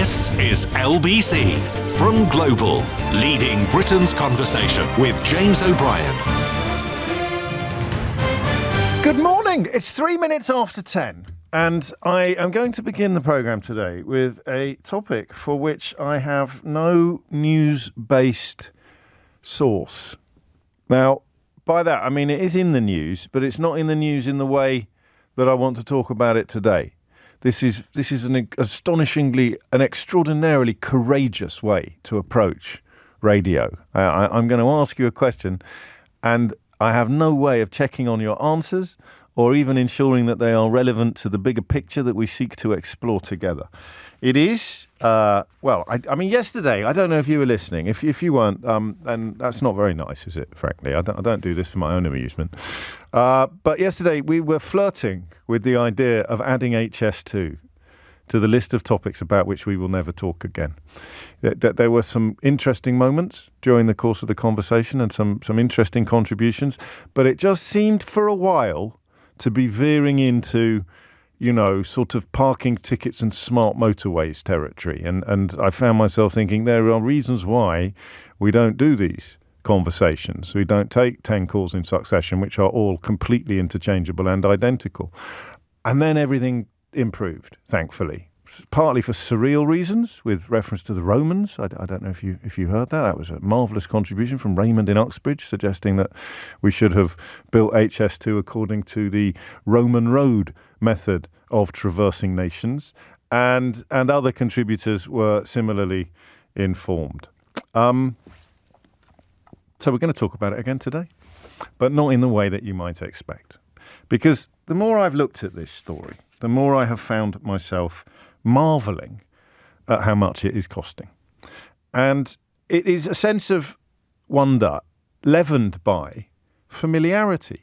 This is LBC from Global, leading Britain's conversation with James O'Brien. Good morning. It's 3 minutes after 10. And I am going to begin the programme today with a topic for which I have no news-based source. Now, by that, I mean it is in the news, but it's not in the news in the way that I want to talk about it today. This is an extraordinarily courageous way to approach radio. I'm going to ask you a question, and I have no way of checking on your answers or even ensuring that they are relevant to the bigger picture that we seek to explore together. It is, I mean, yesterday, I don't know if you were listening. If you weren't, and that's not very nice, is it, frankly? I don't do this for my own amusement. But yesterday, we were flirting with the idea of adding HS2 to the list of topics about which we will never talk again. There were some interesting moments during the course of the conversation and some interesting contributions, but it just seemed for a while to be veering into, sort of parking tickets and smart motorways territory. And I found myself thinking there are reasons why we don't do these conversations. We don't take 10 calls in succession, which are all completely interchangeable and identical. And then everything improved, thankfully. Partly for surreal reasons, with reference to the Romans. I don't know if you heard that. That was a marvellous contribution from Raymond in Uxbridge, suggesting that we should have built HS2 according to the Roman road method of traversing nations. And other contributors were similarly informed. So we're going to talk about it again today, but not in the way that you might expect. Because the more I've looked at this story, the more I have found myself marvelling at how much it is costing. And it is a sense of wonder leavened by familiarity.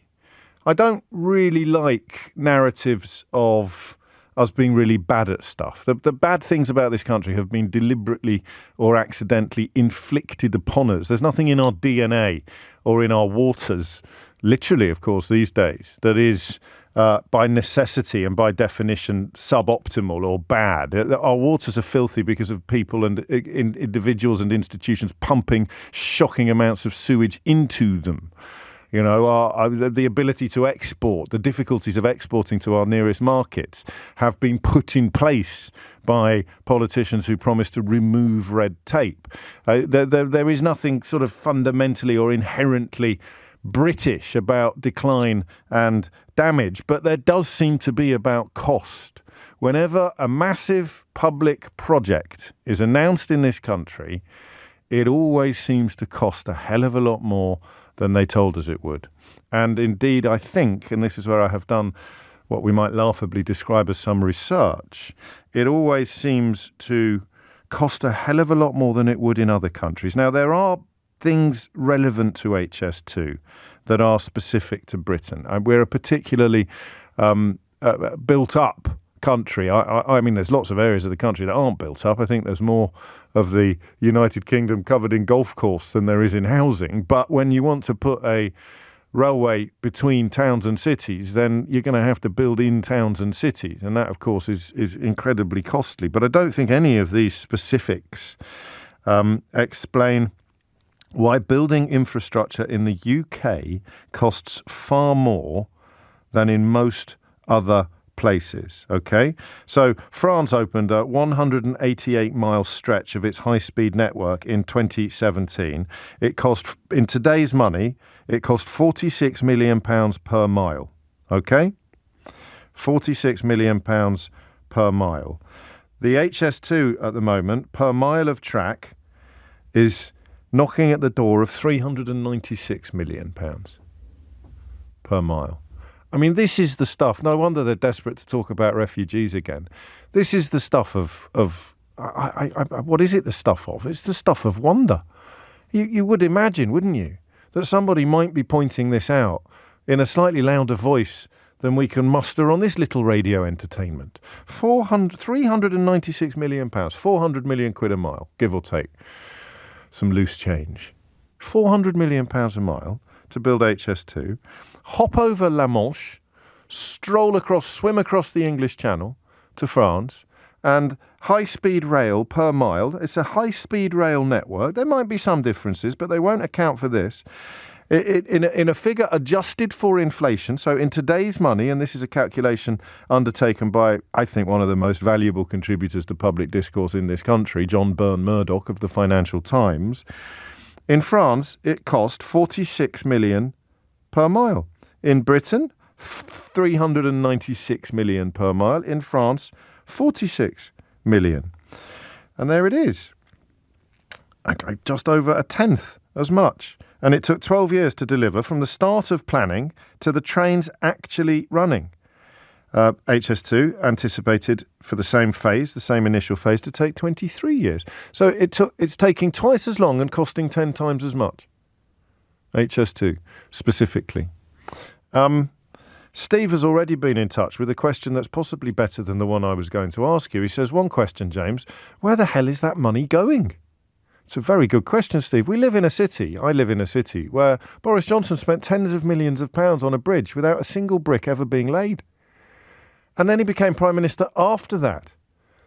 I don't really like narratives of us being really bad at stuff. The bad things about this country have been deliberately or accidentally inflicted upon us. There's nothing in our DNA or in our waters, literally, of course, these days, that is by necessity and by definition suboptimal or bad. Our waters are filthy because of people and individuals and institutions pumping shocking amounts of sewage into them. The ability to export, the difficulties of exporting to our nearest markets have been put in place by politicians who promise to remove red tape. There is nothing sort of fundamentally or inherently British about decline and damage, but there does seem to be about cost. Whenever a massive public project is announced in this country, it always seems to cost a hell of a lot more than they told us it would. And indeed, I think, and this is where I have done what we might laughably describe as some research, it always seems to cost a hell of a lot more than it would in other countries. Now, there are things relevant to HS2 that are specific to Britain. We're a particularly built up country. I mean, there's lots of areas of the country that aren't built up. I think there's more of the United Kingdom covered in golf course than there is in housing. But when you want to put a railway between towns and cities, then you're going to have to build in towns and cities. And that, of course, is incredibly costly. But I don't think any of these specifics explain why building infrastructure in the UK costs far more than in most other places, okay? So France opened a 188-mile stretch of its high-speed network in 2017. It cost, in today's money, it cost £46 million per mile, okay? £46 million per mile. The HS2 at the moment, per mile of track, is knocking at the door of £396 million per mile. I mean, this is the stuff. No wonder they're desperate to talk about refugees again. This is the stuff of what is it the stuff of? It's the stuff of wonder. You would imagine, wouldn't you, that somebody might be pointing this out in a slightly louder voice than we can muster on this little radio entertainment. £396 million, 400 million quid a mile, give or take. Some loose change. £400 million a mile to build HS2. Hop over La Manche, swim across the English Channel to France, and high-speed rail per mile. It's a high-speed rail network. There might be some differences, but they won't account for this. In a figure adjusted for inflation, so in today's money, and this is a calculation undertaken by, I think, one of the most valuable contributors to public discourse in this country, John Byrne-Murdoch of the Financial Times, in France, it cost 46 million per mile. In Britain, 396 million per mile. In France, 46 million. And there it is. Just over a tenth as much. And it took 12 years to deliver from the start of planning to the trains actually running. HS2 anticipated for the same phase, the same initial phase, to take 23 years. So it's taking twice as long and costing 10 times as much. HS2 specifically. Steve has already been in touch with a question that's possibly better than the one I was going to ask you. He says, one question, James, where the hell is that money going? It's a very good question, Steve. I live in a city, where Boris Johnson spent tens of millions of pounds on a bridge without a single brick ever being laid. And then he became Prime Minister after that.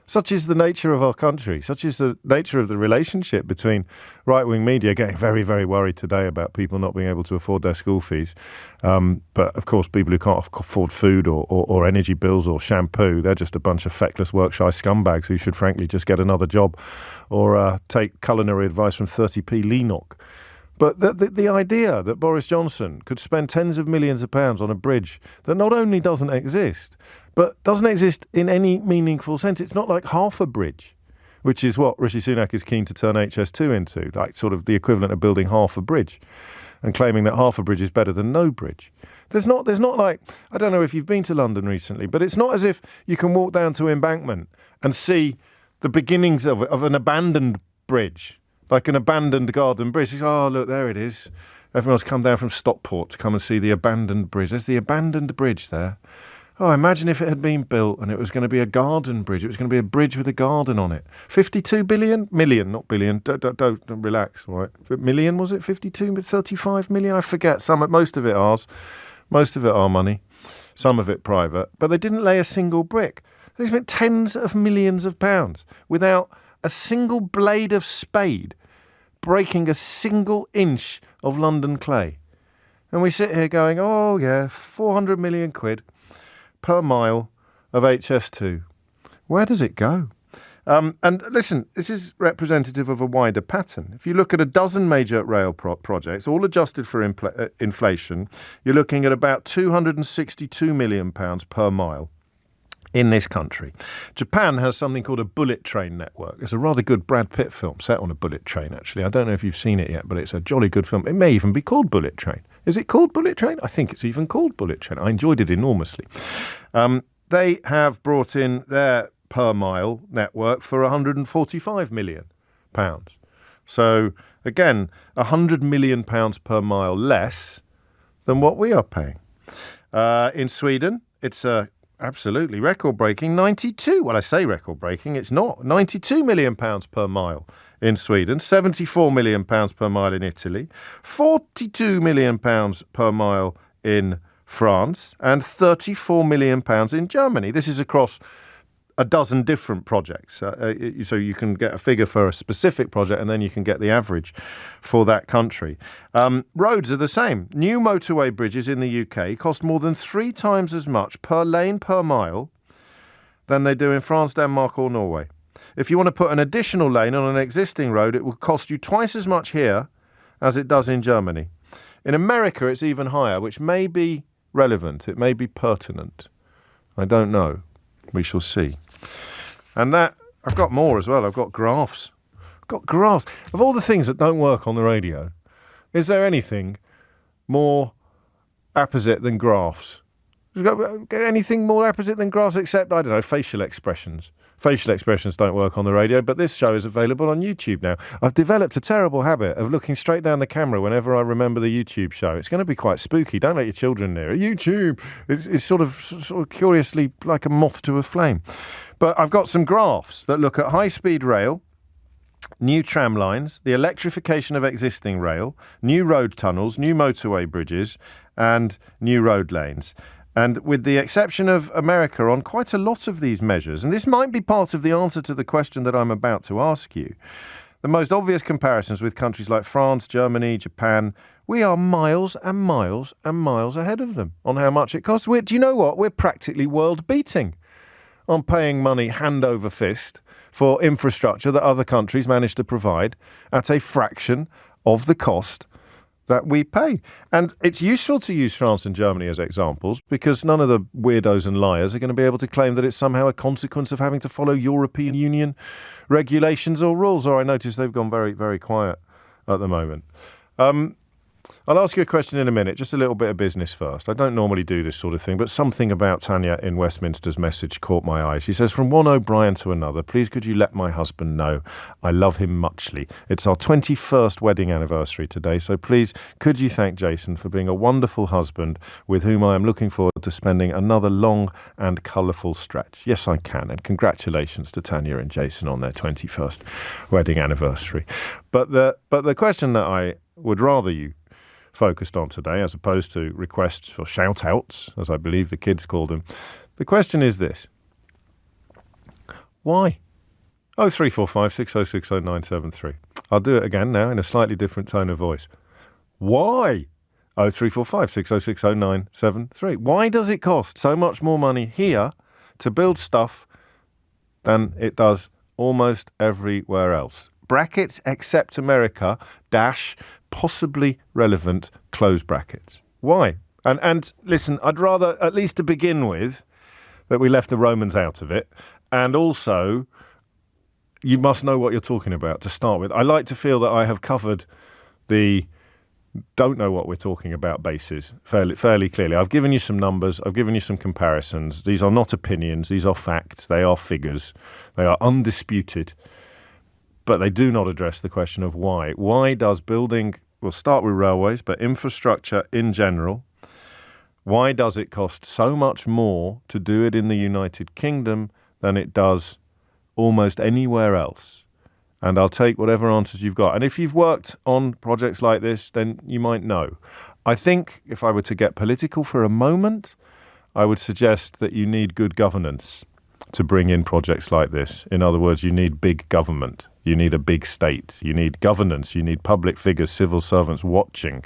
Such is the nature of our country. Such is the nature of the relationship between right-wing media, getting very, very worried today about people not being able to afford their school fees. But, of course, people who can't afford food or energy bills or shampoo, they're just a bunch of feckless, work-shy scumbags who should, frankly, just get another job or take culinary advice from 30p Leenock. But the idea that Boris Johnson could spend tens of millions of pounds on a bridge that not only doesn't exist, but doesn't exist in any meaningful sense. It's not like half a bridge, which is what Rishi Sunak is keen to turn HS2 into, like sort of the equivalent of building half a bridge and claiming that half a bridge is better than no bridge. There's not like, I don't know if you've been to London recently, but it's not as if you can walk down to Embankment and see the beginnings of an abandoned bridge, like an abandoned garden bridge. Oh, look, there it is. Everyone's come down from Stockport to come and see the abandoned bridge. There's the abandoned bridge there. Oh, imagine if it had been built and it was going to be a garden bridge. It was going to be a bridge with a garden on it. 52 billion? Million, not billion. Don't relax, all right? Million, was it? 52, 35 million? I forget. Most of it ours. Most of it our money. Some of it private. But they didn't lay a single brick. They spent tens of millions of pounds without a single blade of spade breaking a single inch of London clay. And we sit here going, oh yeah, 400 million quid per mile of HS2. Where does it go? And listen, this is representative of a wider pattern. If you look at a dozen major rail projects, all adjusted for inflation, you're looking at about £262 million per mile in this country. Japan has something called a bullet train network. It's a rather good Brad Pitt film set on a bullet train, actually. I don't know if you've seen it yet, but it's a jolly good film. It may even be called Bullet Train. Is it called Bullet Train? I think it's even called Bullet Train. I enjoyed it enormously. They have brought in their per mile network for £145 million. So, again, £100 million per mile less than what we are paying. In Sweden, it's absolutely record-breaking 92. Well, I say record-breaking, it's not. £92 million per mile in Sweden, £74 million per mile in Italy, £42 million per mile in France, and £34 million in Germany. This is across a dozen different projects. So you can get a figure for a specific project and then you can get the average for that country. Roads are the same. New motorway bridges in the UK cost more than 3 times as much per lane per mile than they do in France, Denmark or Norway. If you want to put an additional lane on an existing road, it will cost you twice as much here as it does in Germany. In America, it's even higher, which may be relevant. It may be pertinent. I don't know. We shall see. And that, I've got more as well. I've got graphs. Of all the things that don't work on the radio, is there anything more apposite than graphs? Anything more apposite than graphs except, I don't know, facial expressions? Facial expressions don't work on the radio, but this show is available on YouTube now. I've developed a terrible habit of looking straight down the camera whenever I remember the YouTube show. It's going to be quite spooky. Don't let your children near it. YouTube! It's sort of curiously like a moth to a flame. But I've got some graphs that look at high-speed rail, new tram lines, the electrification of existing rail, new road tunnels, new motorway bridges, and new road lanes. And with the exception of America on quite a lot of these measures, and this might be part of the answer to the question that I'm about to ask you, the most obvious comparisons with countries like France, Germany, Japan, we are miles and miles and miles ahead of them on how much it costs. Do you know what? We're practically world-beating on paying money hand over fist for infrastructure that other countries manage to provide at a fraction of the cost that we pay. And it's useful to use France and Germany as examples because none of the weirdos and liars are going to be able to claim that it's somehow a consequence of having to follow European Union regulations or rules. Or I notice they've gone very, very quiet at the moment. I'll ask you a question in a minute, just a little bit of business first. I don't normally do this sort of thing, but something about Tanya in Westminster's message caught my eye. She says, from one O'Brien to another, please could you let my husband know I love him muchly. It's our 21st wedding anniversary today, so please could you thank Jason for being a wonderful husband with whom I am looking forward to spending another long and colourful stretch. Yes, I can, and congratulations to Tanya and Jason on their 21st wedding anniversary. But the question that I would rather you focused on today, as opposed to requests for shout-outs, as I believe the kids call them. The question is this. Why? 0345 6060 973. I'll do it again now in a slightly different tone of voice. Why? 0345 6060 973. Why does it cost so much more money here to build stuff than it does almost everywhere else? Brackets except America, dash, possibly relevant, close brackets. Why? And listen, I'd rather, at least to begin with, that we left the Romans out of it. And also, you must know what you're talking about to start with. I like to feel that I have covered the don't know what we're talking about bases fairly clearly. I've given you some numbers. I've given you some comparisons. These are not opinions. These are facts. They are figures. They are undisputed. But they do not address the question of why. Why does building, we'll start with railways, but infrastructure in general, why does it cost so much more to do it in the United Kingdom than it does almost anywhere else? And I'll take whatever answers you've got. And if you've worked on projects like this, then you might know. I think if I were to get political for a moment, I would suggest that you need good governance to bring in projects like this. In other words, you need big government. You need a big state. You need governance. You need public figures, civil servants watching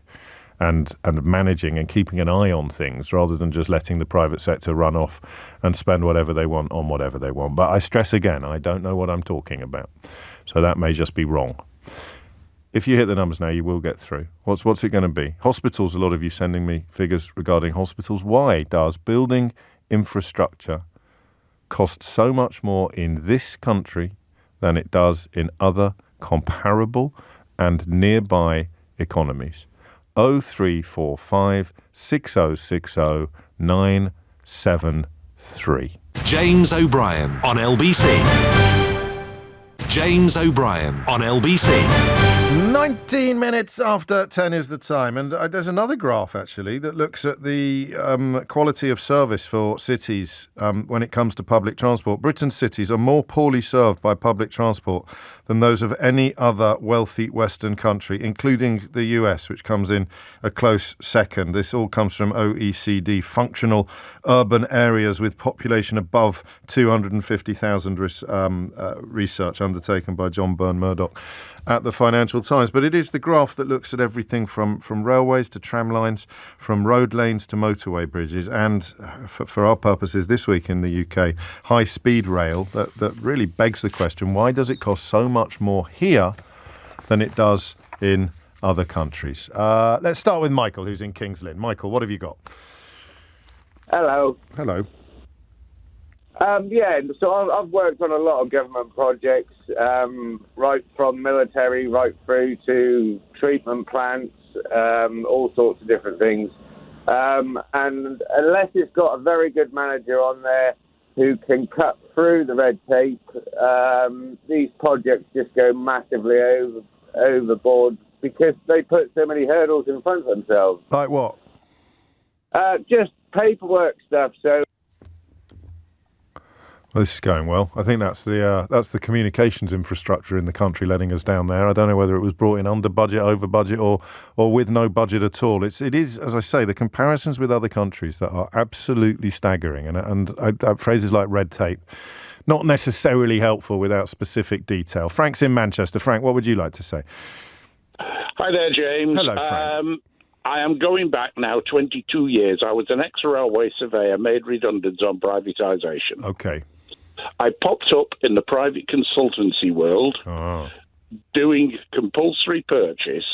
and managing and keeping an eye on things rather than just letting the private sector run off and spend whatever they want on whatever they want. But I stress again, I don't know what I'm talking about. So that may just be wrong. If you hit the numbers now, you will get through. What's it going to be? Hospitals, a lot of you sending me figures regarding hospitals. Why does building infrastructure cost so much more in this country than it does in other comparable and nearby economies? 0345 6060 973. James O'Brien on LBC. James O'Brien on LBC. 19 minutes after 10 is the time. And there's another graph, actually, that looks at the quality of service for cities when it comes to public transport. Britain's cities are more poorly served by public transport than those of any other wealthy Western country, including the US, which comes in a close second. This all comes from OECD, functional urban areas with population above 250,000 research undertaken by John Byrne-Murdoch at the Financial Times. But it is the graph that looks at everything from railways to tram lines, from road lanes to motorway bridges, and for our purposes this week in the UK, high-speed rail that really begs the question, why does it cost so much more here than it does in other countries? Let's start with Michael, who's in Kings Lynn. Michael, what have you got? Hello. Hello. So I've worked on a lot of government projects, right from military right through to treatment plants, all sorts of different things. And unless it's got a very good manager on there who can cut through the red tape, these projects just go massively overboard because they put so many hurdles in front of themselves. Like what? Just paperwork stuff. So Well, this is going well. I think that's the communications infrastructure in the country letting us down there. I don't know whether it was brought in under budget, over budget, or with no budget at all. It is, as I say, the comparisons with other countries that are absolutely staggering, and phrases like red tape, not necessarily helpful without specific detail. Frank's in Manchester. Frank, what would you like to say? Hi there, James. Hello, Frank. I am going back now 22 years. I was an ex-railway surveyor made redundant on privatisation. Okay. I popped up in the private consultancy world doing compulsory purchase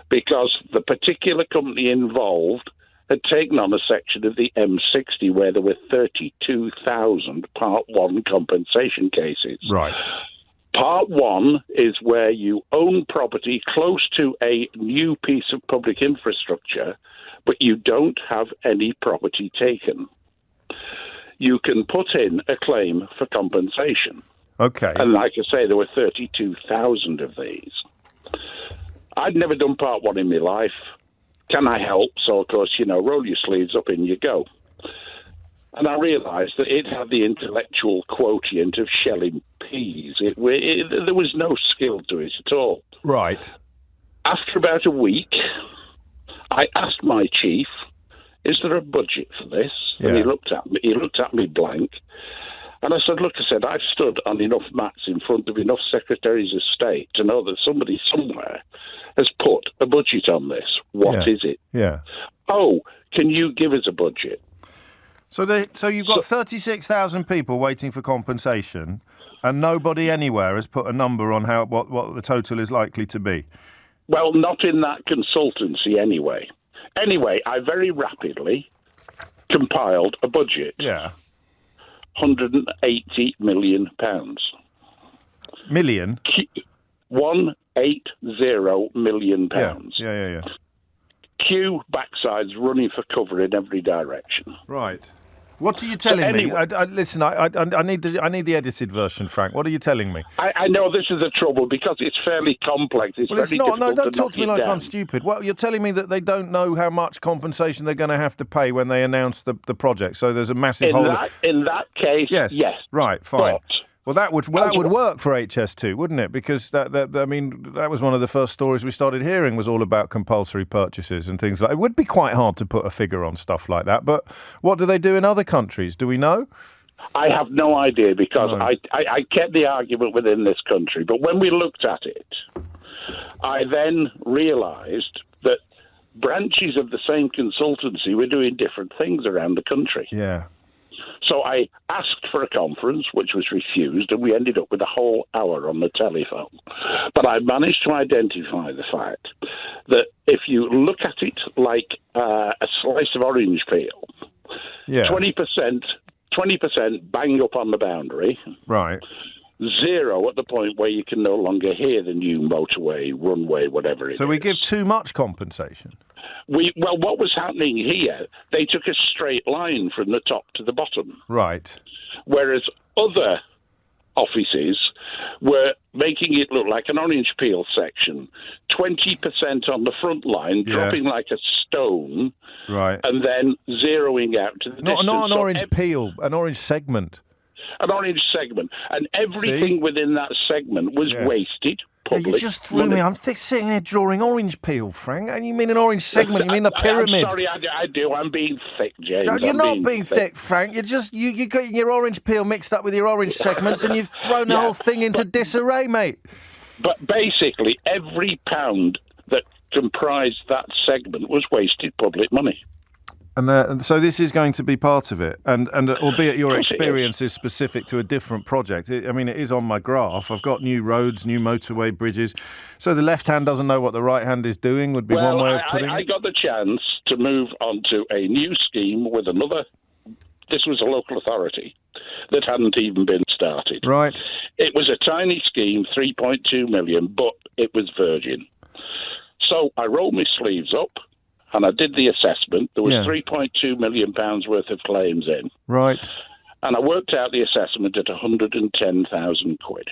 because the particular company involved had taken on a section of the M60 where there were 32,000 Part 1 compensation cases. Right. Part 1 is where you own property close to a new piece of public infrastructure, but you don't have any property taken. You can put in a claim for compensation. Okay. And like I say, there were 32,000 of these. I'd never done Part 1 in my life. Can I help? So, of course, roll your sleeves up and you go. And I realised that it had the intellectual quotient of shelling peas. There was no skill to it at all. Right. After about a week, I asked my chief, is there a budget for this? Yeah. And he looked at me blank. And I said, look, I've stood on enough mats in front of enough secretaries of state to know that somebody somewhere has put a budget on this. What is it? Yeah. Oh, can you give us a budget? So you've got 36,000 people waiting for compensation, and nobody anywhere has put a number on what the total is likely to be. Well, not in that consultancy anyway. Anyway, I very rapidly compiled a budget. Yeah. £180 million. Million? £180 million. Yeah. Queue backsides running for cover in every direction. Right. What are you telling me? Listen, I need the edited version, Frank. What are you telling me? I know this is the trouble because it's fairly complex. It's not. No, don't talk to me like I'm stupid. Well, you're telling me that they don't know how much compensation they're going to have to pay when they announce the project. So there's a massive hole. In that case, yes. Right, fine. But, well, that would work for HS2, wouldn't it? Because that was one of the first stories we started hearing was all about compulsory purchases and things like that. It would be quite hard to put a figure on stuff like that. But what do they do in other countries? Do we know? I have no idea because I kept the argument within this country. But when we looked at it, I then realised that branches of the same consultancy were doing different things around the country. Yeah. So I asked for a conference, which was refused, and we ended up with a whole hour on the telephone. But I managed to identify the fact that if you look at it like a slice of orange peel, 20% bang up on the boundary. Right. 0 at the point where you can no longer hear the new motorway, runway, whatever it is. So we give too much compensation? Well, what was happening here, they took a straight line from the top to the bottom. Right. Whereas other offices were making it look like an orange peel section, 20% on the front line, dropping like a stone, right, and then zeroing out to the distance. Not an orange peel, an orange segment. An orange segment. And everything within that segment was wasted. You just threw me. I'm sitting here drawing orange peel, Frank. And you mean an orange segment? You mean a pyramid? I'm sorry, I do. I'm being thick, James. No, you're not being thick, Frank. You're just you got your orange peel mixed up with your orange segments, and you've thrown the whole thing into disarray, mate. But basically, every pound that comprised that segment was wasted public money. And so this is going to be part of it, and albeit your experience is specific to a different project. It is on my graph. I've got new roads, new motorway bridges. So the left hand doesn't know what the right hand is doing would be one way of putting it. I got the chance to move on to a new scheme with another. This was a local authority that hadn't even been started. Right. It was a tiny scheme, 3.2 million, but it was virgin. So I rolled my sleeves up. And I did the assessment. There was £3.2 million worth of claims in. Right. And I worked out the assessment at 110,000 quid.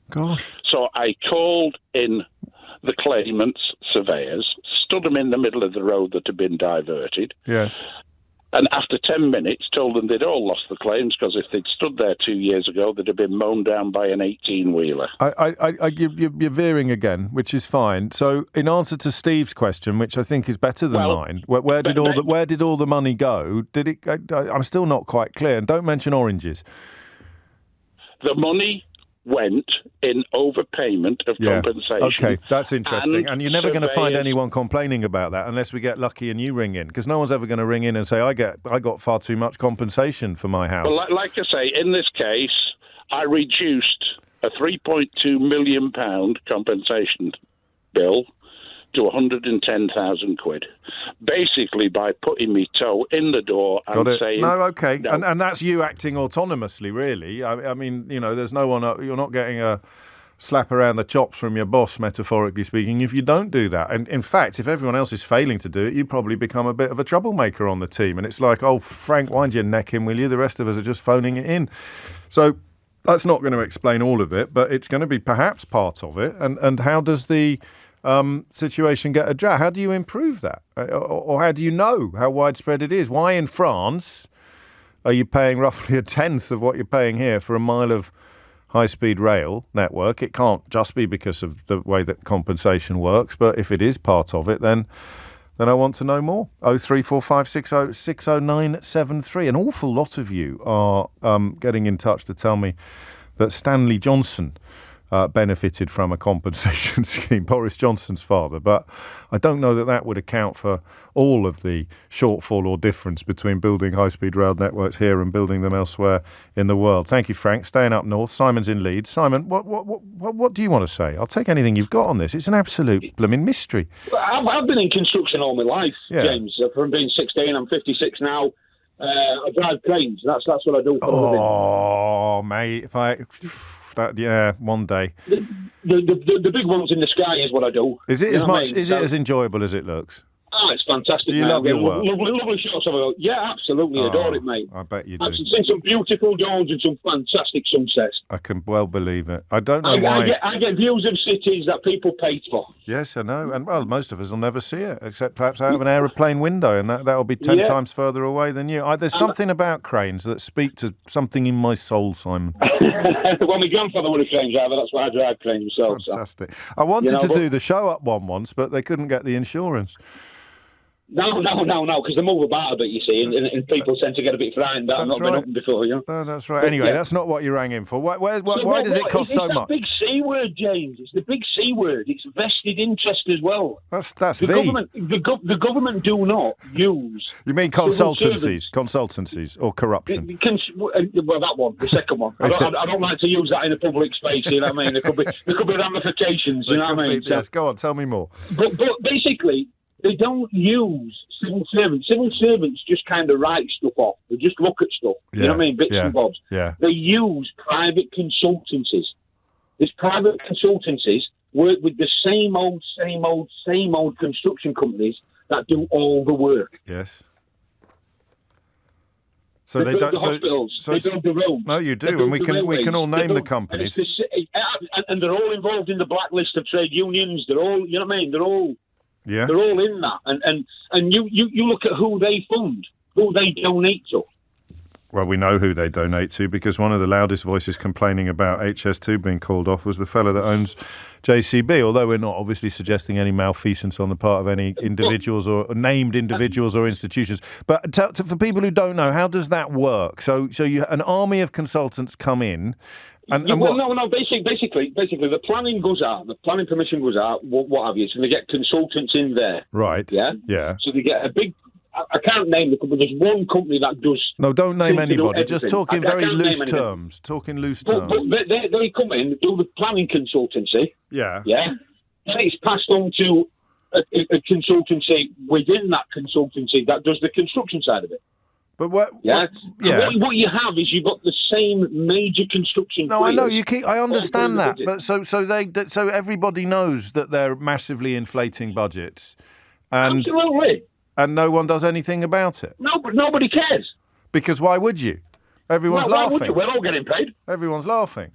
Gosh. So I called in the claimants' surveyors, stood them in the middle of the road that had been diverted. Yes. and after 10 minutes told them they'd all lost the claims because if they'd stood there 2 years ago, they'd have been mown down by an 18-wheeler. You're veering again, which is fine. So in answer to Steve's question, which I think is better than mine, where did all the money go? Did it? I'm still not quite clear. And don't mention oranges. The money went in overpayment of compensation. Okay, that's interesting. And you're never going to find anyone complaining about that unless we get lucky and you ring in, because no one's ever going to ring in and say, I got far too much compensation for my house. Well, like I say, in this case, I reduced a £3.2 million compensation bill to 110,000 quid, basically by putting me toe in the door and saying... No, okay. No. And that's you acting autonomously, really. I mean, there's no one... You're not getting a slap around the chops from your boss, metaphorically speaking, if you don't do that. And in fact, if everyone else is failing to do it, you probably become a bit of a troublemaker on the team. And it's like, oh, Frank, wind your neck in, will you? The rest of us are just phoning it in. So that's not going to explain all of it, but it's going to be perhaps part of it. And how does the... situation get addressed? How do you improve that? Or how do you know how widespread it is? Why in France are you paying roughly a tenth of what you're paying here for a mile of high-speed rail network? It can't just be because of the way that compensation works, but if it is part of it, then I want to know more. 03456060973. An awful lot of you are getting in touch to tell me that Stanley Johnson benefited from a compensation scheme, Boris Johnson's father, but I don't know that would account for all of the shortfall or difference between building high-speed rail networks here and building them elsewhere in the world. Thank you, Frank. Staying up north, Simon's in Leeds. Simon, what do you want to say? I'll take anything you've got on this. It's an absolute blooming mystery. Well, I've been in construction all my life, James. From being 16, I'm 56 now. I drive cranes. That's what I do for a living. Oh, mate, one day. The big ones in the sky is what I do. Is it as enjoyable as it looks? Oh, it's fantastic. Do you love your work? Lovely shots of it. Yeah, absolutely. Adore it, mate. I bet you do. I've seen some beautiful dawns and some fantastic sunsets. I can well believe it. I don't know why. I get views of cities that people paid for. Yes, I know. And, well, most of us will never see it, except perhaps out of an airplane window, and that'll be 10 times further away than you. There's something about cranes that speak to something in my soul, Simon. Well, my grandfather was a crane driver. That's why I drive cranes myself. Fantastic. I wanted to do the show up once, but they couldn't get the insurance. No, because they move about a bit, you see, and people tend to get a bit frightened that I've not been up before, you know. No, that's right. Anyway, that's not what you rang in for. Why does it cost so much? It's the big C word, James. It's the big C word. It's vested interest as well. That's the government. The government do not use. You mean consultancies or corruption? Well, that one, the second one. I don't like to use that in a public space. You know what I mean? There could be ramifications. You know what I mean? Yes, go on. Tell me more. But basically, they don't use civil servants. Civil servants just kind of write stuff off. They just look at stuff. You know what I mean? Bits and bobs. Yeah. They use private consultancies. These private consultancies work with the same old construction companies that do all the work. Yes. So they don't. The hospitals. They build the roads. No, you do, and we can all name the companies. And they're all involved in the blacklist of trade unions. They're all, you know what I mean? They're all in that. And you look at who they fund, who they donate to. Well, we know who they donate to because one of the loudest voices complaining about HS2 being called off was the fellow that owns JCB, although we're not obviously suggesting any malfeasance on the part of any individuals or named individuals or institutions. But for people who don't know, how does that work? So an army of consultants come in. Basically, the planning goes out, the planning permission goes out, what have you, so they get consultants in there. Right. Yeah. So they get a big... I can't name the company. There's one company that does... No, don't name anybody. Just talk in very loose terms. Talk in loose terms. But they come in, do the planning consultancy. Yeah. Yeah. Then it's passed on to a consultancy within that consultancy that does the construction side of it. But what you have is you've got the same major construction. No, I know I understand that, but so everybody knows that they're massively inflating budgets, and absolutely, and no one does anything about it. No, but nobody cares. Because why would you? Everyone's laughing. We're all getting paid. Everyone's laughing.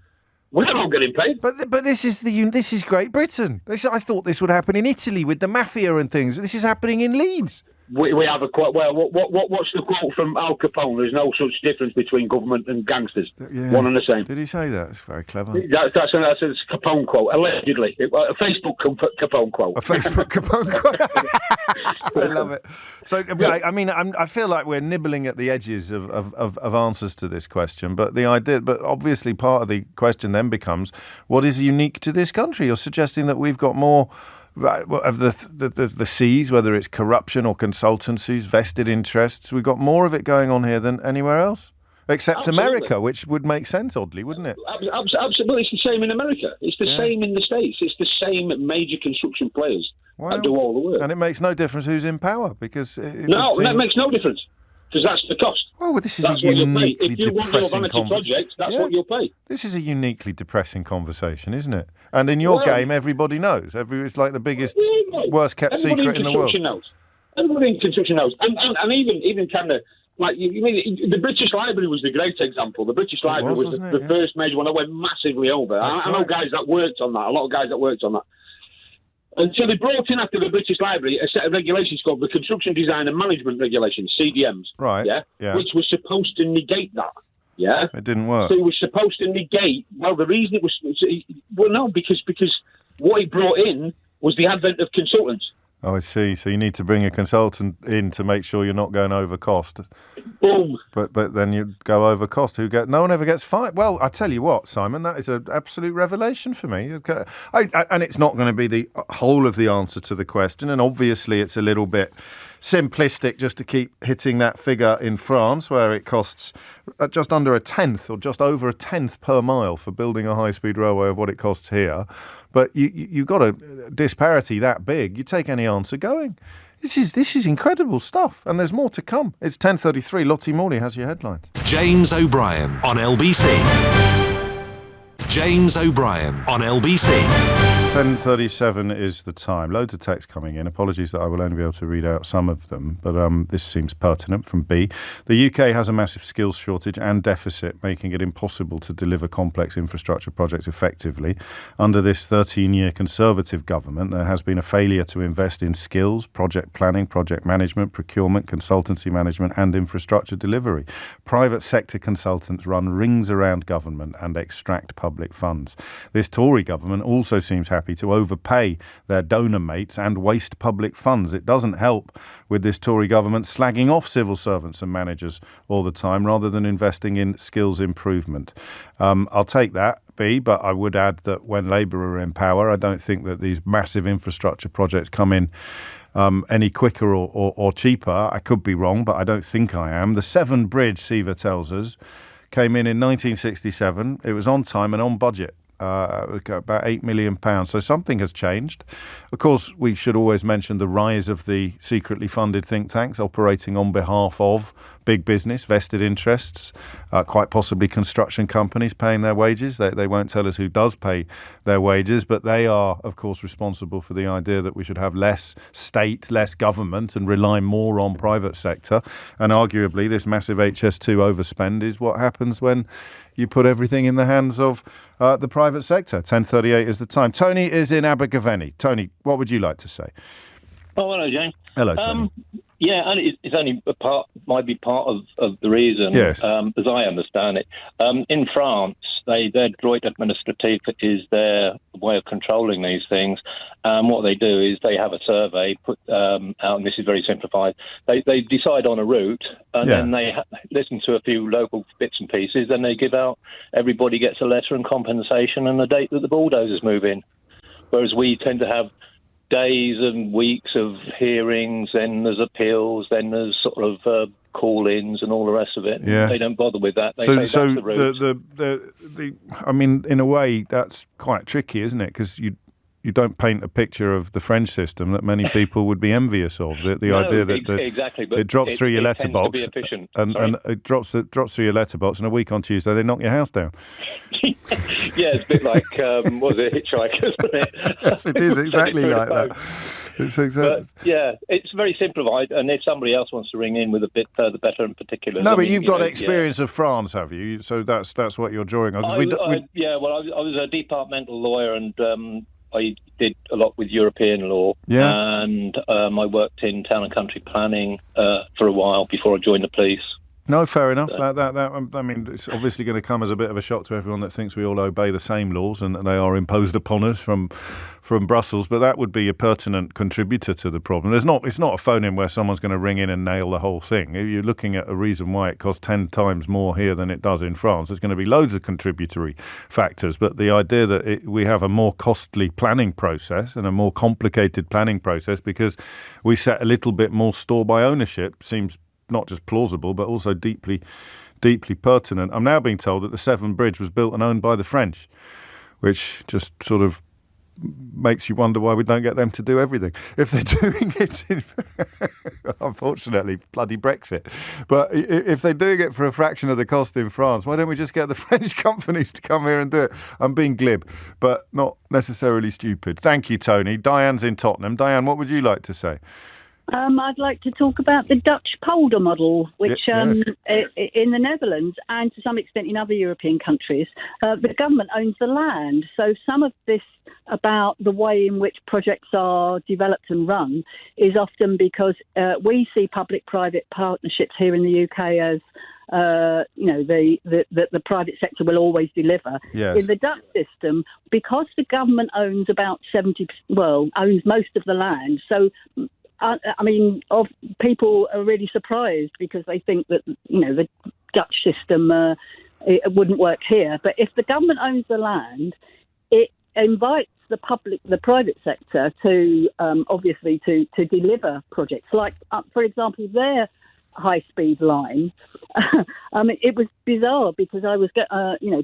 We're all getting paid. But this is Great Britain. I thought this would happen in Italy with the mafia and things. This is happening in Leeds. we have a quote. Well, what's the quote from Al Capone? There's no such difference between government and gangsters. One and the same. Did he say that? It's very clever. That's a Capone quote, allegedly. A Facebook Capone quote. A Facebook Capone quote. I love it. So, I mean, I feel like we're nibbling at the edges of answers to this question, but obviously part of the question then becomes, what is unique to this country? You're suggesting that we've got more of the seas, whether it's corruption or consultancies, vested interests. We've got more of it going on here than anywhere else, except Absolutely. America, which would make sense, oddly, wouldn't it? Absolutely, it's the same in America. It's the same in the States. It's the same major construction players that do all the work. And it makes no difference who's in power, because... that makes no difference. Because that's the cost. Well, this is that's a uniquely If you want your vanity project, that's what you'll pay. This is a uniquely depressing conversation, isn't it? And in your game, everybody knows. It's like the biggest, worst-kept secret in the world. Everybody in construction knows. And even kind of, like, you mean, the British Library was the great example. The British Library was the first major one that went massively over. I know guys that worked on that, a lot of guys that worked on that. And so they brought in after the British Library a set of regulations called the Construction Design and Management Regulations, CDMs. Right. Yeah. Which was supposed to negate that. Yeah. It didn't work. So it was supposed to negate. Well, the reason it was. Well, no, because what it brought in was the advent of consultants. Oh, I see. So you need to bring a consultant in to make sure you're not going over cost. Boom. But then you go over cost. No one ever gets fired. Well, I tell you what, Simon, that is an absolute revelation for me. And it's not going to be the whole of the answer to the question. And obviously, it's a little bit simplistic just to keep hitting that figure in France, where it costs just under a tenth or just over a tenth per mile for building a high-speed railway of what it costs here. But you've got a disparity that big. You take any answer going. This is incredible stuff, and there's more to come. It's 10:33. Lottie Morley has your headlines. James O'Brien on LBC. James O'Brien on LBC. 10:37 is the time. Loads of text coming in. Apologies that I will only be able to read out some of them, but this seems pertinent from B. The UK has a massive skills shortage and deficit, making it impossible to deliver complex infrastructure projects effectively. Under this 13-year Conservative government, there has been a failure to invest in skills, project planning, project management, procurement, consultancy management and infrastructure delivery. Private sector consultants run rings around government and extract public funds. This Tory government also seems happy to overpay their donor mates and waste public funds. It doesn't help with this Tory government slagging off civil servants and managers all the time rather than investing in skills improvement. I'll take that, B, but I would add that when Labour are in power, I don't think that these massive infrastructure projects come in any quicker or cheaper. I could be wrong, but I don't think I am. The Severn Bridge, Siva tells us, came in 1967. It was on time and on budget. About £8 million. So something has changed. Of course, we should always mention the rise of the secretly funded think tanks operating on behalf of big business, vested interests, quite possibly construction companies paying their wages. They won't tell us who does pay their wages, but they are, of course, responsible for the idea that we should have less state, less government and rely more on private sector. And arguably, this massive HS2 overspend is what happens when you put everything in the hands of the private sector. 10:38 is the time. Tony is in Abergavenny. Tony, what would you like to say? Oh, hello, James. Hello, Tony. Yeah, and it's only might be part of the reason, yes. As I understand it. In France, their droit administratif is their way of controlling these things. What they do is they have a survey put out, and this is very simplified. They decide on a route, and then they listen to a few local bits and pieces, then they give out, everybody gets a letter and compensation and the date that the bulldozers move in. Whereas we tend to have days and weeks of hearings, then there's appeals, then there's sort of call-ins and all the rest of it. Yeah. They don't bother with that. They so that's the route. I mean, in a way, that's quite tricky, isn't it? Because you don't paint a picture of the French system that many people would be envious of. The idea that exactly, but it drops through your letterbox, and it drops through your letterbox, and a week on Tuesday they knock your house down. Yeah, it's a bit like what was it, Hitchhikers, isn't it? Yes, it is exactly like that. It's exactly. Yeah, it's very simplified, and if somebody else wants to ring in with a bit further, better in particular. No, but you've got experience of France, have you? So that's what you're drawing on. I was a departmental lawyer, and I did a lot with European law, and I worked in town and country planning for a while before I joined the police. No, fair enough. I mean, it's obviously going to come as a bit of a shock to everyone that thinks we all obey the same laws and that they are imposed upon us from Brussels. But that would be a pertinent contributor to the problem. It's not a phone-in where someone's going to ring in and nail the whole thing. If you're looking at a reason why it costs 10 times more here than it does in France, there's going to be loads of contributory factors. But the idea that we have a more costly planning process and a more complicated planning process because we set a little bit more store by ownership seems not just plausible, but also deeply, deeply pertinent. I'm now being told that the Severn Bridge was built and owned by the French, which just sort of makes you wonder why we don't get them to do everything. If they're doing it, unfortunately, bloody Brexit. But if they're doing it for a fraction of the cost in France, why don't we just get the French companies to come here and do it? I'm being glib, but not necessarily stupid. Thank you, Tony. Diane's in Tottenham. Diane, what would you like to say? I'd like to talk about the Dutch polder model, which in the Netherlands and to some extent in other European countries, the government owns the land. So some of this about the way in which projects are developed and run is often because we see public-private partnerships here in the UK as the private sector will always deliver. Yes. In the Dutch system, because the government owns owns most of the land, so people are really surprised because they think that, the Dutch system it wouldn't work here. But if the government owns the land, it invites the private sector to obviously to deliver projects. Like, for example, their high-speed line. It was bizarre because I was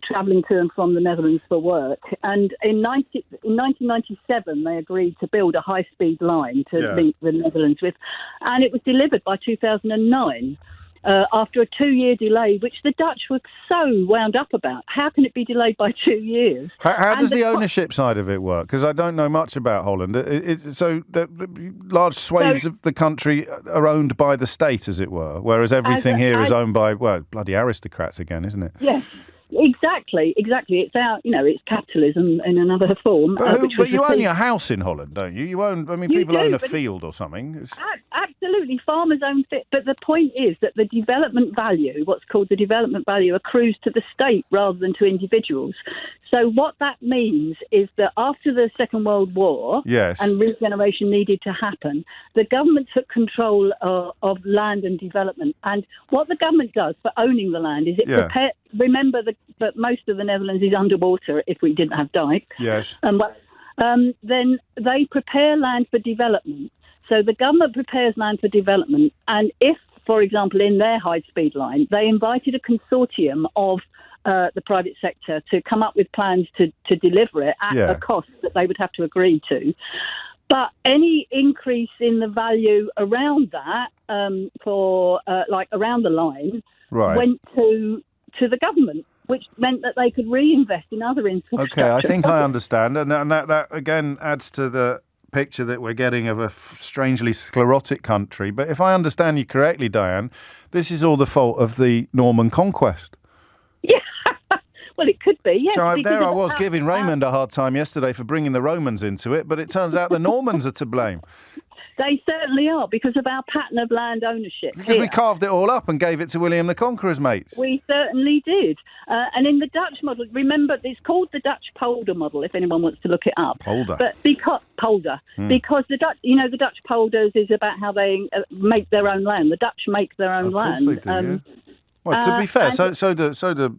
travelling to and from the Netherlands for work, and in 1997 they agreed to build a high-speed line to link the Netherlands with, and it was delivered by 2009. After a 2-year delay, which the Dutch were so wound up about. How can it be delayed by 2 years? How does the ownership side of it work? Because I don't know much about Holland. So the large swathes of the country are owned by the state, as it were, whereas everything here is owned by, bloody aristocrats again, isn't it? Yes. Exactly. It's it's capitalism in another form. But you own your house in Holland, don't you? You own. People own a field or something. Absolutely, farmers own it. But the point is that the development value, what's called the development value, accrues to the state rather than to individuals. So what that means is that after the Second World War, and regeneration needed to happen, the government took control of land and development. And what the government does for owning the land is it prepares. Remember that most of the Netherlands is underwater if we didn't have dikes. Yes. Then they prepare land for development. So the government prepares land for development. And if, for example, in their high-speed line, they invited a consortium of the private sector to come up with plans to deliver it at a cost that they would have to agree to. But any increase in the value around that, around the line, went to the government, which meant that they could reinvest in other infrastructure. Okay, I think I understand. And that again adds to the picture that we're getting of a strangely sclerotic country. But if I understand you correctly, Diane, this is all the fault of the Norman conquest. Yeah, well, it could be, yes. So I was giving Raymond a hard time yesterday for bringing the Romans into it, but it turns out the Normans are to blame. They certainly are, because of our pattern of land ownership. Because we carved it all up and gave it to William the Conqueror's mates. We certainly did. And in the Dutch model, remember, it's called the Dutch polder model, if anyone wants to look it up. Polder. But because the Dutch, the Dutch polders is about how they make their own land. The Dutch make their own land. Of course they do, Well, to be fair, so do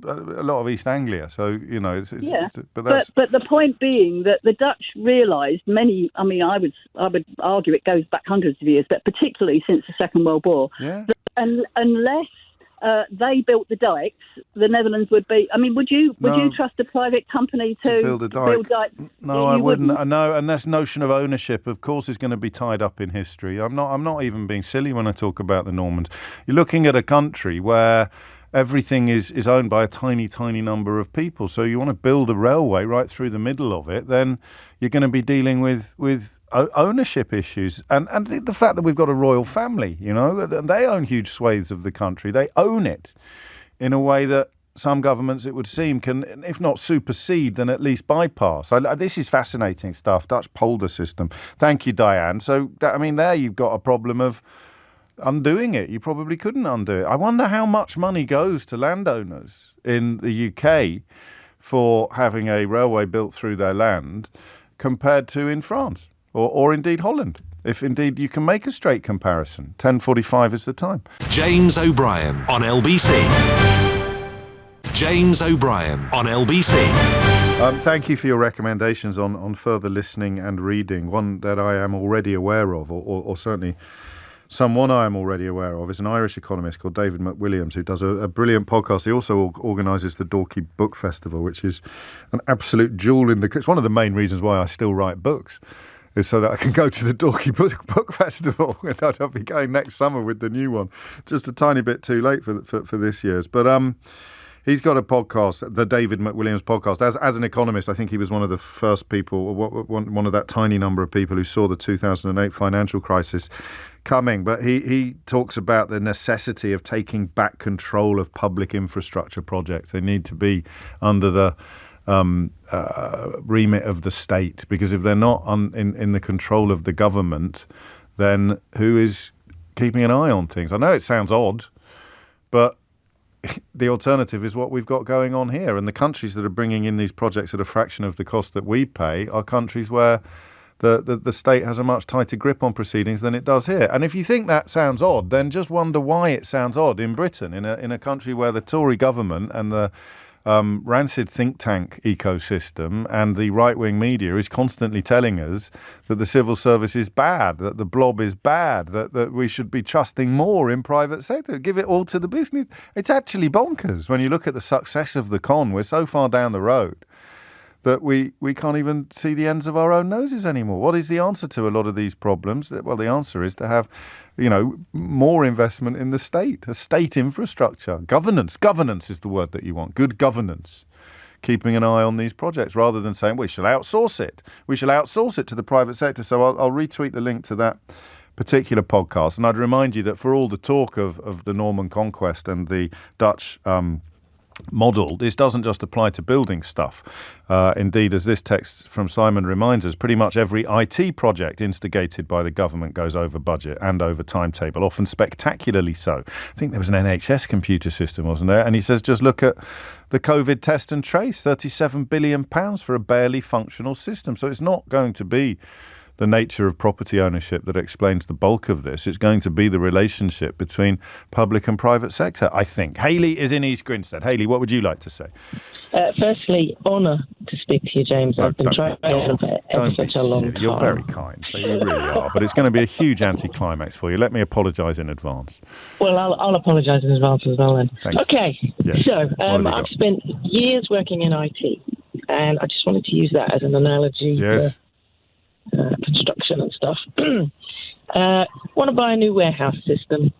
a lot of East Anglia. So but the point being that the Dutch realised I would argue it goes back hundreds of years, but particularly since the Second World War. Yeah. And unless they built the dikes, the Netherlands would be. Would you trust a private company to build a dike? No, I wouldn't. No, and this notion of ownership, of course, is going to be tied up in history. I'm not even being silly when I talk about the Normans. You're looking at a country where everything is owned by a tiny, tiny number of people. So you want to build a railway right through the middle of it, then you're going to be dealing with ownership issues. And the fact that we've got a royal family, and they own huge swathes of the country. They own it in a way that some governments, it would seem, can, if not supersede, then at least bypass. This is fascinating stuff, Dutch polder system. Thank you, Diane. So, there you've got a problem of undoing it. You probably couldn't undo it. I wonder how much money goes to landowners in the UK for having a railway built through their land compared to in France or indeed Holland, if indeed you can make a straight comparison. 10:45 is the time. James O'Brien on LBC. James O'Brien on LBC. Thank you for your recommendations on further listening and reading. One that I am already aware of, or certainly someone I am already aware of, is an Irish economist called David McWilliams, who does a brilliant podcast. He also organises the Dorky Book Festival, which is an absolute jewel in the... It's one of the main reasons why I still write books, is so that I can go to the Dorky Book Festival. And I'll be going next summer with the new one. Just a tiny bit too late for this year's. But he's got a podcast, the David McWilliams podcast. As an economist, I think he was one of the first people, one of that tiny number of people who saw the 2008 financial crisis coming. But he talks about the necessity of taking back control of public infrastructure projects. They need to be under the remit of the state, because if they're not in the control of the government, then who is keeping an eye on things? I know it sounds odd, but the alternative is what we've got going on here. And the countries that are bringing in these projects at a fraction of the cost that we pay are countries where the state has a much tighter grip on proceedings than it does here. And if you think that sounds odd, then just wonder why it sounds odd in Britain, in a country where the Tory government and the rancid think tank ecosystem and the right-wing media is constantly telling us that the civil service is bad, that the blob is bad, that we should be trusting more in private sector, give it all to the business. It's actually bonkers when you look at the success of the con. We're so far down the road that we can't even see the ends of our own noses anymore. What is the answer to a lot of these problems? Well, the answer is to have, more investment in the state, a state infrastructure. Governance is the word that you want. Good governance. Keeping an eye on these projects rather than saying we shall outsource it. We shall outsource it to the private sector. So I'll retweet the link to that particular podcast. And I'd remind you that for all the talk of the Norman Conquest and the Dutch model, this doesn't just apply to building stuff. Indeed, as this text from Simon reminds us, pretty much every IT project instigated by the government goes over budget and over timetable, often spectacularly so. I think there was an NHS computer system, wasn't there? And he says, just look at the COVID test and trace, £37 billion for a barely functional system. So it's not going to be the nature of property ownership that explains the bulk of this. It's going to be the relationship between public and private sector, I think. Hayley is in East Grinstead. Hayley, what would you like to say? Firstly, honour to speak to you, James. I've been trying for such a long time. You're very kind, so you really are. But it's going to be a huge anticlimax for you. Let me apologise in advance. Well, I'll apologise in advance as well then. Thanks. Okay, yes. So I've spent years working in IT, and I just wanted to use that as an analogy. Yes. Construction and stuff. Want to buy a new warehouse system.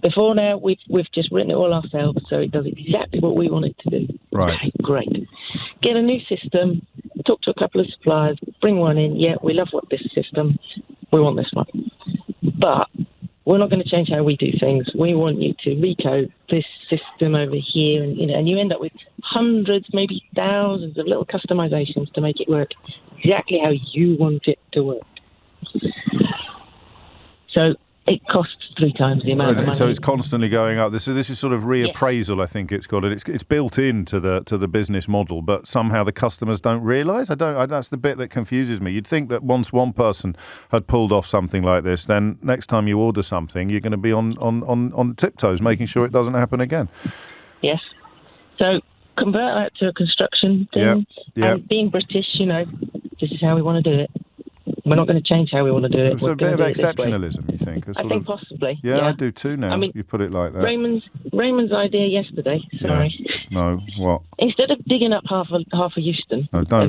Before now, we've just written it all ourselves, so it does exactly what we want it to do. Right. Okay, great. Get a new system, talk to a couple of suppliers, bring one in. Yeah, we love this system. We want this one. But we're not going to change how we do things. We want you to recode this system over here, and you end up with hundreds, maybe thousands of little customizations to make it work exactly how you want it to work. So it costs 3 times the amount of money. So it's constantly going up. This is sort of reappraisal, I think it's called. It's built into the business model, but somehow the customers don't realise. That's the bit that confuses me. You'd think that once one person had pulled off something like this, then next time you order something, you're going to be on tiptoes, making sure it doesn't happen again. Yes. So convert that to a construction thing. Yeah. And being British, this is how we want to do it. We're not going to change how we want to do it. It's a bit of exceptionalism, you think? I think possibly. Yeah, I do too now. You put it like that. Raymond's idea yesterday. Sorry. Yeah. No, what? Instead of digging up half of Euston. No, don't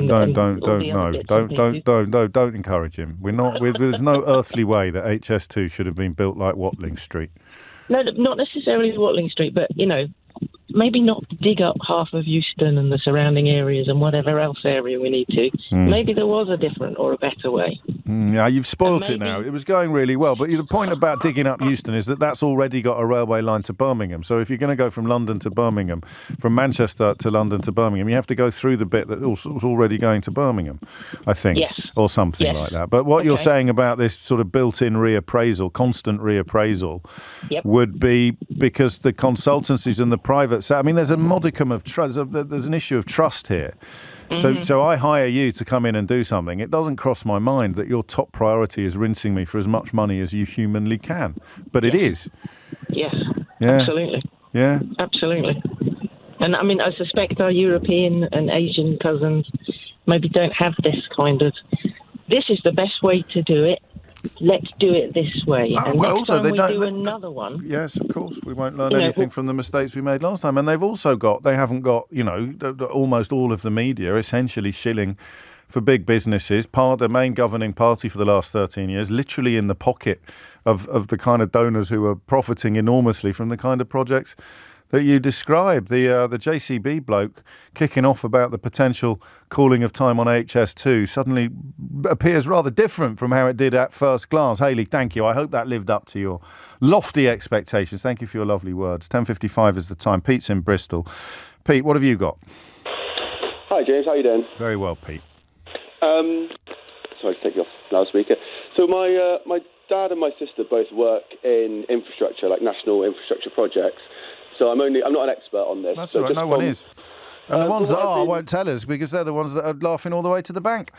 encourage him. We're not. There's no earthly way that HS2 should have been built like Watling Street. No, not necessarily Watling Street, but maybe not dig up half of Euston and the surrounding areas and whatever else area we need to. Maybe there was a different or a better way. Yeah, you've spoilt it now. It was going really well. But the point about digging up Euston is that that's already got a railway line to Birmingham. So if you're going to go from London to Birmingham, from Manchester to London to Birmingham, you have to go through the bit that was already going to Birmingham, I think, or something like that. But what you're saying about this sort of built-in reappraisal, constant reappraisal, would be because the consultancies and the private sector, I mean, there's a modicum of trust. There's an issue of trust here. So I hire you to come in and do something. It doesn't cross my mind that your top priority is rinsing me for as much money as you humanly can. But it is. Yes, absolutely. Yeah. Absolutely. And I mean, I suspect our European and Asian cousins maybe don't have this kind of, this is the best way to do it. Let's do it this way. And next time we do another one. Yes, of course. We won't learn anything from the mistakes we made last time. And they haven't got, almost all of the media essentially shilling for big businesses. The main governing party for the last 13 years, literally in the pocket of the kind of donors who are profiting enormously from the kind of projects that you describe. The JCB bloke kicking off about the potential calling of time on HS2 suddenly appears rather different from how it did at first glance. Hayley, thank you. I hope that lived up to your lofty expectations. Thank you for your lovely words. 10:55 is the time. Pete's in Bristol. Pete, what have you got? Hi, James. How are you doing? Very well, Pete. Sorry to take you off loudspeaker. So my dad and my sister both work in infrastructure, like national infrastructure projects. So I'm not an expert on this. That's all right, no one is. And the ones that are won't tell us because they're the ones that are laughing all the way to the bank.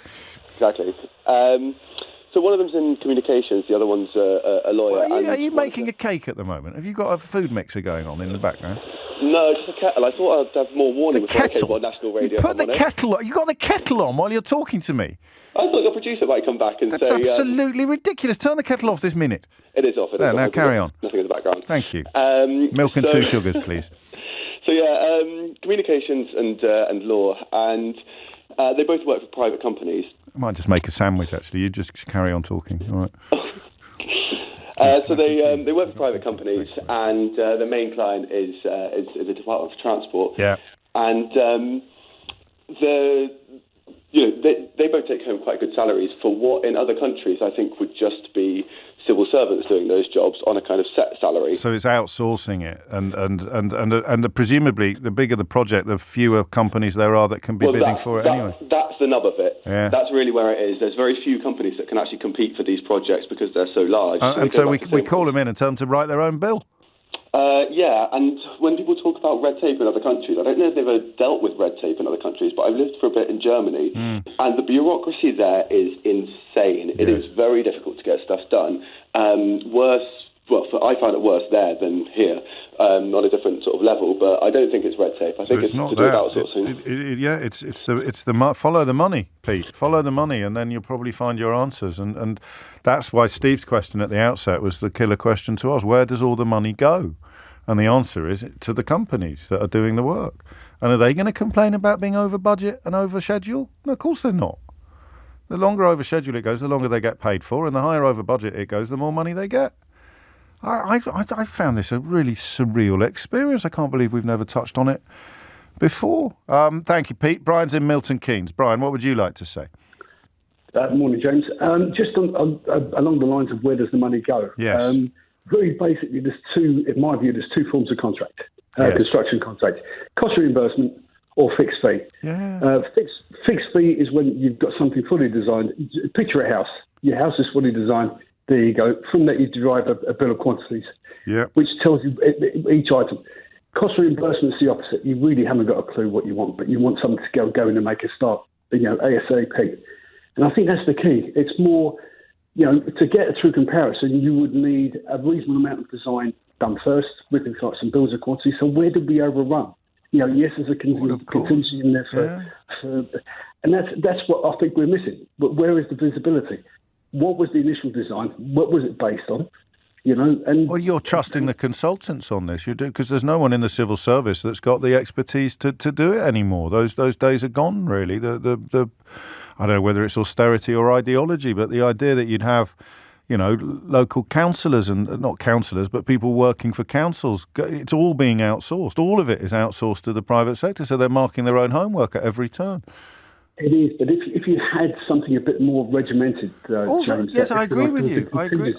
Exactly. So one of them's in communications, the other one's a lawyer. Well, are you making a cake at the moment? Have you got a food mixer going on in the background? No, just a kettle. I thought I'd have more warning before I came on national radio. You put the kettle on. You got the kettle on while you're talking to me. I thought your producer might come back and say... That's absolutely ridiculous. Turn the kettle off this minute. It is off. There, now carry on. Nothing in the background. Thank you. Milk and 2 sugars, please. So communications and law, and they both work for private companies. I might just make a sandwich, actually. You just carry on talking. All right. So they work for private companies, and the main client is the Department of Transport. Yeah. And they both take home quite good salaries for what in other countries I think would just be civil servants doing those jobs on a kind of set salary. So it's outsourcing it, and presumably the bigger the project, the fewer companies there are that can be bidding for it anyway. That's the nub of it. Yeah. That's really where it is. There's very few companies that can actually compete for these projects because they're so large. So we call them in and tell them to write their own bill. And when people talk about red tape in other countries, I don't know if they've ever dealt with red tape in other countries, but I've lived for a bit in Germany, and the bureaucracy there is insane. It is very difficult to get stuff done. I find it worse there than here, on a different sort of level, but I don't think it's red tape. I think it's not to do with outsourcing. It's the follow the money, Pete. Follow the money, and then you'll probably find your answers. And that's why Steve's question at the outset was the killer question to us: where does all the money go? And the answer is to the companies that are doing the work. And are they going to complain about being over budget and over schedule? No, of course they're not. The longer over schedule it goes, the longer they get paid for, and the higher over budget it goes, the more money they get. I found this a really surreal experience. I can't believe we've never touched on it before. Thank you, Pete. Brian's in Milton Keynes. Brian, what would you like to say? Morning, James. Just along the lines of where does the money go? Yes. Very basically, in my view, there's two forms of contract. Construction contract. Cost reimbursement or fixed fee. Yeah. Fixed fee is when you've got something fully designed. Picture a house. Your house is fully designed. There you go. From that, you derive a bill of quantities, which tells you each item. Cost reimbursement is the opposite. You really haven't got a clue what you want, but you want something to go in and make a start, ASAP. And I think that's the key. It's more, to get a true comparison, you would need a reasonable amount of design done first, with some bills of quantity. So where did we overrun? Yes, there's a contingency in there and that's what I think we're missing. But where is the visibility? What was the initial design? What was it based on? And well, you're trusting the consultants on this. You do, because there's no one in the civil service that's got the expertise to do it anymore. Those days are gone, really. The I don't know whether it's austerity or ideology, but the idea that you'd have, local councillors and not councillors, but people working for councils, it's all being outsourced. All of it is outsourced to the private sector, so they're marking their own homework at every turn. It is, but if you had something a bit more regimented, James, yes, I agree with you. I agree.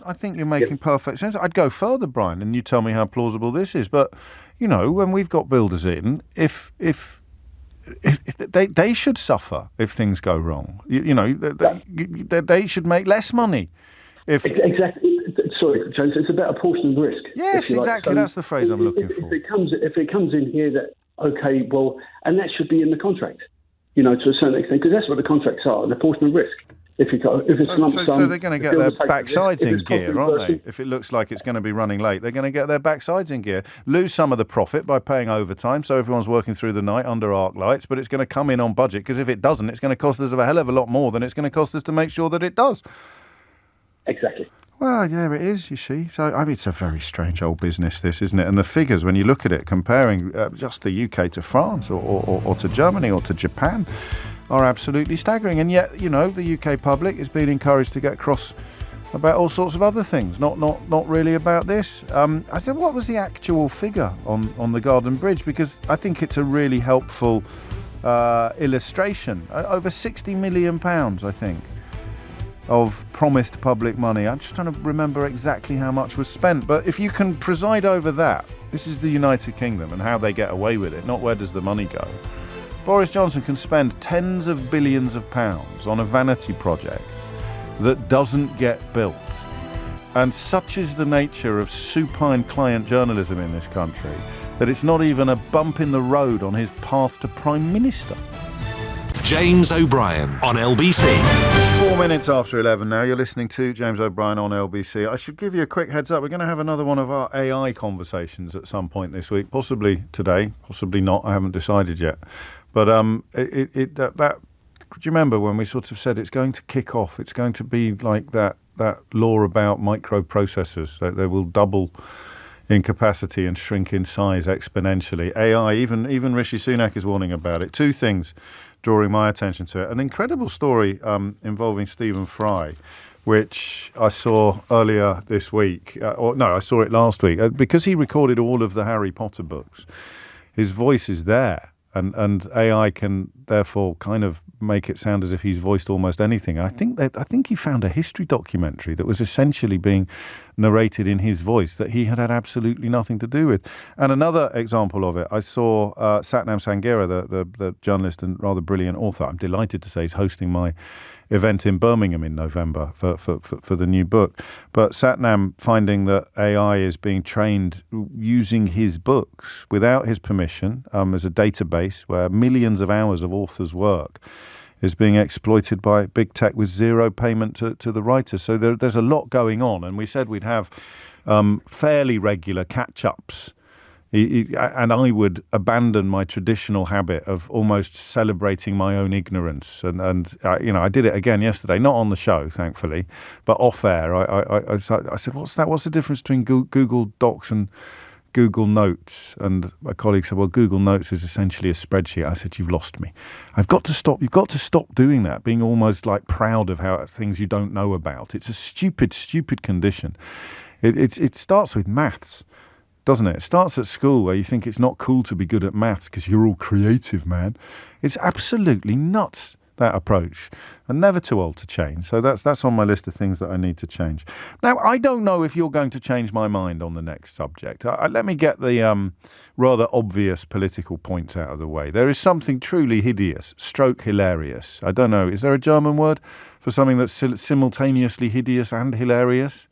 I think you're making perfect sense. I'd go further, Brian, and you tell me how plausible this is. But when we've got builders in, if they should suffer if things go wrong. They should make less money. Exactly. Sorry, James. It's about a portion of the risk. Yes, exactly. So that's the phrase I'm looking for. If it comes in here that and that should be in the contract. To a certain extent, because that's what the contracts are, the portion of risk. If it's lump sum, so they're going to get their backsides in gear, aren't they? If it looks like it's going to be running late, they're going to get their backsides in gear. Lose some of the profit by paying overtime, so everyone's working through the night under arc lights, but it's going to come in on budget, because if it doesn't, it's going to cost us a hell of a lot more than it's going to cost us to make sure that it does. Exactly. Well, yeah, it is, you see. So, it's a very strange old business, this, isn't it? And the figures, when you look at it, comparing just the UK to France or to Germany or to Japan, are absolutely staggering. And yet, the UK public is being encouraged to get cross about all sorts of other things, not really about this. I don't know, what was the actual figure on the Garden Bridge? Because I think it's a really helpful illustration. Over £60 million, I think, of promised public money. I'm just trying to remember exactly how much was spent. But if you can preside over that, this is the United Kingdom and how they get away with it, not where does the money go. Boris Johnson can spend tens of billions of pounds on a vanity project that doesn't get built. And such is the nature of supine client journalism in this country that it's not even a bump in the road on his path to Prime Minister. James O'Brien on LBC. It's 4 minutes after 11 now. You're listening to James O'Brien on LBC. I should give you a quick heads up. We're going to have another one of our AI conversations at some point this week, possibly today, possibly not. I haven't decided yet. But do you remember when we sort of said it's going to kick off? It's going to be like that law about microprocessors. They will double in capacity and shrink in size exponentially. AI, even Rishi Sunak is warning about it. Two things drawing my attention to it. An incredible story involving Stephen Fry, which I saw earlier this week. I saw it last week. Because he recorded all of the Harry Potter books, his voice is there. And AI can therefore kind of make it sound as if he's voiced almost anything. I think he found a history documentary that was essentially being narrated in his voice that he had absolutely nothing to do with. And another example of it, I saw Satnam Sanghera, the journalist and rather brilliant author. I'm delighted to say he's hosting my event in Birmingham in November for the new book. But Satnam finding that AI is being trained using his books without his permission as a database where millions of hours of authors' work is being exploited by big tech with zero payment to the writers. So there's a lot going on. And we said we'd have fairly regular catch-ups. And I would abandon my traditional habit of almost celebrating my own ignorance. And I did it again yesterday, not on the show, thankfully, but off air. I said, what's that? What's the difference between Google Docs and Google Notes? And my colleague said, well, Google Notes is essentially a spreadsheet. I said, you've lost me. You've got to stop doing that, being almost like proud of how things you don't know about. It's a stupid condition. It starts with maths, doesn't it? It starts at school where you think it's not cool to be good at maths because you're all creative, man. It's absolutely nuts, that approach, and never too old to change. So that's on my list of things that I need to change. Now, I don't know if you're going to change my mind on the next subject. Let me get the rather obvious political points out of the way. There is something truly hideous, stroke hilarious. I don't know, is there a German word for something that's simultaneously hideous and hilarious?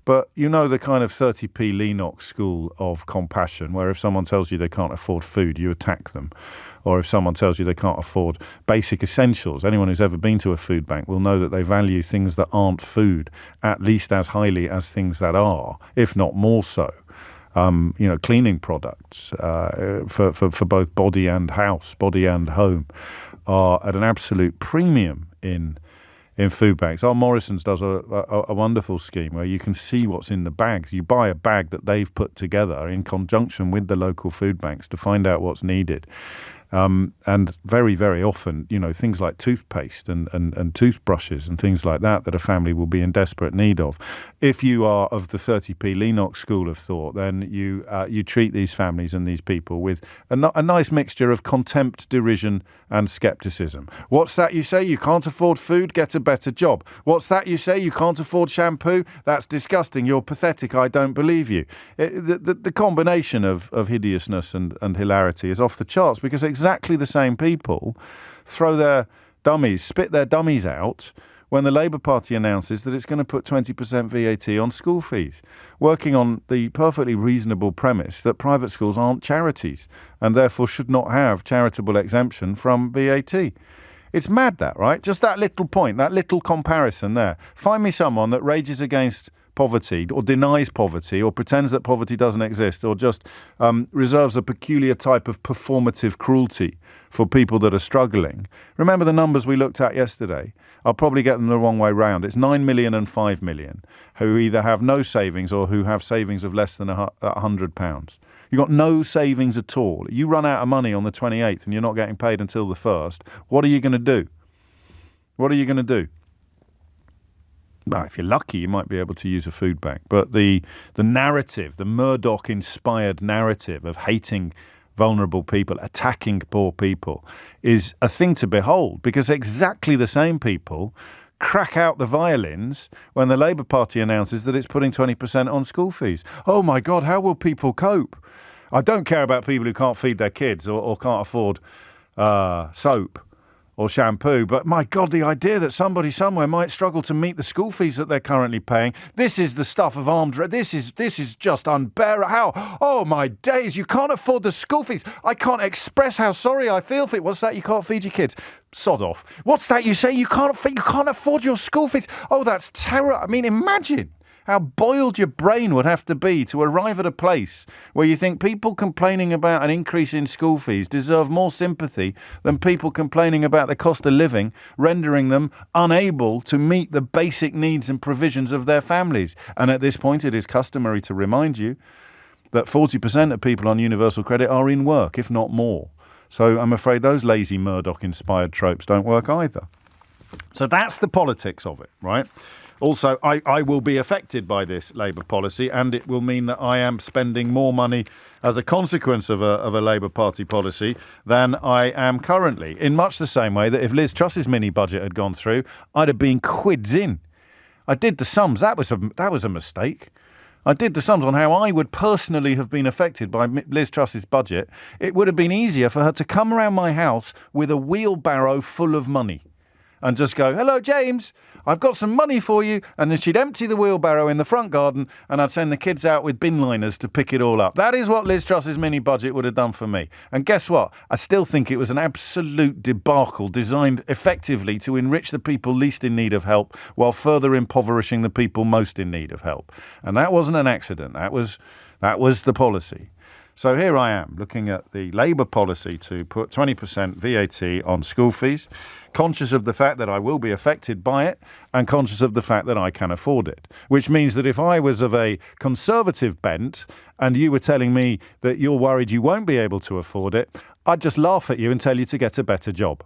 But you know the kind of 30p Lennox school of compassion, where if someone tells you they can't afford food, you attack them. Or if someone tells you they can't afford basic essentials, anyone who's ever been to a food bank will know that they value things that aren't food at least as highly as things that are, if not more so. Cleaning products for both body and house, body and home, are at an absolute premium in food banks. Our Morrison's does a wonderful scheme where you can see what's in the bags. You buy a bag that they've put together in conjunction with the local food banks to find out what's needed. And very, very often, things like toothpaste and toothbrushes and things like that a family will be in desperate need of. If you are of the 30p Lennox school of thought, then you treat these families and these people with a nice mixture of contempt, derision and scepticism. What's that you say? You can't afford food? Get a better job. What's that you say? You can't afford shampoo? That's disgusting. You're pathetic. I don't believe you. The combination of hideousness and hilarity is off the charts, because exactly the same people spit their dummies out when the Labour Party announces that it's going to put 20% VAT on school fees, working on the perfectly reasonable premise that private schools aren't charities and therefore should not have charitable exemption from VAT. It's mad, that, right? Just that little point, that little comparison there. Find me someone that rages against poverty or denies poverty or pretends that poverty doesn't exist or just reserves a peculiar type of performative cruelty for people that are struggling. Remember the numbers we looked at yesterday? I'll probably get them the wrong way round. It's 9 million and 5 million who either have no savings or who have savings of less than £100. You've got no savings at all. You run out of money on the 28th and you're not getting paid until the 1st. What are you going to do? What are you going to do? Well, if you're lucky, you might be able to use a food bank. But the narrative, the Murdoch-inspired narrative of hating vulnerable people, attacking poor people, is a thing to behold, because exactly the same people crack out the violins when the Labour Party announces that it's putting 20% on school fees. Oh, my God, how will people cope? I don't care about people who can't feed their kids or can't afford soap or shampoo, but my God, the idea that somebody somewhere might struggle to meet the school fees that they're currently paying, this is the stuff of armed... This is just unbearable. How? Oh, my days, you can't afford the school fees. I can't express how sorry I feel for it. What's that? You can't feed your kids? Sod off. What's that you say? You can't afford your school fees? Oh, that's terror. I mean, imagine how boiled your brain would have to be to arrive at a place where you think people complaining about an increase in school fees deserve more sympathy than people complaining about the cost of living, rendering them unable to meet the basic needs and provisions of their families. And at this point, it is customary to remind you that 40% of people on universal credit are in work, if not more. So I'm afraid those lazy Murdoch-inspired tropes don't work either. So that's the politics of it, right? Also, I will be affected by this Labour policy, and it will mean that I am spending more money as a consequence of a Labour Party policy than I am currently, in much the same way that if Liz Truss's mini-budget had gone through, I'd have been quids in. I did the sums. That was a mistake. I did the sums on how I would personally have been affected by Liz Truss's budget. It would have been easier for her to come around my house with a wheelbarrow full of money and just go, hello, James, I've got some money for you. And then she'd empty the wheelbarrow in the front garden and I'd send the kids out with bin liners to pick it all up. That is what Liz Truss's mini budget would have done for me. And guess what? I still think it was an absolute debacle designed effectively to enrich the people least in need of help while further impoverishing the people most in need of help. And that wasn't an accident. That was the policy. So here I am looking at the Labour policy to put 20% VAT on school fees, conscious of the fact that I will be affected by it and conscious of the fact that I can afford it, which means that if I was of a conservative bent and you were telling me that you're worried you won't be able to afford it, I'd just laugh at you and tell you to get a better job.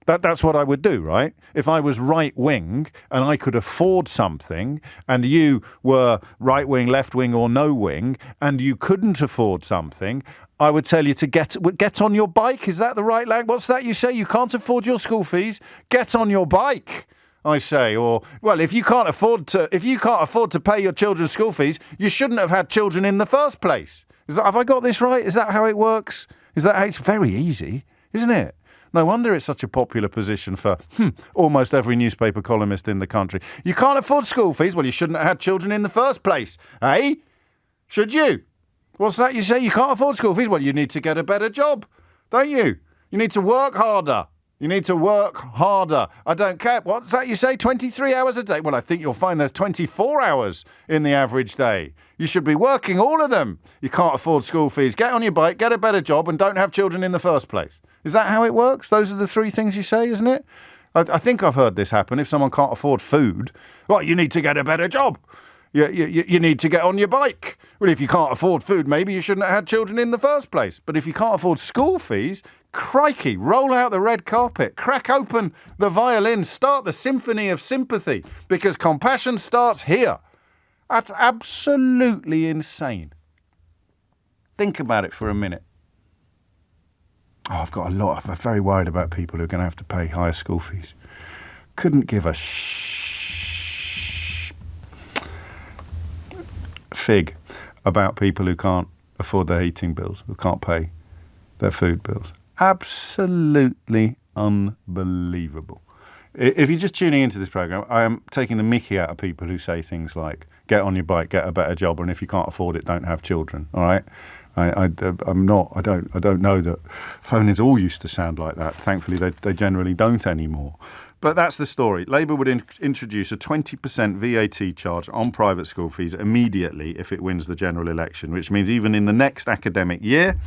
That's what I would do, right? If I was right-wing and I could afford something and you were right-wing, left-wing or no-wing and you couldn't afford something, I would tell you to get on your bike. Is that the right language? What's that you say? You can't afford your school fees? Get on your bike, I say. Or, well, if you can't afford to pay your children's school fees, you shouldn't have had children in the first place. Have I got this right? Is that how it works? Is that how it's very easy, isn't it? No wonder it's such a popular position for almost every newspaper columnist in the country. You can't afford school fees? Well, you shouldn't have had children in the first place, eh? Should you? What's that you say? You can't afford school fees? Well, you need to get a better job, don't you? You need to work harder. You need to work harder. I don't care. What's that you say? 23 hours a day? Well, I think you'll find there's 24 hours in the average day. You should be working all of them. You can't afford school fees. Get on your bike, get a better job, and don't have children in the first place. Is that how it works? Those are the three things you say, isn't it? I think I've heard this happen. If someone can't afford food, well, you need to get a better job. You need to get on your bike. Well, if you can't afford food, maybe you shouldn't have had children in the first place. But if you can't afford school fees, crikey, roll out the red carpet, crack open the violin, start the symphony of sympathy, because compassion starts here. That's absolutely insane. Think about it for a minute. Oh, I'm very worried about people who are going to have to pay higher school fees. Couldn't give a fig about people who can't afford their heating bills, who can't pay their food bills. Absolutely unbelievable. If you're just tuning into this programme, I am taking the mickey out of people who say things like, get on your bike, get a better job, and if you can't afford it, don't have children, all right? I don't know that phone-ins all used to sound like that. Thankfully, they generally don't anymore. But that's the story. Labour would introduce a 20% VAT charge on private school fees immediately if it wins the general election, which means even in the next academic year,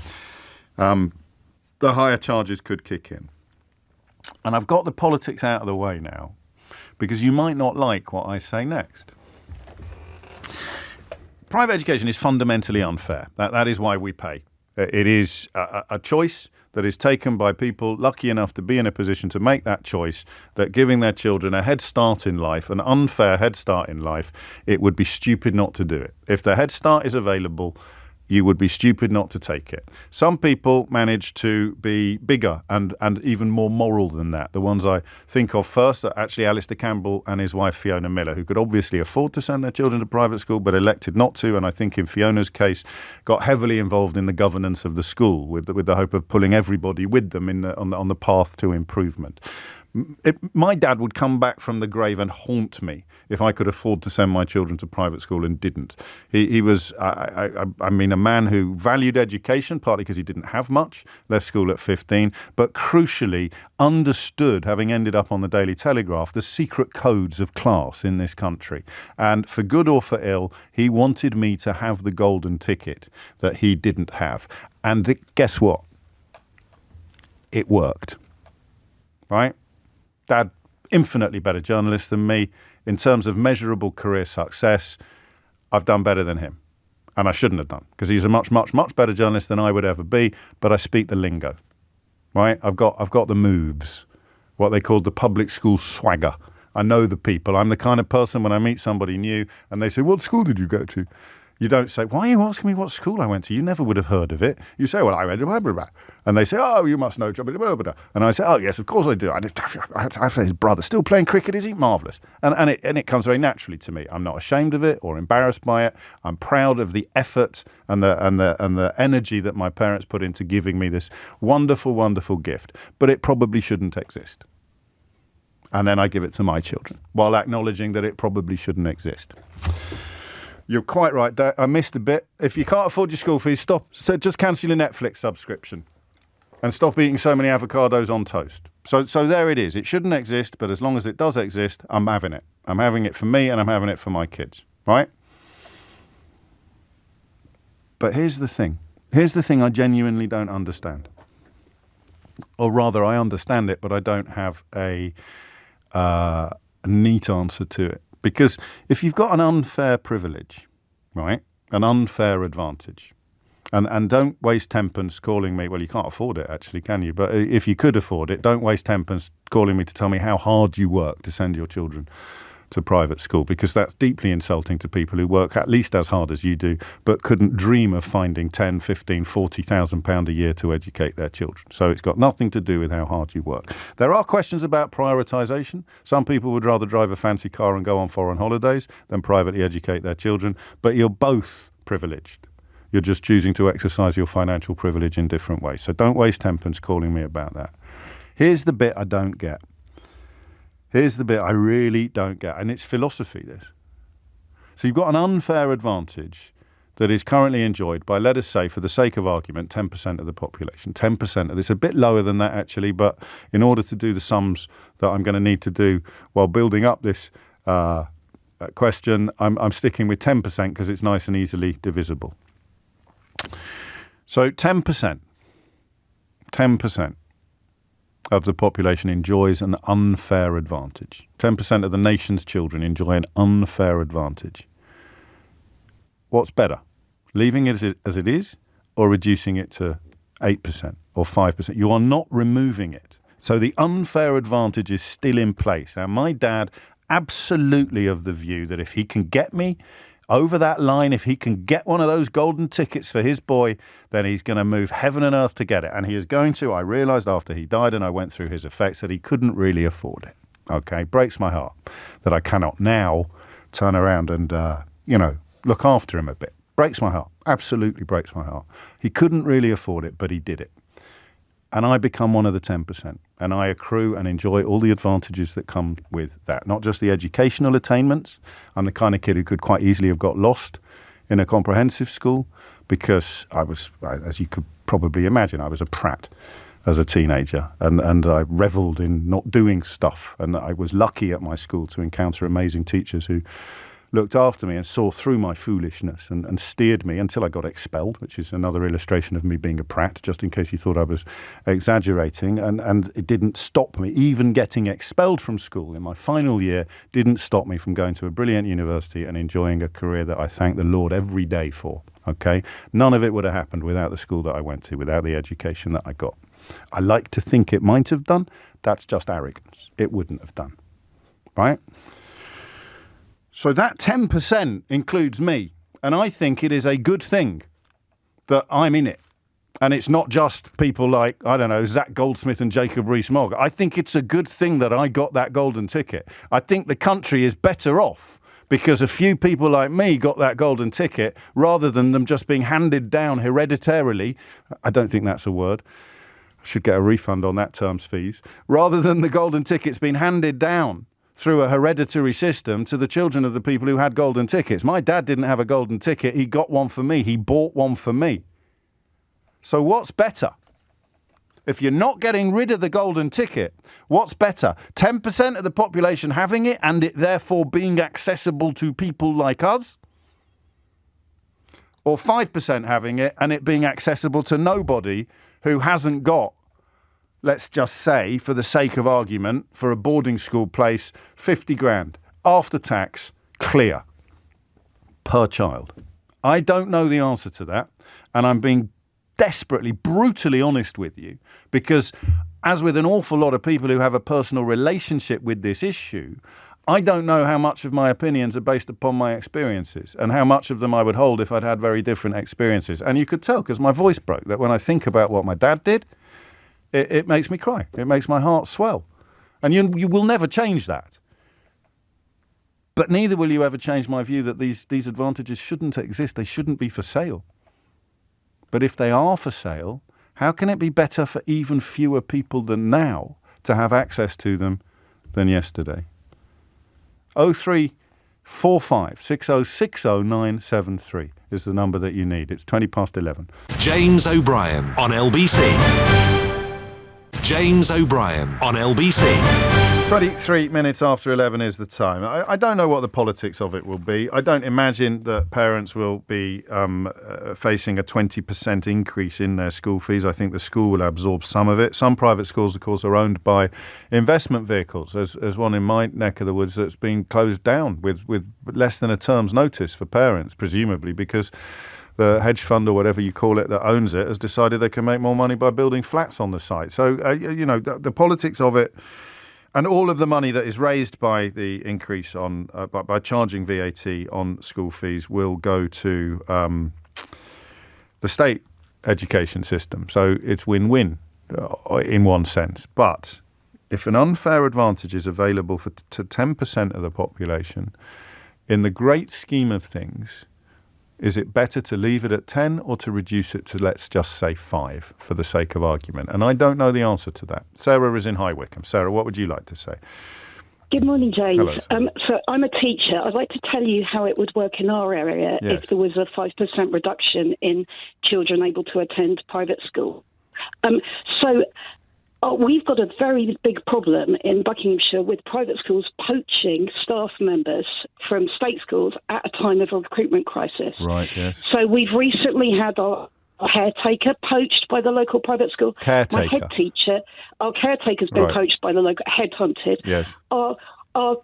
the higher charges could kick in. And I've got the politics out of the way now, because you might not like what I say next. Private education is fundamentally unfair. That is why we pay. It is a choice that is taken by people lucky enough to be in a position to make that choice, that giving their children a head start in life, an unfair head start in life, it would be stupid not to do it. If the head start is available, you would be stupid not to take it. Some people manage to be bigger and even more moral than that. The ones I think of first are actually Alistair Campbell and his wife Fiona Miller, who could obviously afford to send their children to private school but elected not to, and I think in Fiona's case got heavily involved in the governance of the school with the hope of pulling everybody with them on the path to improvement. My dad would come back from the grave and haunt me if I could afford to send my children to private school and didn't. He was, a man who valued education, partly because he didn't have much, left school at 15, but crucially understood, having ended up on the Daily Telegraph, the secret codes of class in this country. And for good or for ill, he wanted me to have the golden ticket that he didn't have. And guess what? It worked. Right? Dad, infinitely better journalist than me. In terms of measurable career success, I've done better than him. And I shouldn't have done, because he's a much, much, much better journalist than I would ever be, but I speak the lingo, right? I've got the moves, what they call the public school swagger. I know the people. I'm the kind of person when I meet somebody new and they say, what school did you go to? You don't say, why are you asking me what school I went to? You never would have heard of it. You say, well, I went to blah, blah, blah. And they say, oh, you must know. Blah, blah, blah. And I say, oh, yes, of course I do. I have his brother. Still playing cricket, is he? Marvellous. And it comes very naturally to me. I'm not ashamed of it or embarrassed by it. I'm proud of the effort and the energy that my parents put into giving me this wonderful, wonderful gift. But it probably shouldn't exist. And then I give it to my children while acknowledging that it probably shouldn't exist. You're quite right, Dad. I missed a bit. If you can't afford your school fees, stop. So just cancel your Netflix subscription and stop eating so many avocados on toast. So there it is. It shouldn't exist, but as long as it does exist, I'm having it. I'm having it for me and I'm having it for my kids, right? But here's the thing. Here's the thing I genuinely don't understand. Or rather, I understand it, but I don't have a neat answer to it. Because if you've got an unfair privilege, right, an unfair advantage, and don't waste 10pence calling me, well, you can't afford it actually, can you? But if you could afford it, don't waste 10pence calling me to tell me how hard you work to send your children to private school, because that's deeply insulting to people who work at least as hard as you do, but couldn't dream of finding 10, 15, 40,000 pound a year to educate their children. So it's got nothing to do with how hard you work. There are questions about prioritisation. Some people would rather drive a fancy car and go on foreign holidays than privately educate their children, but you're both privileged. You're just choosing to exercise your financial privilege in different ways. So don't waste 10pence calling me about that. Here's the bit I don't get. Here's the bit I really don't get, and it's philosophy, this. So you've got an unfair advantage that is currently enjoyed by, let us say, for the sake of argument, 10% of the population. 10% of this, a bit lower than that actually, but in order to do the sums that I'm going to need to do while building up this question, I'm sticking with 10% because it's nice and easily divisible. So 10% of the population enjoys an unfair advantage. 10% of the nation's children enjoy an unfair advantage. What's better, leaving it as it is or reducing it to 8% or 5%? You are not removing it. So the unfair advantage is still in place. Now, my dad absolutely of the view that if he can get me over that line, if he can get one of those golden tickets for his boy, then he's going to move heaven and earth to get it. And he is going to. I realised after he died and I went through his effects that he couldn't really afford it. Okay, breaks my heart that I cannot now turn around and, look after him a bit. Breaks my heart. Absolutely breaks my heart. He couldn't really afford it, but he did it. And I become one of the 10%. And I accrue and enjoy all the advantages that come with that. Not just the educational attainments. I'm the kind of kid who could quite easily have got lost in a comprehensive school because I was, as you could probably imagine, I was a prat as a teenager. And I revelled in not doing stuff. And I was lucky at my school to encounter amazing teachers who looked after me and saw through my foolishness and steered me until I got expelled, which is another illustration of me being a prat, just in case you thought I was exaggerating. And it didn't stop me. Even getting expelled from school in my final year didn't stop me from going to a brilliant university and enjoying a career that I thank the Lord every day for. Okay? None of it would have happened without the school that I went to, without the education that I got. I like to think it might have done. That's just arrogance. It wouldn't have done. Right? So that 10% includes me, and I think it is a good thing that I'm in it. And it's not just people like, I don't know, Zach Goldsmith and Jacob Rees-Mogg. I think it's a good thing that I got that golden ticket. I think the country is better off because a few people like me got that golden ticket rather than them just being handed down hereditarily. I don't think that's a word. I should get a refund on that term's fees. Rather than the golden tickets being handed down through a hereditary system to the children of the people who had golden tickets. My dad didn't have a golden ticket. He got one for me. He bought one for me. So what's better? If you're not getting rid of the golden ticket, what's better? 10% of the population having it and it therefore being accessible to people like us? Or 5% having it and it being accessible to nobody who hasn't got, let's just say, for the sake of argument, for a boarding school place, 50 grand, after tax, clear, per child. I don't know the answer to that, and I'm being desperately, brutally honest with you, because as with an awful lot of people who have a personal relationship with this issue, I don't know how much of my opinions are based upon my experiences and how much of them I would hold if I'd had very different experiences. And you could tell, because my voice broke, that when I think about what my dad did, it makes me cry. It makes my heart swell. And you will never change that. But neither will you ever change my view that these advantages shouldn't exist. They shouldn't be for sale. But if they are for sale, how can it be better for even fewer people than now to have access to them than yesterday? 0345 6060 973 is the number that you need. It's 20 past 11. James O'Brien on LBC. James O'Brien on LBC. 23 minutes after 11 is the time. I don't know what the politics of it will be. I don't imagine that parents will be facing a 20% increase in their school fees. I think the school will absorb some of it. Some private schools, of course, are owned by investment vehicles. There's one in my neck of the woods that's been closed down with less than a term's notice for parents, presumably because the hedge fund or whatever you call it that owns it has decided they can make more money by building flats on the site. So, the politics of it and all of the money that is raised by the increase on by charging VAT on school fees will go to the state education system. So it's win-win in one sense. But if an unfair advantage is available to 10% of the population, in the great scheme of things, is it better to leave it at 10 or to reduce it to, let's just say, 5 for the sake of argument? And I don't know the answer to that. Sarah is in High Wycombe. Sarah, what would you like to say? Good morning, James. Hello, so I'm a teacher. I'd like to tell you how it would work in our area if there was a 5% reduction in children able to attend private school. We've got a very big problem in Buckinghamshire with private schools poaching staff members from state schools at a time of a recruitment crisis. Right, yes. So we've recently had our caretaker poached by the local private school. Caretaker? My head teacher, our caretaker's been poached by the local, headhunted. Yes. Our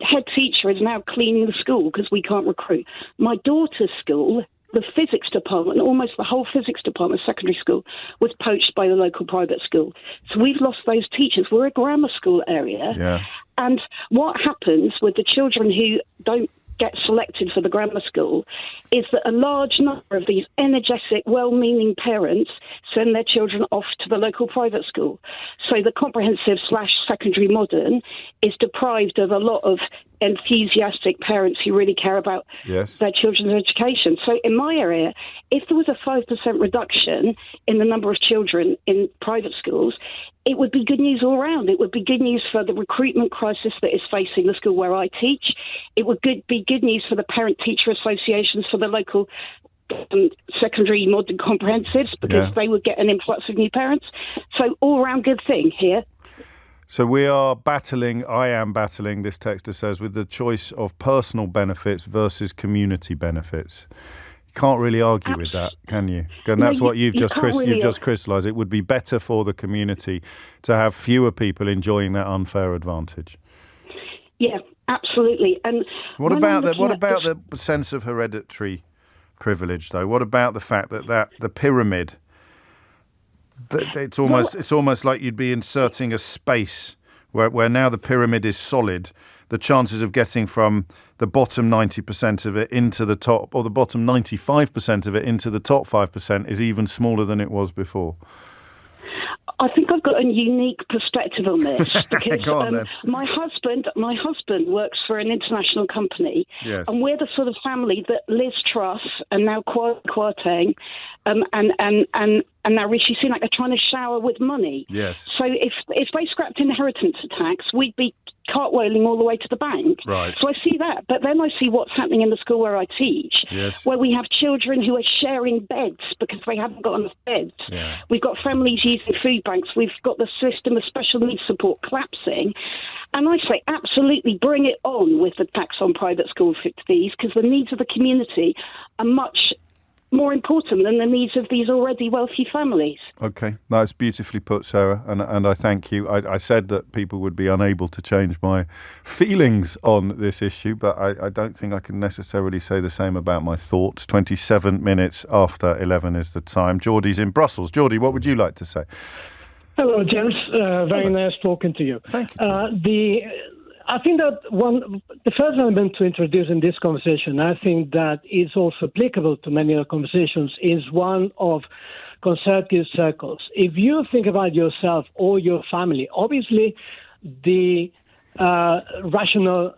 head teacher is now cleaning the school because we can't recruit. My daughter's school the physics department, almost the whole physics department, secondary school, was poached by the local private school. So we've lost those teachers. We're a grammar school area. Yeah. And what happens with the children who don't get selected for the grammar school is that a large number of these energetic, well-meaning parents send their children off to the local private school. So the comprehensive / secondary modern is deprived of a lot of enthusiastic parents who really care about their children's education. So in my area, if there was a 5% reduction in the number of children in private schools, it would be good news all round. It would be good news for the recruitment crisis that is facing the school where I teach. It would be good news for the parent-teacher associations for the local secondary modern comprehensives, because they would get an influx of new parents. So all-round good thing here. So I am battling, this texter says, with the choice of personal benefits versus community benefits. You can't really argue with that, can you? And that's what you've just crystallised. It would be better for the community to have fewer people enjoying that unfair advantage. Yeah, absolutely. And what about the sense of hereditary privilege, though? What about the fact that the pyramid? It's almost like you'd be inserting a space where now the pyramid is solid. The chances of getting from the bottom 90% of it into the top, or the bottom 95% of it into the top 5%, is even smaller than it was before. I think I've got a unique perspective on this because Go on, then. my husband works for an international company, yes. and we're the sort of family that Liz Truss and now Kwarteng and now Rishi Sunak are trying to shower with money. Yes. So if they scrapped inheritance tax, we'd be cartwheeling all the way to the bank. Right. So I see that, but then I see what's happening in the school where I teach, where we have children who are sharing beds because they haven't got enough beds. Yeah. We've got families using food banks. We've got the system of special needs support collapsing. And I say, absolutely bring it on with the tax on private school fees, because the needs of the community are much more important than the needs of these already wealthy families. Okay, that's beautifully put, Sarah, and I thank you. I said that people would be unable to change my feelings on this issue, but I don't think I can necessarily say the same about my thoughts. 27 minutes after 11 is the time. Geordie's in Brussels. Geordie, what would you like to say? Hello, gents. Very nice talking to you. Thank you. I think that the first element to introduce in this conversation, I think that is also applicable to many other conversations, is one of conservative circles. If you think about yourself or your family, obviously the rational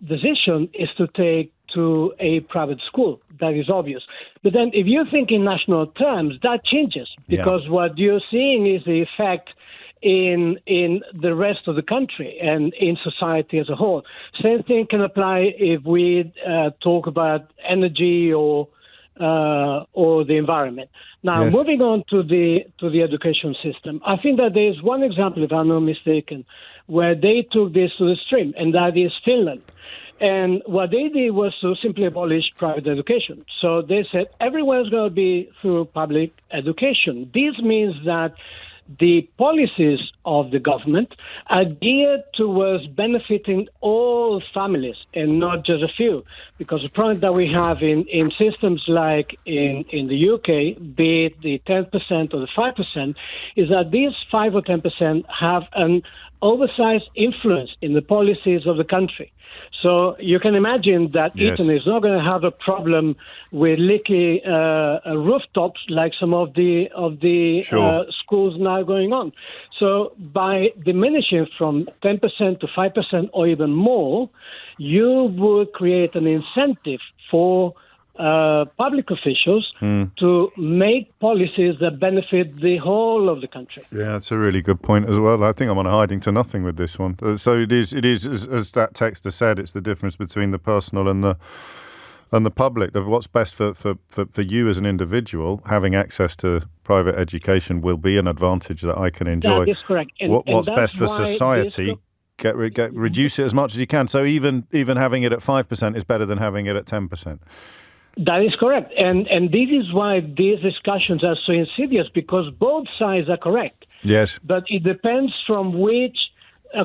decision is to take to a private school. That is obvious. But then if you think in national terms, that changes, because what you're seeing is the effect in the rest of the country and in society as a whole. Same thing can apply if we talk about energy or the environment. Now, moving on to the education system, I think that there is one example, if I'm not mistaken, where they took this to the extreme, and that is Finland. And what they did was to simply abolish private education. So they said everyone's going to be through public education. This means that the policies of the government are geared towards benefiting all families and not just a few. Because the problem that we have in systems like in the UK, be it the 10% or the 5%, is that these 5 or 10% have an oversized influence in the policies of the country. So you can imagine that Eton is not going to have a problem with leaky rooftops like some of the schools now going on. So by diminishing from 10% to 5% or even more, you would create an incentive for public officials to make policies that benefit the whole of the country. Yeah, that's a really good point as well. I think I'm on a hiding to nothing with this one. So it is as that texter said, it's the difference between the personal and the public. What's best for you as an individual, having access to private education will be an advantage that I can enjoy. That is correct. What's best for society? Reduce it as much as you can. So even having it at 5% is better than having it at 10%. That is correct. And this is why these discussions are so insidious, because both sides are correct. Yes. But it depends from which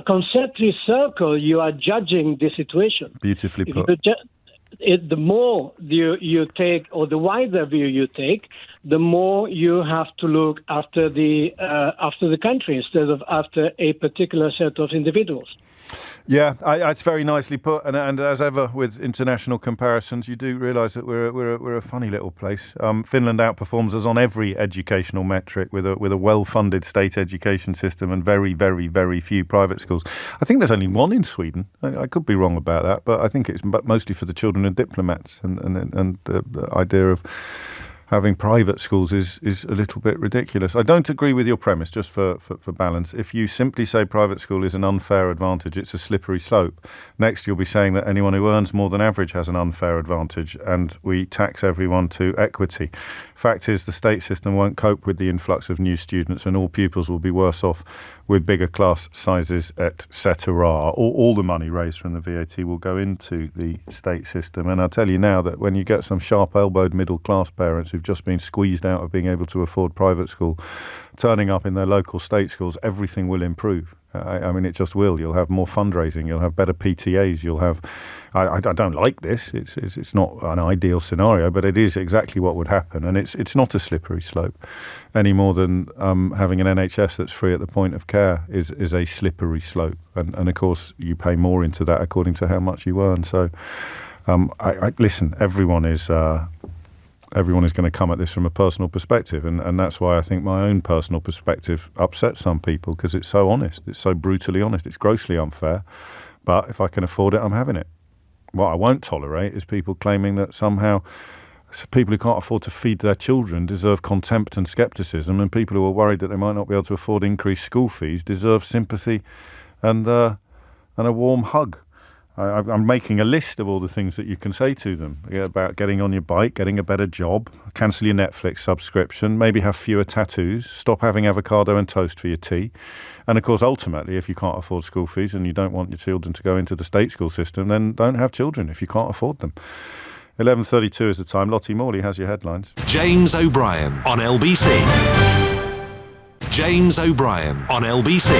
conceptual circle you are judging the situation. Beautifully put. the more you take, or the wider view you take, the more you have to look after the country instead of after a particular set of individuals. Yeah, it's very nicely put, and as ever with international comparisons, you do realise that we're a funny little place. Finland outperforms us on every educational metric with a well-funded state education system and very, very, very few private schools. I think there's only one in Sweden. I could be wrong about that, but I think it's mostly for the children of diplomats, and the idea of having private schools is a little bit ridiculous. I don't agree with your premise, just for balance. If you simply say private school is an unfair advantage, it's a slippery slope. Next, you'll be saying that anyone who earns more than average has an unfair advantage, and we tax everyone to equity. Fact is, the state system won't cope with the influx of new students, and all pupils will be worse off with bigger class sizes, etc. All the money raised from the VAT will go into the state system. And I'll tell you now that when you get some sharp-elbowed middle-class parents who've just been squeezed out of being able to afford private school, turning up in their local state schools, everything will improve. I mean, it just will. You'll have more fundraising. You'll have better PTAs. You'll have... I don't like this. It's not an ideal scenario, but it is exactly what would happen. And it's not a slippery slope any more than having an NHS that's free at the point of care is a slippery slope. And of course, you pay more into that according to how much you earn. So, listen, everyone is going to come at this from a personal perspective, and that's why I think my own personal perspective upsets some people, because it's so honest, it's so brutally honest, it's grossly unfair, but if I can afford it, I'm having it. What I won't tolerate is people claiming that somehow people who can't afford to feed their children deserve contempt and scepticism, and people who are worried that they might not be able to afford increased school fees deserve sympathy and a warm hug. I'm making a list of all the things that you can say to them about getting on your bike, getting a better job, cancel your Netflix subscription, maybe have fewer tattoos, stop having avocado and toast for your tea. And of course, ultimately, if you can't afford school fees and you don't want your children to go into the state school system, then don't have children if you can't afford them. 11:32 is the time. Lottie Morley has your headlines. James O'Brien on LBC. James O'Brien on LBC.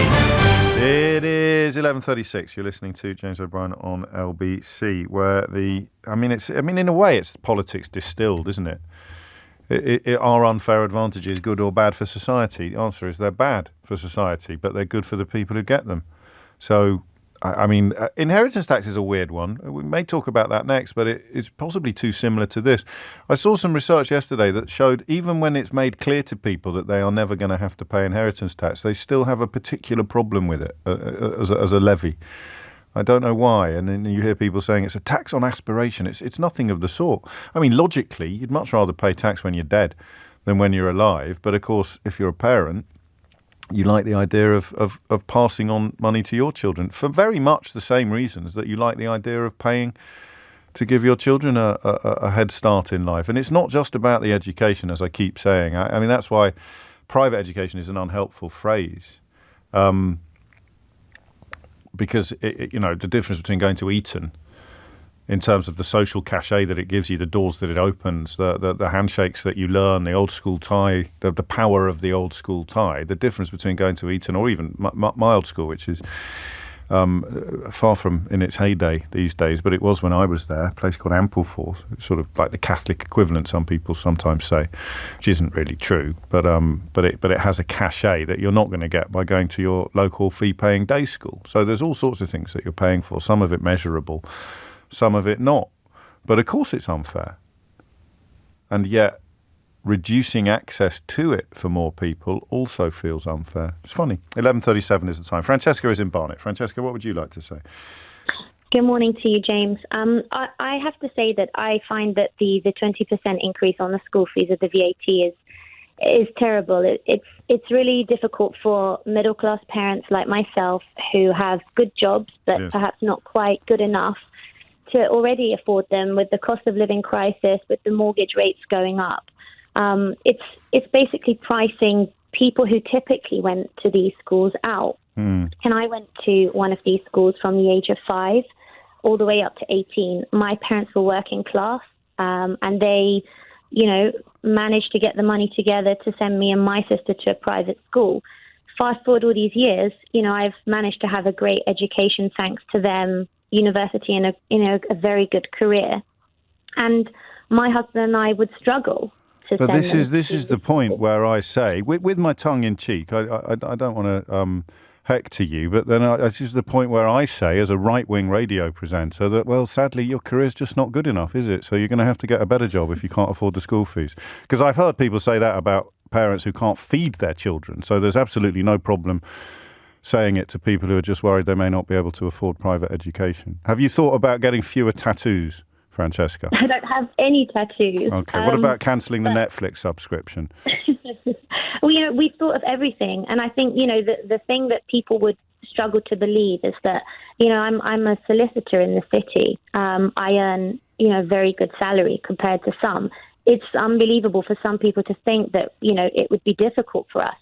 It is 11:36. You're listening to James O'Brien on LBC, where in a way, it's politics distilled, isn't it? Are unfair advantages good or bad for society? The answer is they're bad for society, but they're good for the people who get them. So, inheritance tax is a weird one. We may talk about that next, but it's possibly too similar to this. I saw some research yesterday that showed even when it's made clear to people that they are never going to have to pay inheritance tax, they still have a particular problem with it as a levy. I don't know why. And then you hear people saying it's a tax on aspiration. It's nothing of the sort. I mean, logically, you'd much rather pay tax when you're dead than when you're alive. But of course, if you're a parent, you like the idea of passing on money to your children for very much the same reasons that you like the idea of paying to give your children a head start in life. And it's not just about the education, as I keep saying. I mean, that's why private education is an unhelpful phrase. Because, the difference between going to Eton in terms of the social cachet that it gives you, the doors that it opens, the handshakes that you learn, the old school tie, the power of the old school tie, the difference between going to Eton or even my old school, which is far from in its heyday these days, but it was when I was there, a place called Ampleforth, sort of like the Catholic equivalent, some people sometimes say, which isn't really true, but it has a cachet that you're not going to get by going to your local fee-paying day school. So there's all sorts of things that you're paying for, some of it measurable, some of it not. But of course it's unfair. And yet reducing access to it for more people also feels unfair. It's funny. 11:37 is the time. Francesca is in Barnet. Francesca, what would you like to say? Good morning to you, James. I have to say that I find that the 20% increase on the school fees of the VAT is terrible. It's really difficult for middle class parents like myself who have good jobs but perhaps not quite good enough to already afford them, with the cost of living crisis, with the mortgage rates going up. It's basically pricing people who typically went to these schools out. And I went to one of these schools from the age of 5 all the way up to 18. My parents were working class, and they, managed to get the money together to send me and my sister to a private school. Fast forward all these years, I've managed to have a great education thanks to them, university, and a very good career. And my husband and I would struggle to But send this is the point where I say, with my tongue in cheek, I don't want to heck to you, but then this is the point where I say, as a right-wing radio presenter, that, well, sadly, your career's just not good enough, is it? So you're going to have to get a better job if you can't afford the school fees. Because I've heard people say that about parents who can't feed their children. So there's absolutely no problem saying it to people who are just worried they may not be able to afford private education. Have you thought about getting fewer tattoos, Francesca? I don't have any tattoos. Okay. What about cancelling the Netflix subscription? Well, we've thought of everything. And I think, the thing that people would struggle to believe is that, I'm a solicitor in the city. I earn, a very good salary compared to some. It's unbelievable for some people to think that, it would be difficult for us.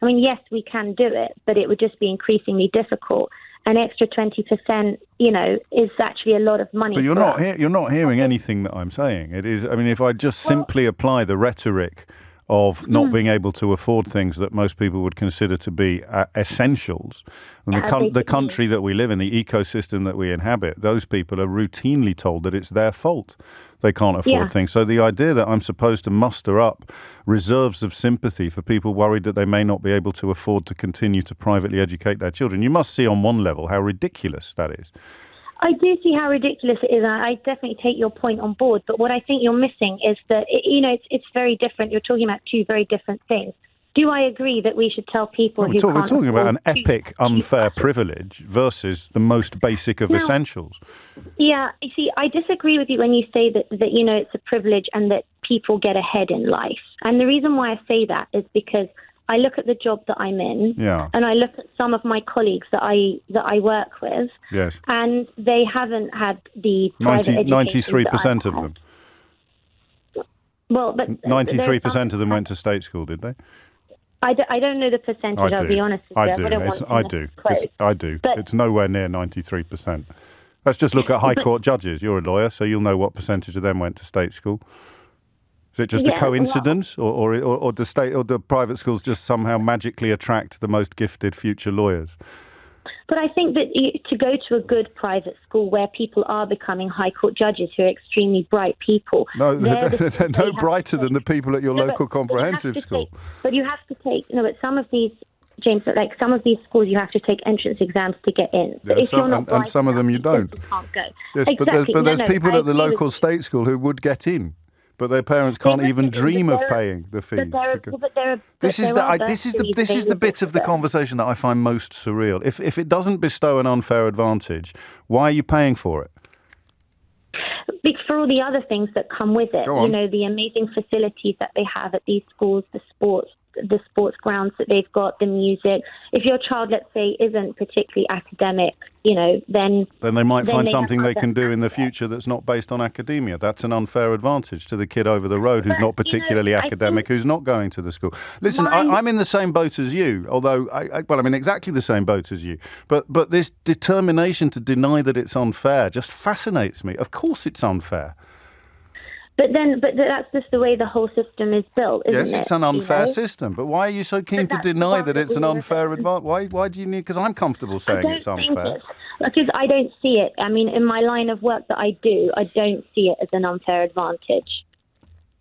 I mean, yes, we can do it, but it would just be increasingly difficult. An extra 20%, is actually a lot of money. But you're not hearing anything that I'm saying. It is. I mean, if I just simply apply the rhetoric of not being able to afford things that most people would consider to be essentials, and the country that we live in, the ecosystem that we inhabit, those people are routinely told that it's their fault they can't afford things. So the idea that I'm supposed to muster up reserves of sympathy for people worried that they may not be able to afford to continue to privately educate their children, you must see on one level how ridiculous that is. I do see how ridiculous it is, and I definitely take your point on board. But what I think you're missing is that, it's very different. You're talking about two very different things. Do I agree that we should tell people who can't We're talking about an afford epic unfair privilege versus the most basic of essentials. Yeah, you see, I disagree with you when you say that it's a privilege and that people get ahead in life. And the reason why I say that is because I look at the job that I'm in, and I look at some of my colleagues that I work with, and they haven't had the 93% of them. Well, but 93% of them went to state school, did they? I don't know the percentage. I'll be honest with you. I do. But it's nowhere near 93%. Let's just look at High Court judges. You're a lawyer, so you'll know what percentage of them went to state school. Is it just a coincidence, or the state or the private schools just somehow magically attract the most gifted future lawyers? But I think that to go to a good private school where people are becoming High Court judges who are extremely bright people. No, they're no brighter than the people at your local comprehensive school. But you have to take, but some of these, James, like some of these schools you have to take entrance exams to get in. So if you're not and some of them you don't. You can't go. Yes, exactly. but there's people at the local state school who would get in. But their parents can't even dream of paying the fees. This is the bit of the conversation that I find most surreal. If it doesn't bestow an unfair advantage, why are you paying for it? For all the other things that come with it, the amazing facilities that they have at these schools, the sports grounds that they've got, the music. If your child, let's say, isn't particularly academic, then they might find something they can do in the future that's not based on academia. That's an unfair advantage to the kid over the road who's not particularly academic, who's not going to the school. Listen, I'm in the same boat as you, although I'm in exactly the same boat as you. But this determination to deny that it's unfair just fascinates me. Of course it's unfair. But that's just the way the whole system is built, isn't it? Yes, it's an unfair system. But why are you so keen to deny that it's an unfair advantage? Why do you need? Because I'm comfortable saying it's unfair. Because I don't see it. I mean, in my line of work that I do, I don't see it as an unfair advantage.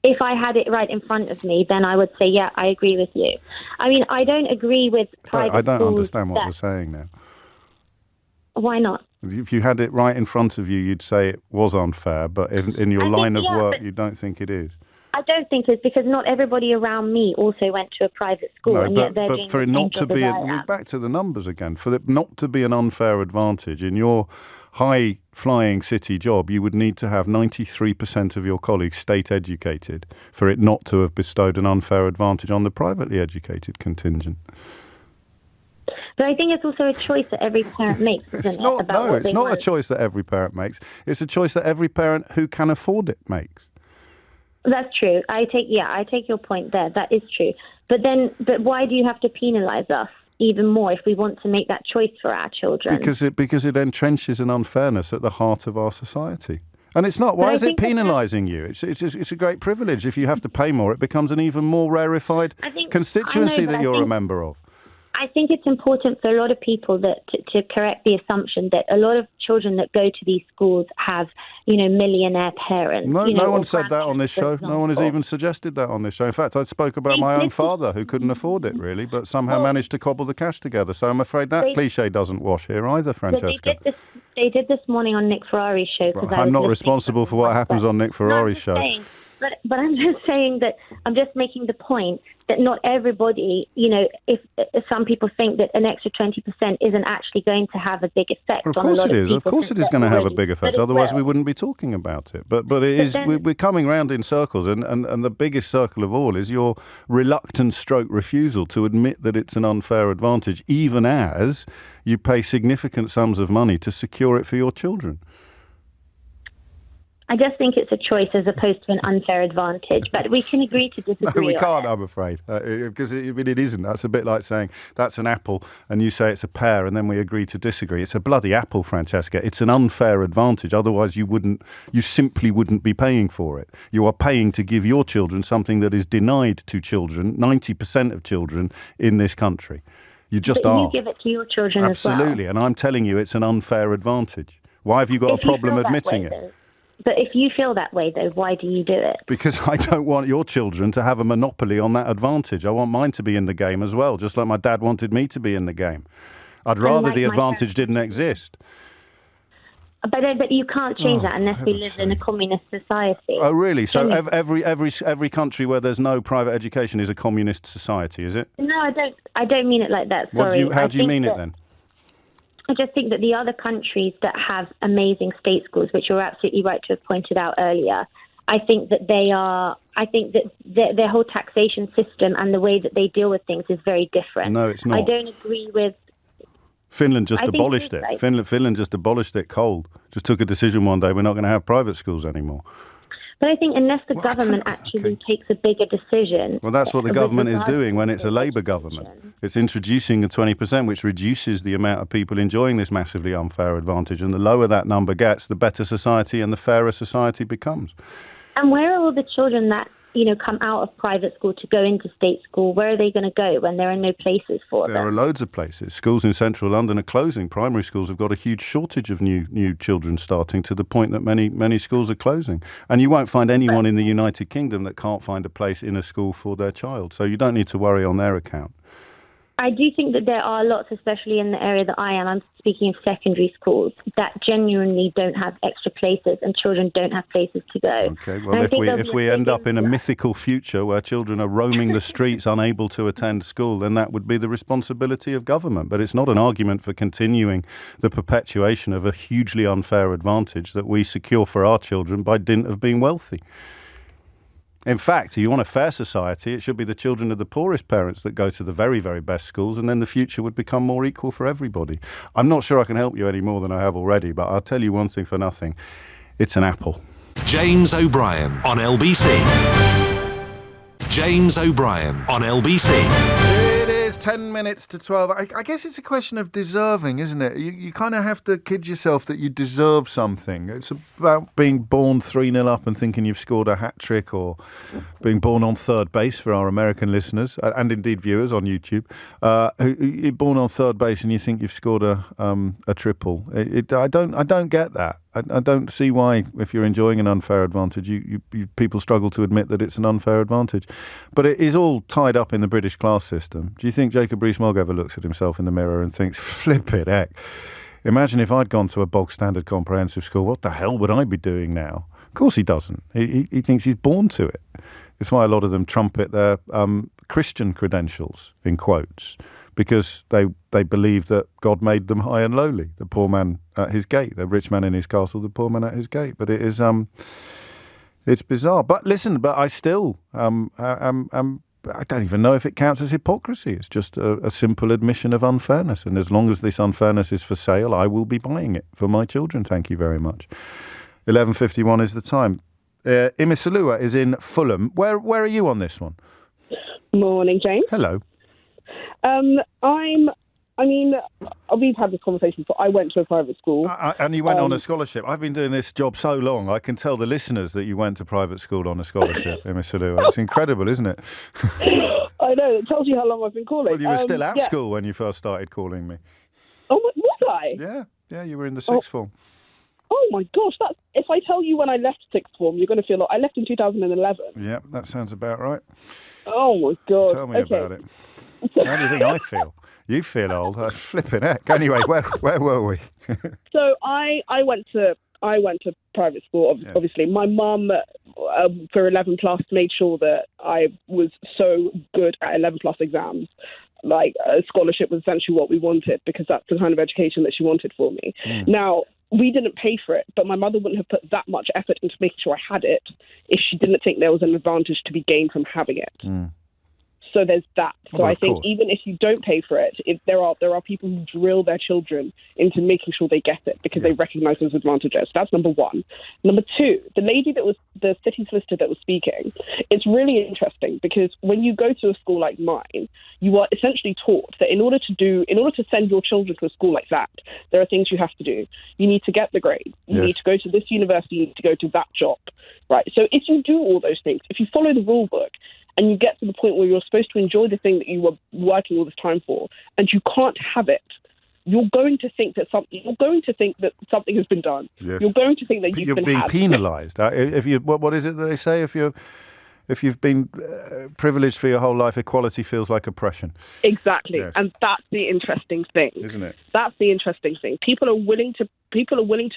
If I had it right in front of me, then I would say, yeah, I agree with you. I mean, I don't agree with private schools. I don't understand what we're saying now. Why not? If you had it right in front of you, you'd say it was unfair, but in your line of work, you don't think it is. I don't think it's because not everybody around me also went to a private school. No, but for it not to be, back to the numbers again, for it not to be an unfair advantage in your high-flying city job, you would need to have 93% of your colleagues state educated for it not to have bestowed an unfair advantage on the privately educated contingent. But I think it's also a choice that every parent makes, isn't it? It's not a choice that every parent makes. It's a choice that every parent who can afford it makes. That's true. I take your point there. That is true. But why do you have to penalise us even more if we want to make that choice for our children? Because it entrenches an unfairness at the heart of our society. And it's not. Why is it penalising you? It's a great privilege. If you have to pay more, it becomes an even more rarefied constituency that you're a member of. I think it's important for a lot of people that to correct the assumption that a lot of children that go to these schools have, millionaire parents. No one said that on this show. No one has even suggested that on this show. In fact, I spoke about my own father who couldn't afford it, really, but somehow managed to cobble the cash together. So I'm afraid that cliche doesn't wash here either, Francesca. They did this morning on Nick Ferrari's show. I'm not responsible for what happens on Nick Ferrari's show. But I'm just saying that I'm just making the point that not everybody, if some people think that an extra 20% isn't actually going to have a big effect. Of course it is. Of course it is going to have a big effect. Otherwise we wouldn't be talking about it. But it is. We're coming round in circles, and the biggest circle of all is your reluctant stroke refusal to admit that it's an unfair advantage, even as you pay significant sums of money to secure it for your children. I just think it's a choice as opposed to an unfair advantage, but we can agree to disagree. No, we can't, I'm afraid, because it isn't. That's a bit like saying that's an apple and you say it's a pear and then we agree to disagree. It's a bloody apple, Francesca. It's an unfair advantage. Otherwise, you simply wouldn't be paying for it. You are paying to give your children something that is denied to children, 90% of children in this country. You just are. You give it to your children Absolutely, as well. And I'm telling you it's an unfair advantage. Why have you got a problem admitting it? But if you feel that way, though, why do you do it? Because I don't want your children to have a monopoly on that advantage. I want mine to be in the game as well, just like my dad wanted me to be in the game. I'd rather the advantage didn't exist. But you can't change that unless we live in a communist society. Oh, really? So every country where there's no private education is a communist society, is it? No, I don't mean it like that. Sorry. How do you mean it then? I just think that the other countries that have amazing state schools, which you're absolutely right to have pointed out earlier, I think that their whole taxation system and the way that they deal with things is very different. No, it's not. I don't agree with... Finland just abolished it. Right. Finland just abolished it cold. Just took a decision one day, we're not going to have private schools anymore. But I think unless the government actually takes a bigger decision... Well, that's what the government is doing when it's a Labour government. It's introducing the 20%, which reduces the amount of people enjoying this massively unfair advantage. And the lower that number gets, the better society and the fairer society becomes. And where are all the children that, come out of private school to go into state school? Where are they going to go when there are no places for them? There are loads of places. Schools in central London are closing. Primary schools have got a huge shortage of new children starting, to the point that many schools are closing. And you won't find anyone in the United Kingdom that can't find a place in a school for their child. So you don't need to worry on their account. I do think that there are lots, especially in the area that I am. I'm speaking of secondary schools that genuinely don't have extra places and children don't have places to go. Okay, well, if we end up in a mythical future where children are roaming the streets unable to attend school, then that would be the responsibility of government. But it's not an argument for continuing the perpetuation of a hugely unfair advantage that we secure for our children by dint of being wealthy. In fact, if you want a fair society, it should be the children of the poorest parents that go to the very, very best schools, and then the future would become more equal for everybody. I'm not sure I can help you any more than I have already, but I'll tell you one thing for nothing. It's an apple. James O'Brien on LBC. James O'Brien on LBC. It is 10 minutes to 12. I guess it's a question of deserving, isn't it? You kind of have to kid yourself that you deserve something. It's about being born 3-0 up and thinking you've scored a hat-trick, or being born on third base for our American listeners, and indeed viewers on YouTube. You're born on third base and you think you've scored a triple. I don't get that. I don't see why, if you're enjoying an unfair advantage, you people struggle to admit that it's an unfair advantage. But it is all tied up in the British class system. Do you think Jacob Rees-Mogg ever looks at himself in the mirror and thinks, flip it, heck, imagine if I'd gone to a bog standard comprehensive school, what the hell would I be doing now? Of course he doesn't. He thinks he's born to it. It's why a lot of them trumpet their Christian credentials, in quotes, because they believe that God made them high and lowly, the poor man at his gate, the rich man in his castle, the poor man at his gate. But it is, it's bizarre. But listen, I still, I don't even know if it counts as hypocrisy. It's just a simple admission of unfairness. And as long as this unfairness is for sale, I will be buying it for my children. Thank you very much. 11:51 is the time. Imisalua is in Fulham. Where are you on this one? Morning, James. Hello. We've had this conversation before. I went to a private school. And you went on a scholarship. I've been doing this job so long, I can tell the listeners that you went to private school on a scholarship, Imisalua. It's incredible, isn't it? I know, it tells you how long I've been calling. Well, you were still at school when you first started calling me. Oh, was I? Yeah, you were in the sixth form. Oh my gosh, if I tell you when I left sixth form, you're going to feel like I left in 2011. Yeah, that sounds about right. Oh my God. Tell me about it. How do you think I feel? You feel old. I flipping heck. Anyway, where were we? So I went to private school. Obviously, my mum for 11 plus made sure that I was so good at 11 plus exams. Like a scholarship was essentially what we wanted because that's the kind of education that she wanted for me. Now, we didn't pay for it, but my mother wouldn't have put that much effort into making sure I had it if she didn't think there was an advantage to be gained from having it. So there's that. So I think even if you don't pay for it, there are people who drill their children into making sure they get it because they recognise those advantages. That's number one. Number two, the lady that was the city solicitor that was speaking, it's really interesting because when you go to a school like mine, you are essentially taught that in order to send your children to a school like that, there are things you have to do. You need to get the grade. You need to go to this university. You need to go to that job. Right. So if you do all those things, if you follow the rule book, and you get to the point where you're supposed to enjoy the thing that you were working all this time for, and you can't have it, you're going to think that something has been done. Yes. You're going to think that you're being penalised. If you, what is it that they say? If you've been privileged for your whole life, equality feels like oppression. Exactly, and that's the interesting thing, isn't it? That's the interesting thing. People are willing to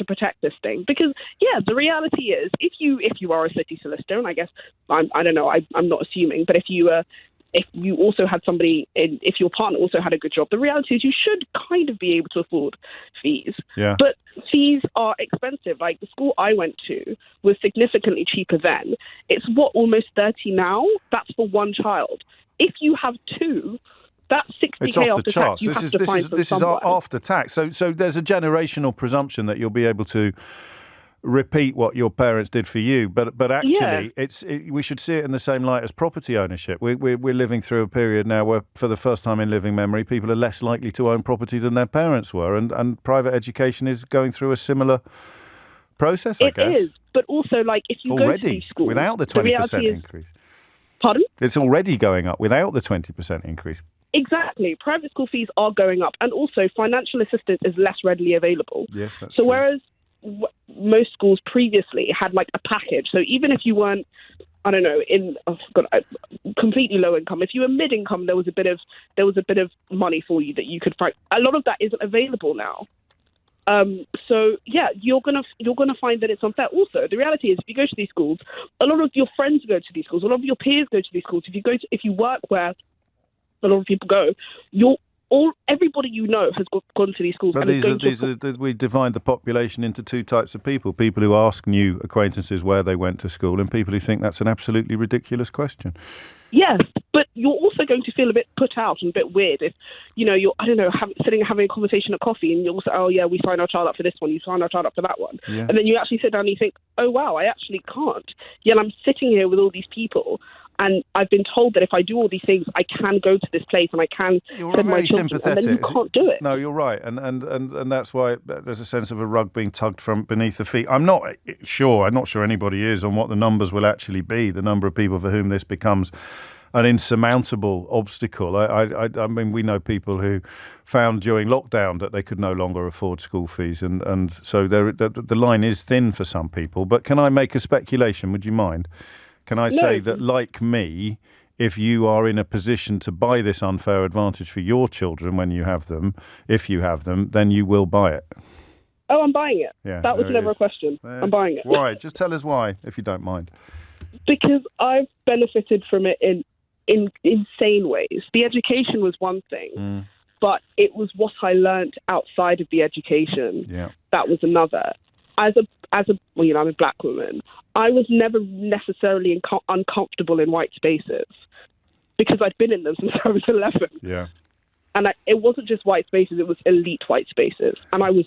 protect this thing because, the reality is, if you are a city solicitor, and I guess I don't know, I'm not assuming, but if you also had if your partner also had a good job, the reality is you should kind of be able to afford fees. Yeah. But fees are expensive. Like the school I went to was significantly cheaper then. It's almost 30 now. That's for one child. If you have two, that's 60k after tax. This is after tax. So there's a generational presumption that you'll be able to repeat what your parents did for you, but actually, we should see it in the same light as property ownership. We're living through a period now where, for the first time in living memory, people are less likely to own property than their parents were, and private education is going through a similar process. I guess it is, but also if you go to these schools without the 20% increase. Pardon? It's already going up without the 20% increase. Exactly. Private school fees are going up, and also financial assistance is less readily available. Yes, that's so. True. Whereas most schools previously had a package. So even if you weren't, I don't know, completely low income, if you were mid income, there was a bit of money for you that you could find. A lot of that isn't available now. You're gonna find that it's unfair. Also, the reality is, if you go to these schools, a lot of your friends go to these schools. A lot of your peers go to these schools. If you work where a lot of people go, everybody you know has gone to these schools. But we divide the population into two types of people: people who ask new acquaintances where they went to school, and people who think that's an absolutely ridiculous question. Yes, but you're also going to feel a bit put out and a bit weird if, you're, I don't know, sitting having a conversation at coffee and you'll say, oh yeah, we sign our child up for this one, you sign our child up for that one. Yeah. And then you actually sit down and you think, oh wow, I actually can't. Yet I'm sitting here with all these people and I've been told that if I do all these things, I can go to this place and I can send my children, and then you can't do it. No, you're right. And that's why there's a sense of a rug being tugged from beneath the feet. I'm not sure anybody is on what the numbers will actually be, the number of people for whom this becomes an insurmountable obstacle. I mean, we know people who found during lockdown that they could no longer afford school fees, and so the line is thin for some people. But can I make a speculation? Would you mind? Can I say that, like me, if you are in a position to buy this unfair advantage for your children when you have them, if you have them, then you will buy it? Oh, I'm buying it. Yeah, that was never a question. I'm buying it. Why? Just tell us why, if you don't mind. Because I've benefited from it in insane ways. The education was one thing, but it was what I learnt outside of the education. Yeah. That was another. As a I'm a black woman, I was never necessarily uncomfortable in white spaces because I'd been in them since I was 11. Yeah. And it wasn't just white spaces; it was elite white spaces, and I was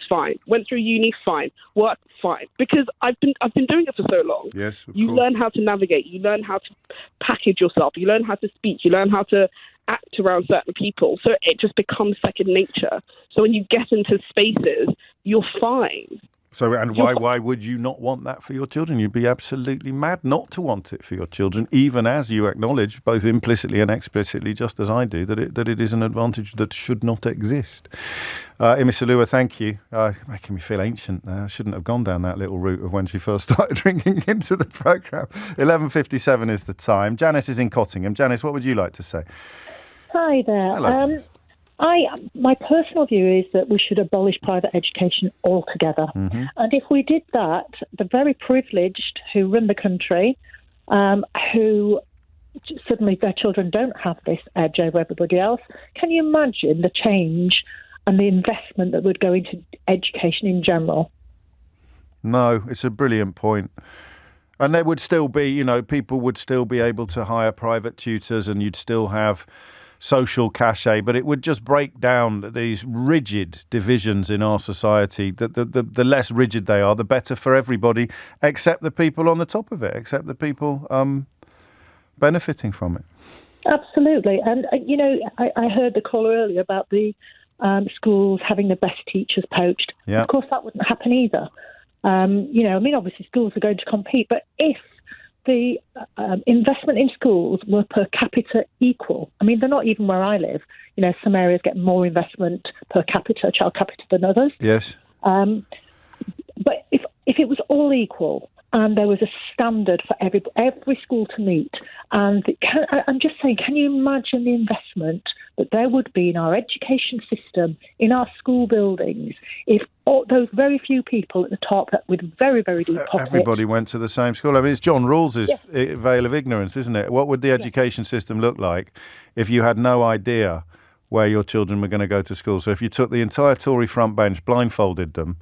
fine. Went through uni, fine. Work, fine, because I've been doing it for so long. Yes, of you course. Learn how to navigate. You learn how to package yourself. You learn how to speak. You learn how to act around certain people. So it just becomes second nature. So when you get into spaces, you're fine. So, and why would you not want that for your children? You'd be absolutely mad not to want it for your children, even as you acknowledge, both implicitly and explicitly, just as I do, that it is an advantage that should not exist. Imisalua, thank you. Making me feel ancient now. I shouldn't have gone down that little route of when she first started ringing into the programme. 11:57 is the time. Janice is in Cottingham. Janice, what would you like to say? Hi there. Hello. My personal view is that we should abolish private education altogether. Mm-hmm. And if we did that, the very privileged who run the country, who suddenly their children don't have this edge over everybody else, can you imagine the change and the investment that would go into education in general? No, it's a brilliant point. And there would still be, people would still be able to hire private tutors, and you'd still have social cachet, but it would just break down these rigid divisions in our society. The less rigid they are, the better for everybody, except the people on the top of it, except the people benefiting from it. Absolutely. And, I heard the caller earlier about the schools having the best teachers poached. Yeah. Of course, that wouldn't happen either. Obviously schools are going to compete, but if the investment in schools were per capita equal. I mean, they're not even where I live. Some areas get more investment per capita, child capita, than others. Yes. But if it was all equal and there was a standard for every school to meet, and I'm just saying, can you imagine the investment that there would be in our education system, in our school buildings, if those very few people at the top with very, very deep pockets... Everybody went to the same school. I mean, it's John Rawls's veil of ignorance, isn't it? What would the education system look like if you had no idea where your children were going to go to school? So if you took the entire Tory front bench, blindfolded them,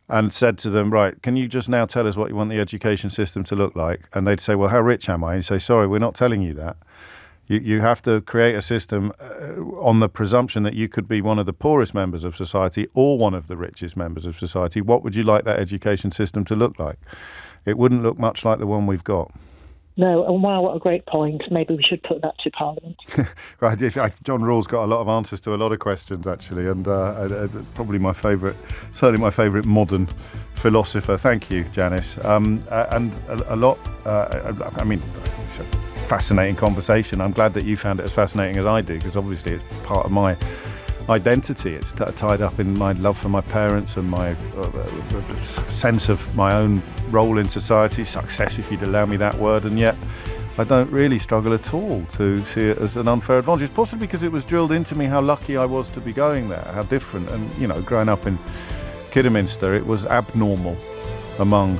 and said to them, right, can you just now tell us what you want the education system to look like? And they'd say, well, how rich am I? And you say, sorry, we're not telling you that. You have to create a system on the presumption that you could be one of the poorest members of society or one of the richest members of society. What would you like that education system to look like? It wouldn't look much like the one we've got. No, and wow, what a great point. Maybe we should put that to Parliament. John Rawls got a lot of answers to a lot of questions, actually, and probably certainly my favourite modern philosopher. Thank you, Janice. And a lot, it's a fascinating conversation. I'm glad that you found it as fascinating as I do, because obviously it's part of my identity. It's tied up in my love for my parents and my sense of my own role in society, success, if you'd allow me that word, and yet I don't really struggle at all to see it as an unfair advantage, possibly because it was drilled into me how lucky I was to be going there, how different. And, growing up in Kidderminster, it was abnormal among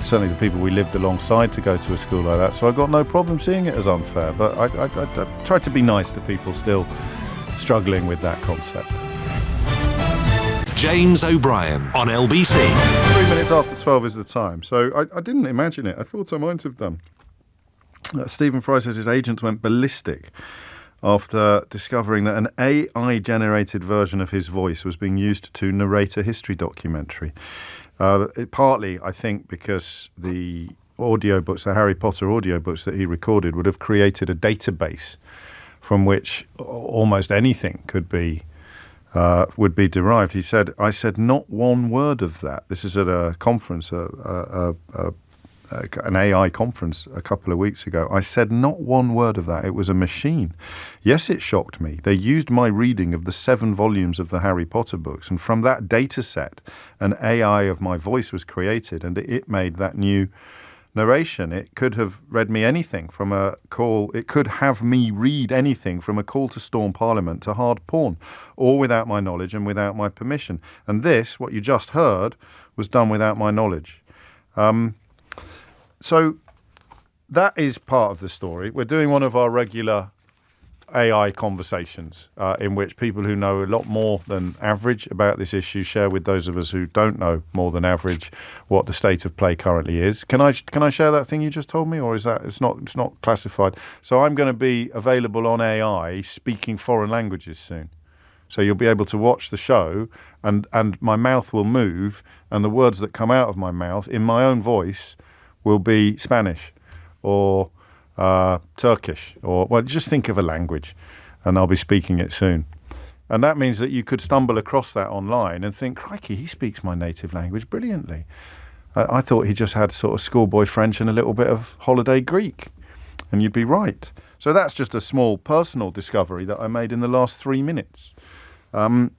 certainly the people we lived alongside to go to a school like that. So I got no problem seeing it as unfair, but I tried to be nice to people still struggling with that concept. James O'Brien on LBC. 3 minutes after 12 is the time. So I didn't imagine it. I thought I might have done. Stephen Fry says his agents went ballistic after discovering that an AI-generated version of his voice was being used to narrate a history documentary. Partly, I think, because the audiobooks, the Harry Potter audiobooks that he recorded would have created a database from which almost anything would be derived. He said, I said not one word of that. This is at a conference, an AI conference a couple of weeks ago. I said not one word of that. It was a machine. Yes, it shocked me. They used my reading of the 7 volumes of the Harry Potter books, and from that data set, an AI of my voice was created, and it made that new narration. It could have read me anything from a call. It could have me read anything from a call to storm Parliament to hard porn, all without my knowledge and without my permission. And this, what you just heard, was done without my knowledge. So that is part of the story. We're doing one of our regular AI conversations in which people who know a lot more than average about this issue share with those of us who don't know more than average what the state of play currently is. Can I share that thing you just told me, or is that it's not classified? So I'm going to be available on AI speaking foreign languages soon. So you'll be able to watch the show and my mouth will move, and the words that come out of my mouth in my own voice will be Spanish or Turkish, or just think of a language, and I'll be speaking it soon. And that means that you could stumble across that online and think, crikey, he speaks my native language brilliantly. I thought he just had sort of schoolboy French and a little bit of holiday Greek. And you'd be right. So that's just a small personal discovery that I made in the last 3 minutes. And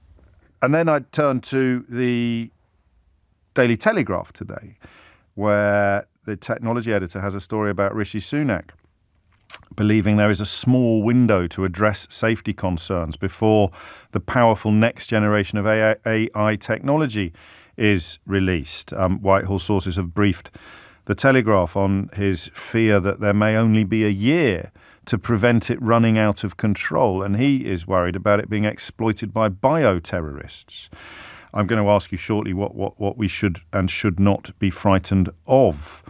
then I turned to the Daily Telegraph today, where the technology editor has a story about Rishi Sunak believing there is a small window to address safety concerns before the powerful next generation of AI technology is released. Whitehall sources have briefed the Telegraph on his fear that there may only be a year to prevent it running out of control, and he is worried about it being exploited by bioterrorists. I'm going to ask you shortly what we should and should not be frightened of.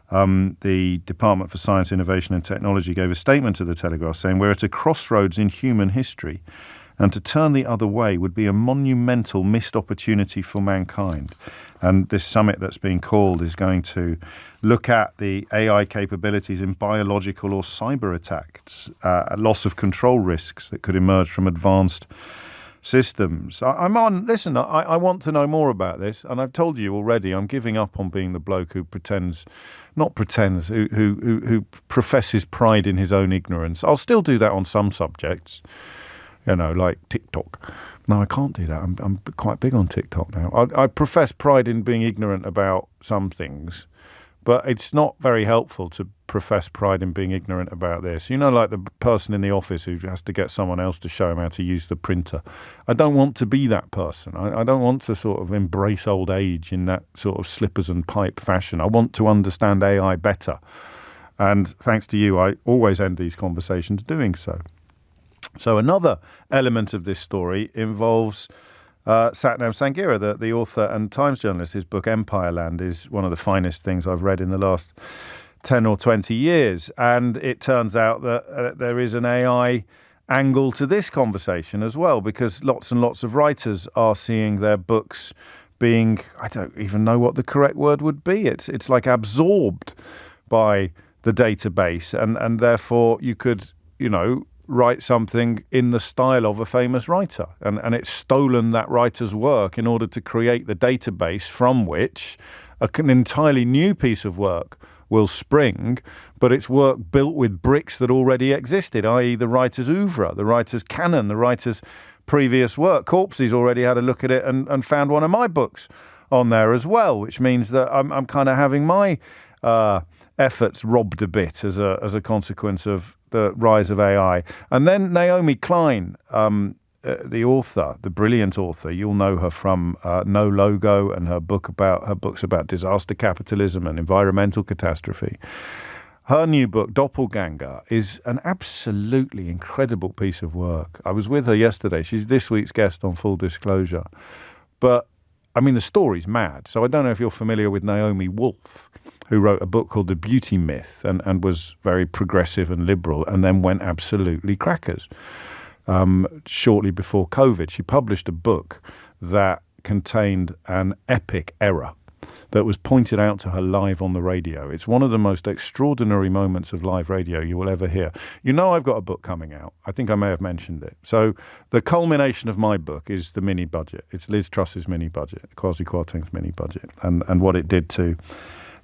The Department for Science, Innovation and Technology gave a statement to the Telegraph saying, "We're at a crossroads in human history, and to turn the other way would be a monumental missed opportunity for mankind." And this summit that's being called is going to look at the AI capabilities in biological or cyber attacks, loss of control risks that could emerge from advanced systems. I want to know more about this, and I've told you already, I'm giving up on being the bloke who who professes pride in his own ignorance. I'll still do that on some subjects, like TikTok. No, I can't do that. I'm quite big on TikTok now. I profess pride in being ignorant about some things, but it's not very helpful to profess pride in being ignorant about this. Like the person in the office who has to get someone else to show him how to use the printer. I don't want to be that person. I don't want to sort of embrace old age in that sort of slippers and pipe fashion. I want to understand AI better. And thanks to you, I always end these conversations doing so. So another element of this story involves Satnam Sanghera, the author and Times journalist. His book Empireland is one of the finest things I've read in the last 10 or 20 years. And it turns out that there is an AI angle to this conversation as well, because lots and lots of writers are seeing their books being, I don't even know what the correct word would be. It's like absorbed by the database. And therefore you could, write something in the style of a famous writer. And it's stolen that writer's work in order to create the database from which an entirely new piece of work will spring, but it's work built with bricks that already existed, i.e. the writer's oeuvre, the writer's canon, the writer's previous work. Corpsey's already had a look at it and found one of my books on there as well, which means that I'm kind of having my efforts robbed a bit as a consequence of the rise of AI. And then Naomi Klein, the author, the brilliant author, you'll know her from No Logo and her books about disaster capitalism and environmental catastrophe. Her new book, Doppelganger, is an absolutely incredible piece of work. I was with her yesterday. She's this week's guest on Full Disclosure. But, the story's mad. So I don't know if you're familiar with Naomi Wolf, who wrote a book called The Beauty Myth and was very progressive and liberal and then went absolutely crackers. Shortly before COVID, she published a book that contained an epic error that was pointed out to her live on the radio. It's one of the most extraordinary moments of live radio you will ever hear. I've got a book coming out. I think I may have mentioned it. So the culmination of my book is the mini budget. It's Liz Truss's mini budget, Kwasi Kwarteng's mini budget, and what it did to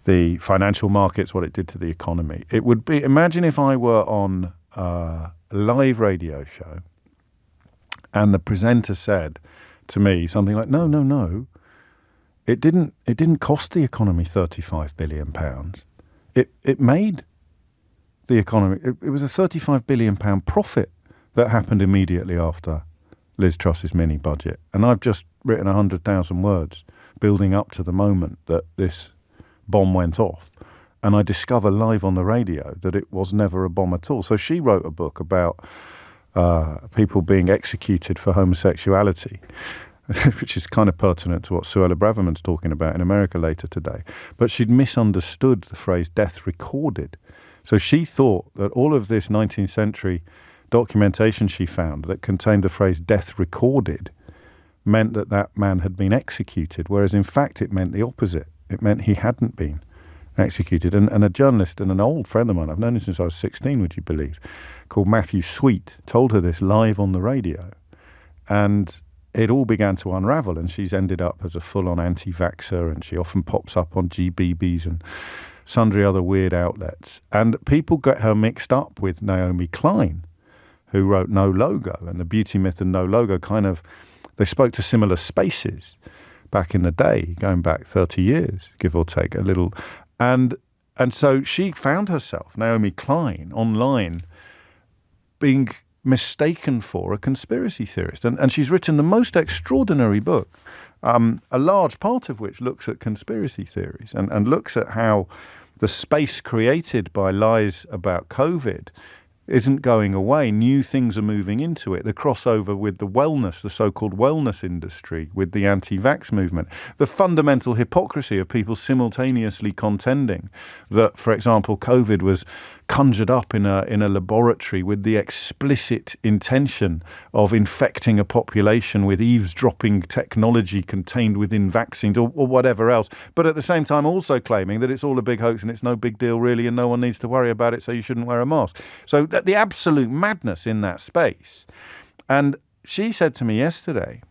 the financial markets, what it did to the economy. It would be, imagine if I were on a live radio show and the presenter said to me something like, no, it didn't cost the economy £35 billion. It made the economy, it was a £35 billion profit that happened immediately after Liz Truss's mini budget. And I've just written 100,000 words building up to the moment that this bomb went off, and I discover live on the radio that it was never a bomb at all. So she wrote a book about people being executed for homosexuality, which is kind of pertinent to what Suella Braverman's talking about in America later today. But she'd misunderstood the phrase death recorded. So she thought that all of this 19th century documentation she found that contained the phrase death recorded meant that man had been executed, whereas in fact it meant the opposite. It meant he hadn't been executed. And a journalist and an old friend of mine, I've known him since I was 16, would you believe, called Matthew Sweet, told her this live on the radio. And it all began to unravel, and she's ended up as a full-on anti-vaxxer, and she often pops up on GBBs and sundry other weird outlets. And people get her mixed up with Naomi Klein, who wrote No Logo, and the beauty myth and No Logo they spoke to similar spaces back in the day, going back 30 years, give or take a little. And so she found herself, Naomi Klein, online, being mistaken for a conspiracy theorist. And she's written the most extraordinary book, a large part of which looks at conspiracy theories and looks at how the space created by lies about COVID isn't going away. New things are moving into it. The crossover with the wellness, the so-called wellness industry, with the anti-vax movement. The fundamental hypocrisy of people simultaneously contending that, for example, COVID was conjured up in a laboratory with the explicit intention of infecting a population with eavesdropping technology contained within vaccines or whatever else, but at the same time also claiming that it's all a big hoax and it's no big deal really and no one needs to worry about it, so you shouldn't wear a mask. So that the absolute madness in that space. And she said to me yesterday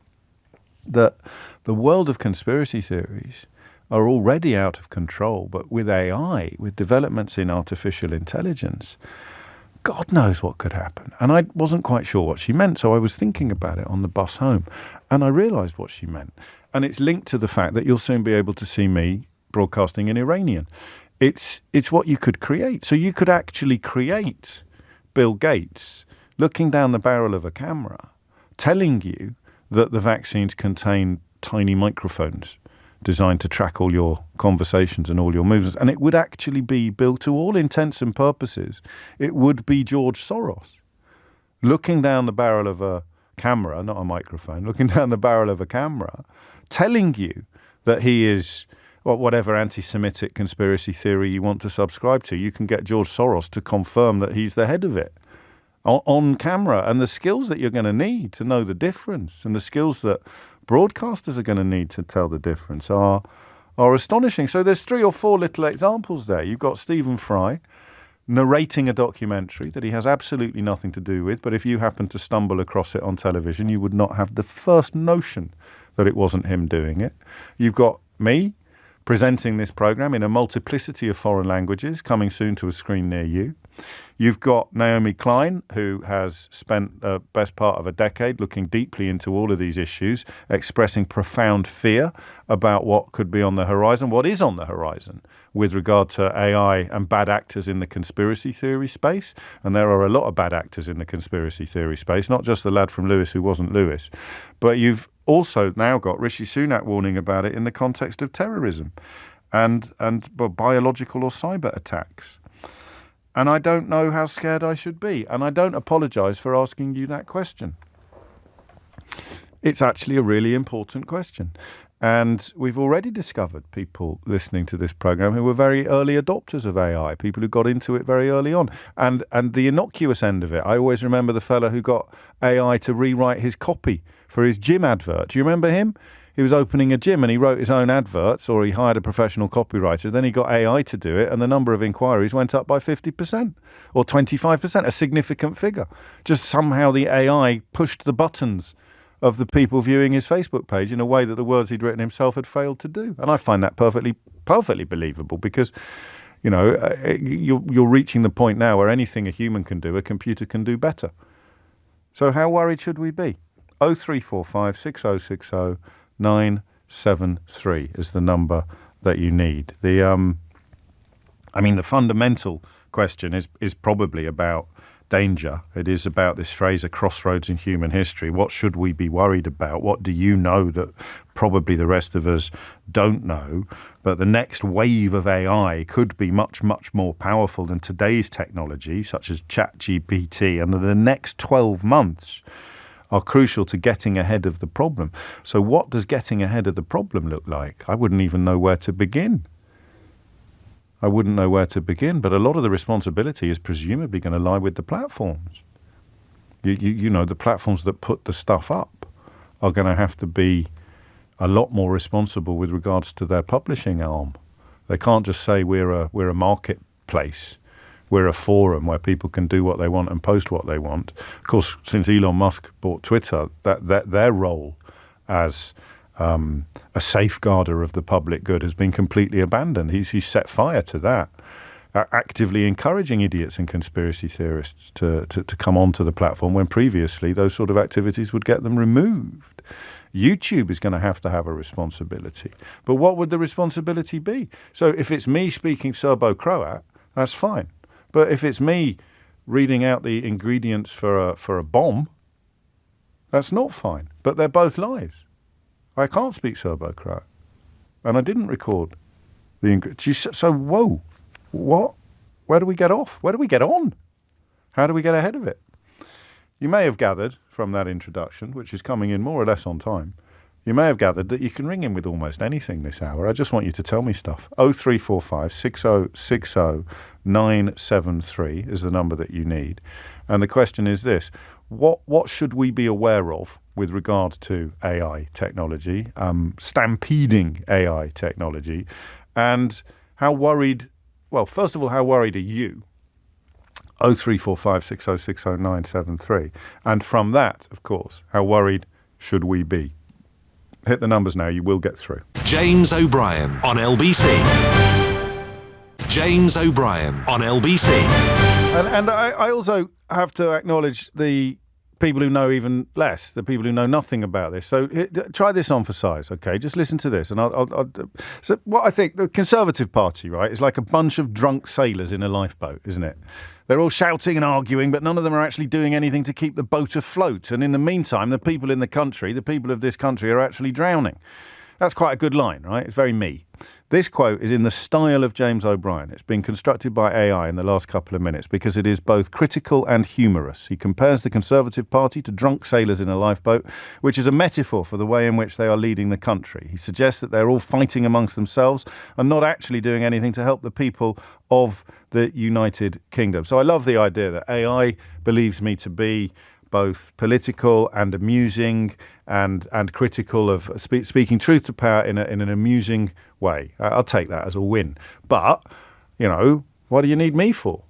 that the world of conspiracy theories are already out of control, but with AI, with developments in artificial intelligence, God knows what could happen. And I wasn't quite sure what she meant, so I was thinking about it on the bus home, and I realised what she meant. And it's linked to the fact that you'll soon be able to see me broadcasting in Iranian. It's what you could create. So you could actually create Bill Gates looking down the barrel of a camera, telling you that the vaccines contain tiny microphones designed to track all your conversations and all your movements. And it would actually be, Bill, to all intents and purposes, it would be George Soros looking down the barrel of a camera, not a microphone, looking down the barrel of a camera, telling you that he is, well, whatever anti-Semitic conspiracy theory you want to subscribe to, you can get George Soros to confirm that he's the head of it on camera. And the skills that you're going to need to know the difference, and the skills that broadcasters are going to need to tell the difference are astonishing. So there's 3 or 4 little examples there. You've got Stephen Fry narrating a documentary that he has absolutely nothing to do with, but if you happen to stumble across it on television, you would not have the first notion that it wasn't him doing it. You've got me presenting this program in a multiplicity of foreign languages, coming soon to a screen near you. You've got Naomi Klein, who has spent the best part of a decade looking deeply into all of these issues, expressing profound fear about what could be on the horizon, what is on the horizon with regard to AI and bad actors in the conspiracy theory space. And there are a lot of bad actors in the conspiracy theory space, not just the lad from Lewis who wasn't Lewis. But you've also now got Rishi Sunak warning about it in the context of terrorism and biological or cyber attacks. And I don't know how scared I should be. And I don't apologise for asking you that question. It's actually a really important question. And we've already discovered people listening to this programme who were very early adopters of AI, people who got into it very early on. And the innocuous end of it, I always remember the fella who got AI to rewrite his copy for his gym advert. Do you remember him? He was opening a gym and he wrote his own adverts, or he hired a professional copywriter. Then he got AI to do it, and the number of inquiries went up by 50% or 25%, a significant figure. Just somehow the AI pushed the buttons of the people viewing his Facebook page in a way that the words he'd written himself had failed to do. And I find that perfectly believable, because, you know, you're reaching the point now where anything a human can do, a computer can do better. So how worried should we be? 0345 6060 973 is the number that you need. The fundamental question is probably about danger. It is about this phrase, a crossroads in human history. What should we be worried about? What do you know that probably the rest of us don't know? But the next wave of AI could be much, much more powerful than today's technology, such as ChatGPT, and the next 12 months are crucial to getting ahead of the problem. So what does getting ahead of the problem look like? I wouldn't even know where to begin. But a lot of the responsibility is presumably going to lie with the platforms. You know, the platforms that put the stuff up are going to have to be a lot more responsible with regards to their publishing arm. They can't just say we're a marketplace. we're a forum where people can do what they want and post what they want. Of course, since Elon Musk bought Twitter, that their role as a safeguarder of the public good has been completely abandoned. He's set fire to that, actively encouraging idiots and conspiracy theorists to come onto the platform when previously those sort of activities would get them removed. YouTube is going to have a responsibility. But what would the responsibility be? So if it's me speaking Serbo-Croat, that's fine. But if it's me reading out the ingredients for a bomb, that's not fine. But they're both lies. I can't speak Serbo-Croat. And I didn't record the ingredients. So, whoa, what? Where do we get off? Where do we get on? How do we get ahead of it? You may have gathered from that introduction, which is coming in more or less on time, you may have gathered that you can ring in with almost anything this hour. I just want you to tell me stuff. 0345 6060 973 is the number that you need. And the question is this: what should we be aware of with regard to AI technology, stampeding AI technology, and how worried, well, first of all, how worried are you? 0345 6060 973. And from that, of course, how worried should we be? Hit the numbers now, you will get through. James O'Brien on LBC. James O'Brien on LBC. And I also have to acknowledge the people who know even less, the people who know nothing about this. So try this on for size, okay? Just listen to this. And so what I think, the Conservative Party, right, is like a bunch of drunk sailors in a lifeboat, isn't it? They're all shouting and arguing, but none of them are actually doing anything to keep the boat afloat. And in the meantime, the people in the country, the people of this country, are actually drowning. That's quite a good line, right? It's very me. This quote is in the style of James O'Brien. It's been constructed by AI in the last couple of minutes because it is both critical and humorous. He compares the Conservative Party to drunk sailors in a lifeboat, which is a metaphor for the way in which they are leading the country. He suggests that they're all fighting amongst themselves and not actually doing anything to help the people of the United Kingdom. So I love the idea that AI believes me to be both political and amusing and critical of speaking truth to power in an amusing way. I'll take that as a win. But, you know, what do you need me for?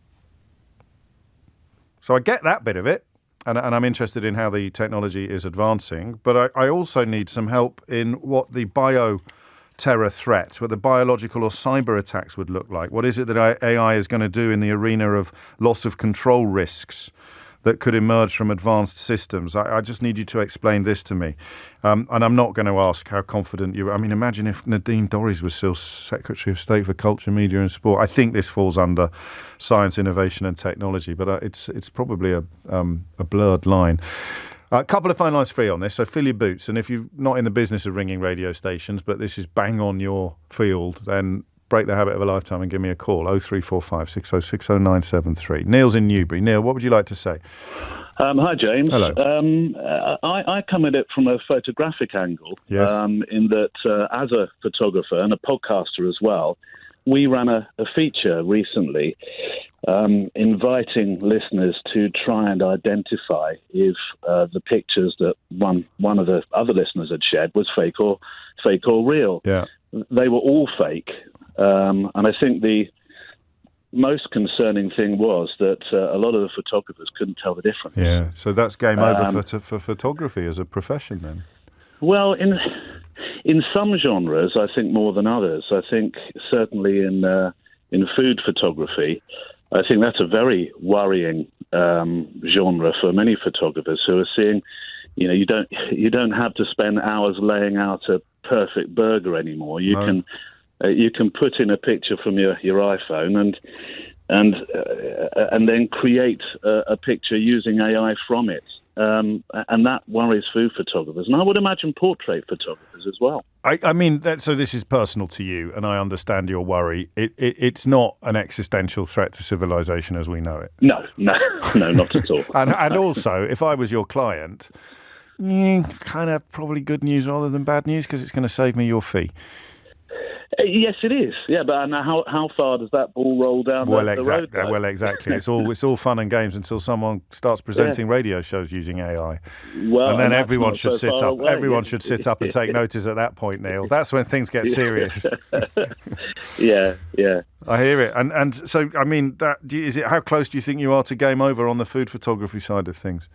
So I get that bit of it, and I'm interested in how the technology is advancing, but I also need some help in what the bioterror threat, what the biological or cyber attacks would look like. What is it that AI is going to do in the arena of loss of control risks that could emerge from advanced systems? I just need you to explain this to me. And I'm not going to ask how confident you are. I mean, imagine if Nadine Dorries was still Secretary of State for Culture, Media and Sport. I think this falls under science, innovation and technology, but it's probably a blurred line. A couple of phone lines free on this, so fill your boots. And if you're not in the business of ringing radio stations, but this is bang on your field, then break the habit of a lifetime and give me a call. 0345 6060 973. Neil's in Newbury. Neil, what would you like to say? Hi, James. Hello. I come at it from a photographic angle, yes. In that as a photographer and a podcaster as well, we ran a feature recently inviting listeners to try and identify if the pictures that one of the other listeners had shared was fake or real. Yeah. They were all fake. And I think the most concerning thing was that a lot of the photographers couldn't tell the difference. Yeah, so that's game over for photography as a profession then. Well, in some genres, I think more than others. I think certainly in food photography, I think that's a very worrying genre for many photographers who are seeing, you know, you don't have to spend hours laying out a perfect burger anymore. You can put in a picture from your iPhone and then create a picture using AI from it. And that worries food photographers. And I would imagine portrait photographers as well. I mean, so this is personal to you, and I understand your worry. It's not an existential threat to civilization as we know it. No, not at all. and also, if I was your client, kind of probably good news rather than bad news because it's going to save me your fee. Yes, it is. Yeah, but how far does that ball roll down the road? Well, exactly. It's all fun and games until someone starts presenting radio shows using AI, and then everyone should sit up. Everyone should sit up and take notice at that point, Neil. That's when things get serious. Yeah. I hear it. And so, I mean, how close do you think you are to game over on the food photography side of things?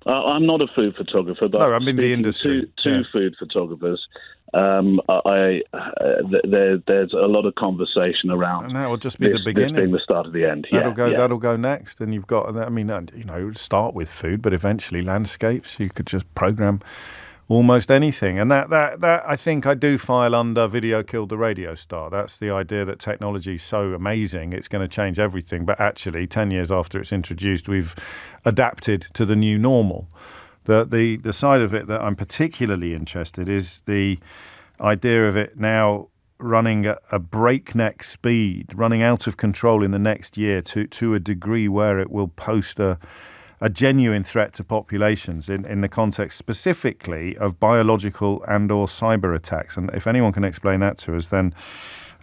I'm not a food photographer, but no, I'm in the industry. Two food photographers. There's a lot of conversation around. And that will just be the beginning. This being the start of the end. That'll go next, and you've got. I mean, start with food, but eventually landscapes. You could just program almost anything, and that I think I do file under video killed the radio star. That's the idea that technology is so amazing it's going to change everything, but actually 10 years after it's introduced, we've adapted to the new normal. The side of it that I'm particularly interested is the idea of it now running at a breakneck speed, running out of control in the next year to a degree where it will pose a genuine threat to populations in the context specifically of biological and or cyber attacks. And if anyone can explain that to us, then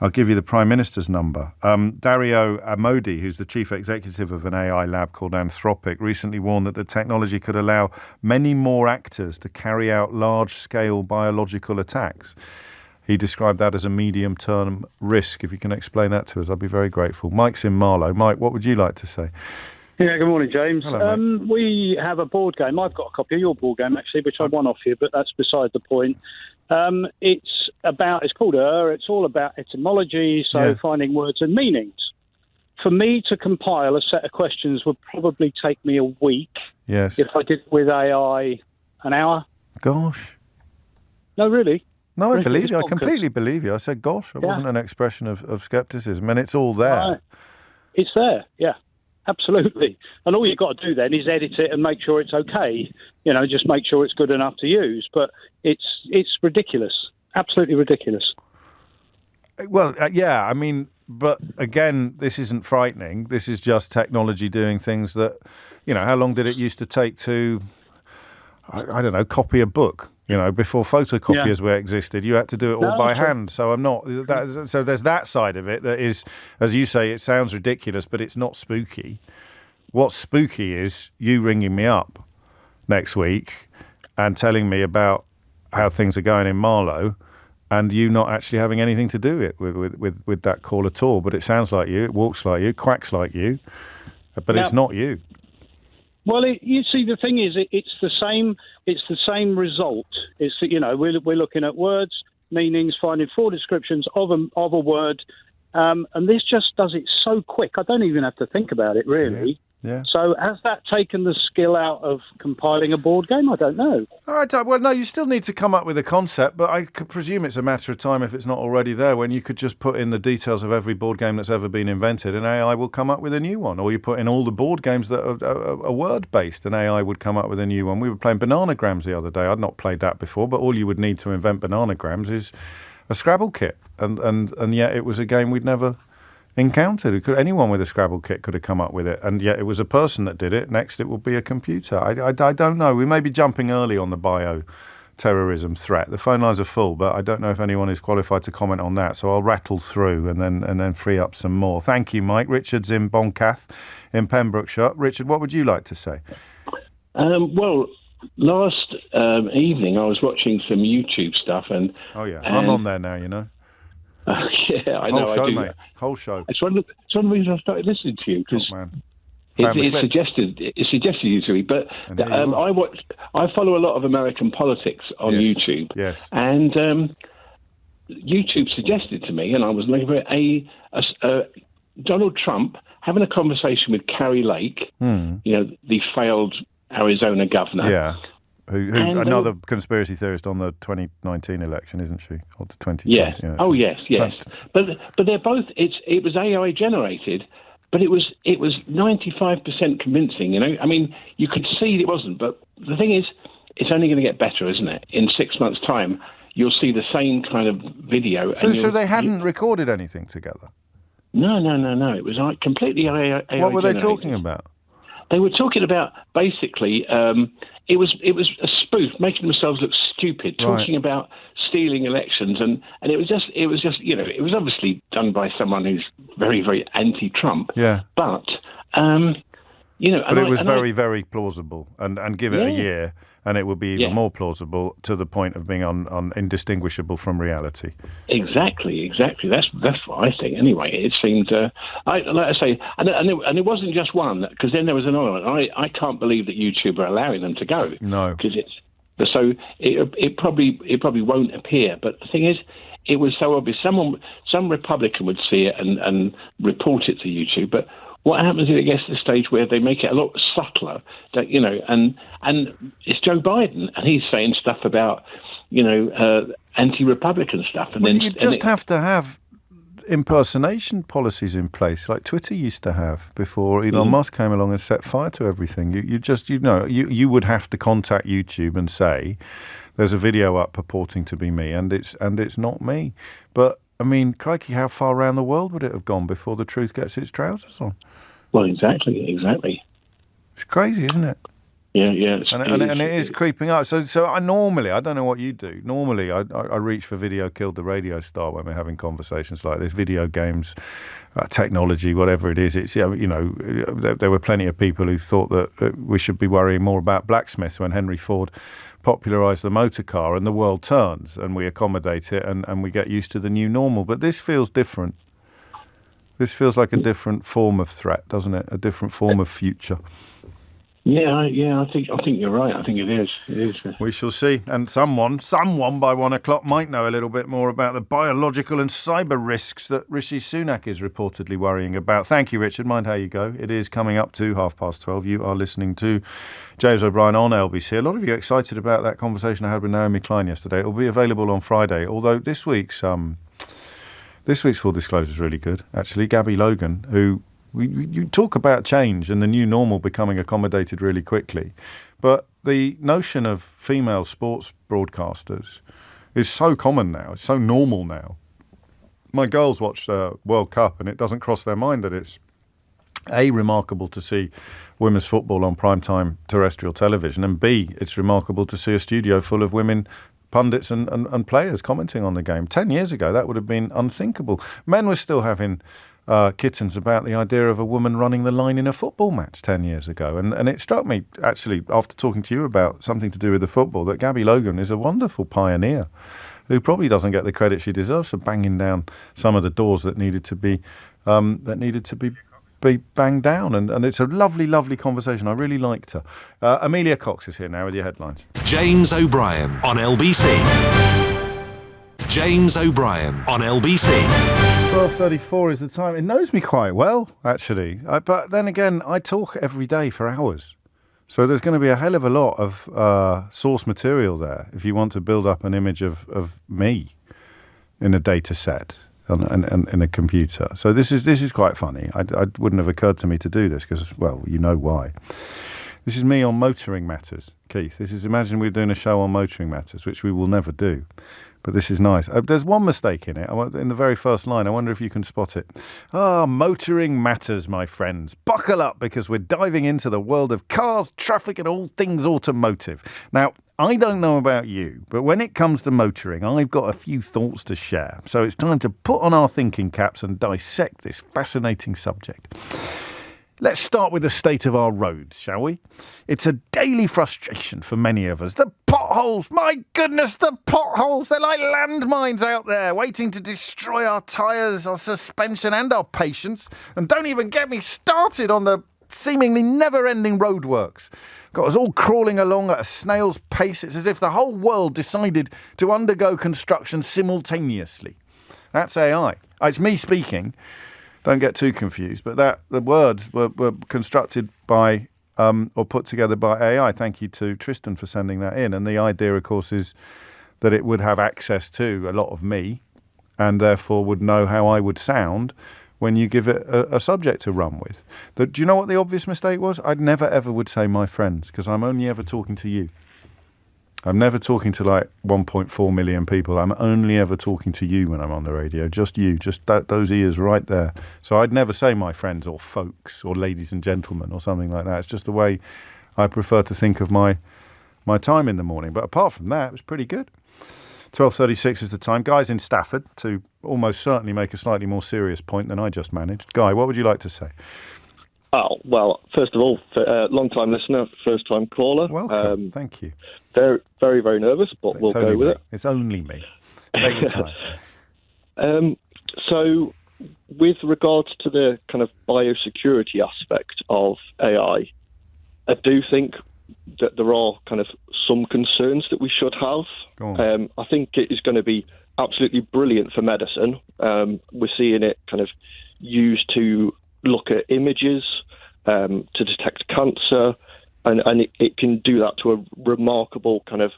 I'll give you the Prime Minister's number. Dario Amodi, who's the chief executive of an AI lab called Anthropic, recently warned that the technology could allow many more actors to carry out large-scale biological attacks. He described that as a medium-term risk. If you can explain that to us, I'd be very grateful. Mike's in Marlow. Mike, what would you like to say? Yeah, good morning, James. Hello, we have a board game. I've got a copy of your board game, actually, which I won off you, but that's beside the point. It's called It's all about etymology, finding words and meanings. For me to compile a set of questions would probably take me a week. Yes. If I did it with AI, an hour. Gosh. No, really. No, I believe you. I completely believe you. I said gosh. It wasn't an expression of scepticism, and it's all there. It's there, yeah. Absolutely. And all you've got to do then is edit it and make sure it's okay. Just make sure it's good enough to use. But it's ridiculous. Absolutely ridiculous. Well, yeah, I mean, but again, this isn't frightening. This is just technology doing things that, how long did it used to take to, I don't know, copy a book? Before photocopiers were existed, you had to do it all by hand. So so there's that side of it that is, as you say, it sounds ridiculous, but it's not spooky. What's spooky is you ringing me up next week and telling me about how things are going in Marlow, and you not actually having anything to do with that call at all. But it sounds like you, it walks like you, quacks like you, but it's not you. Well, you see, the thing is, it's the same. It's the same result. It's we're looking at words, meanings, finding full descriptions of a word, and this just does it so quick. I don't even have to think about it really. Yeah. So has that taken the skill out of compiling a board game? I don't know. All right. Well, no, you still need to come up with a concept, but I could presume it's a matter of time if it's not already there, when you could just put in the details of every board game that's ever been invented and AI will come up with a new one. Or you put in all the board games that are word-based and AI would come up with a new one. We were playing Bananagrams the other day. I'd not played that before, but all you would need to invent Bananagrams is a Scrabble kit. And yet it was a game we'd never encountered. Anyone with a Scrabble kit could have come up with it, and yet it was a person that did it. Next, it will be a computer. I don't know. We may be jumping early on the bioterrorism threat. The phone lines are full, but I don't know if anyone is qualified to comment on that. So I'll rattle through and then free up some more. Thank you, Mike. Richard's in Boncath, in Pembrokeshire. Richard, what would you like to say? Well, last evening I was watching some YouTube stuff, and I'm on there now. Yeah, I know. Whole show, I do. Mate. Whole show. It's one of the reasons I started listening to you, because it suggested you to me. But I follow a lot of American politics on YouTube. Yes. And YouTube suggested to me, and I was looking for Donald Trump having a conversation with Carrie Lake, the failed Arizona governor. Yeah. Who another conspiracy theorist on the 2019 election, isn't she? Or the 2020? Yeah. Oh, yes. But they're both. It was AI generated, but it was 95% convincing. I mean, you could see it wasn't. But the thing is, it's only going to get better, isn't it? In 6 months' time, you'll see the same kind of video. So they hadn't recorded anything together? No. It was completely AI. What were they talking about? they were talking about basically it was a spoof, making themselves look stupid, talking about stealing elections, and it was just it was obviously done by someone who's very, very anti-Trump. Yeah. But but it was very, very plausible, and give it a year, and it would be even more plausible to the point of being on indistinguishable from reality. Exactly. That's what I think. Anyway, it seemed, like I say, and it wasn't just one, because then there was another one. I can't believe that YouTube are allowing them to go. No, because it probably won't appear. But the thing is, it was so obvious. Some Republican would see it and report it to YouTube, but what happens if it gets to the stage where they make it a lot subtler? That and it's Joe Biden, and he's saying stuff about anti-Republican stuff, and then you just have to have impersonation policies in place, like Twitter used to have before Elon Musk came along and set fire to everything. You would have to contact YouTube and say, "There's a video up purporting to be me, and it's not me." But I mean, crikey, how far around the world would it have gone before the truth gets its trousers on? Well, exactly. It's crazy, isn't it? Yeah. And it is creeping up. So I don't know what you do. Normally, I reach for video killed the radio star when we're having conversations like this. Video games, technology, whatever it is. It's there were plenty of people who thought that we should be worrying more about blacksmiths when Henry Ford popularised the motor car, and the world turns and we accommodate it and we get used to the new normal. But this feels different. This feels like a different form of threat, doesn't it? A different form of future. Yeah. I think you're right. I think it is. We shall see. And someone by 1 o'clock might know a little bit more about the biological and cyber risks that Rishi Sunak is reportedly worrying about. Thank you, Richard. Mind how you go. It is coming up to 12:30. You are listening to James O'Brien on LBC. A lot of you are excited about that conversation I had with Naomi Klein yesterday. It will be available on Friday. Although this week's full disclosure is really good. Actually, Gabby Logan, who. You talk about change and the new normal becoming accommodated really quickly, but the notion of female sports broadcasters is so common now. It's so normal now. My girls watch the World Cup, and it doesn't cross their mind that it's A, remarkable to see women's football on primetime terrestrial television, and B, it's remarkable to see a studio full of women pundits and players commenting on the game. 10 years ago, that would have been unthinkable. Men were still having kittens about the idea of a woman running the line in a football match 10 years ago. And it struck me, actually, after talking to you about something to do with the football, that Gabby Logan is a wonderful pioneer who probably doesn't get the credit she deserves for banging down some of the doors that needed to be banged down. And it's a lovely, lovely conversation. I really liked her. Amelia Cox is here now with your headlines. James O'Brien on LBC. James O'Brien on LBC. 12:34 is the time. It knows me quite well, actually. But then again, I talk every day for hours. So there's going to be a hell of a lot of source material there if you want to build up an image of me in a data set and in a computer. So this is quite funny. I wouldn't have occurred to me to do this because, well, you know why. This is me on motoring matters, Keith. Imagine we're doing a show on motoring matters, which we will never do. But this is nice. There's one mistake in it. In the very first line, I wonder if you can spot it. Motoring matters, my friends. Buckle up, because we're diving into the world of cars, traffic, and all things automotive. Now, I don't know about you, but when it comes to motoring, I've got a few thoughts to share. So it's time to put on our thinking caps and dissect this fascinating subject. Let's start with the state of our roads, shall we? It's a daily frustration for many of us. The potholes, my goodness, the potholes. They're like landmines out there, waiting to destroy our tyres, our suspension and our patience. And don't even get me started on the seemingly never-ending roadworks. Got us all crawling along at a snail's pace. It's as if the whole world decided to undergo construction simultaneously. That's AI. It's me speaking. Don't get too confused, but the words were constructed by or put together by AI. Thank you to Tristan for sending that in. And the idea, of course, is that it would have access to a lot of me and therefore would know how I would sound when you give it a subject to run with. Do you know what the obvious mistake was? I'd never, ever would say my friends, because I'm only ever talking to you. I'm never talking to like 1.4 million people. I'm only ever talking to you when I'm on the radio. Just you, just those ears right there. So I'd never say my friends or folks or ladies and gentlemen or something like that. It's just the way I prefer to think of my time in the morning. But apart from that, it was pretty good. 12:36 is the time. Guy's in Stafford to almost certainly make a slightly more serious point than I just managed. Guy, what would you like to say? Oh, well, first of all, long-time listener, first-time caller. Welcome. Thank you. Very, very, very nervous, but we'll go with it. It's only me. Take your time. So, with regards to the kind of biosecurity aspect of AI, I do think that there are kind of some concerns that we should have. I think it is going to be absolutely brilliant for medicine. We're seeing it kind of used to look at images, to detect cancer, and it can do that to a remarkable kind of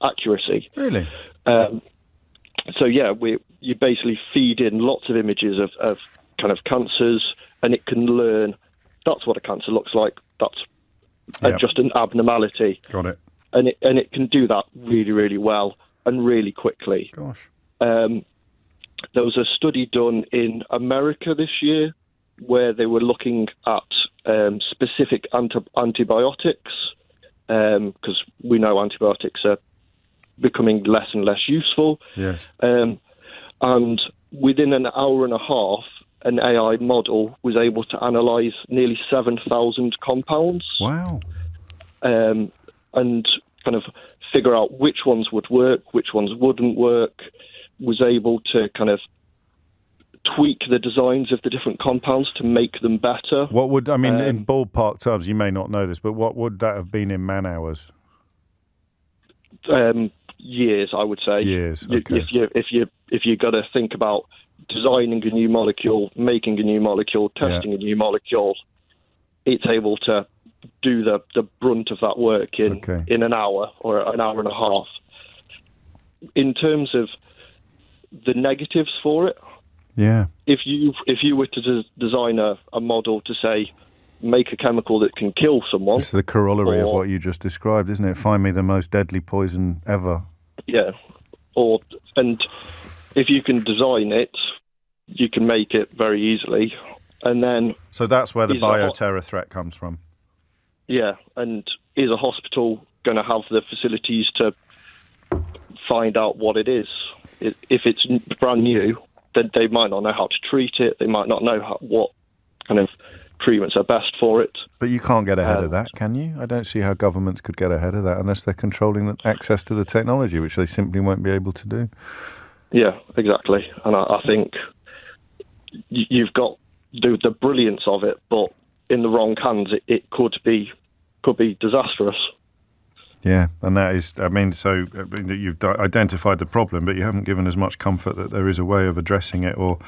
accuracy. Really? So yeah, you basically feed in lots of images of kind of cancers, and it can learn that's what a cancer looks like. That's just an abnormality. Got it. And it can do that really, really well and really quickly. Gosh. There was a study done in America this year where they were looking at specific antibiotics, because we know antibiotics are becoming less and less useful. Yes. And within an hour and a half, an AI model was able to analyse nearly 7,000 compounds. Wow. And kind of figure out which ones would work, which ones wouldn't work, was able to kind of tweak the designs of the different compounds to make them better. What would, I mean, in ballpark terms, you may not know this, but what would that have been in man-hours? Years, I would say. Years, okay. If you got to think about designing a new molecule, making a new molecule, testing a new molecule, it's able to do the brunt of that work in an hour or an hour and a half. In terms of the negatives for it, if you were to design a model to say make a chemical that can kill someone, it's the corollary of what you just described, isn't it? Find me the most deadly poison ever. Yeah, and if you can design it, you can make it very easily, and then so that's where the bioterror threat comes from. Yeah, and is a hospital going to have the facilities to find out what it is? If it's brand new, then they might not know how to treat it. They might not know what kind of treatments are best for it. But you can't get ahead of that, can you? I don't see how governments could get ahead of that unless they're controlling the access to the technology, which they simply won't be able to do. Yeah, exactly. And I think you've got the brilliance of it, but in the wrong hands, it could be disastrous. Yeah, and that is, I mean, so you've identified the problem, but you haven't given us much comfort that there is a way of addressing it. Or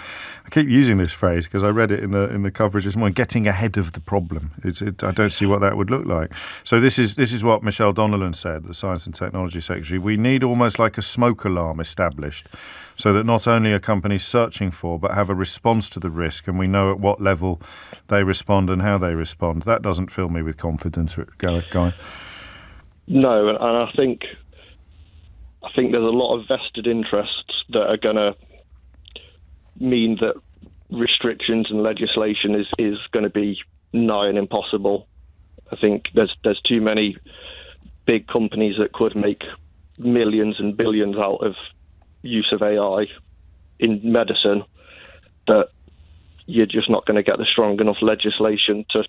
I keep using this phrase because I read it in the coverage this morning: getting ahead of the problem. I don't see what that would look like. So this is what Michelle Donnellan said, the Science and Technology Secretary. We need almost like a smoke alarm established, so that not only are companies searching for, but have a response to the risk, and we know at what level they respond and how they respond. That doesn't fill me with confidence, Guy. No, and I think there's a lot of vested interests that are going to mean that restrictions and legislation is going to be nigh and impossible. I think there's too many big companies that could make millions and billions out of use of AI in medicine that you're just not going to get the strong enough legislation to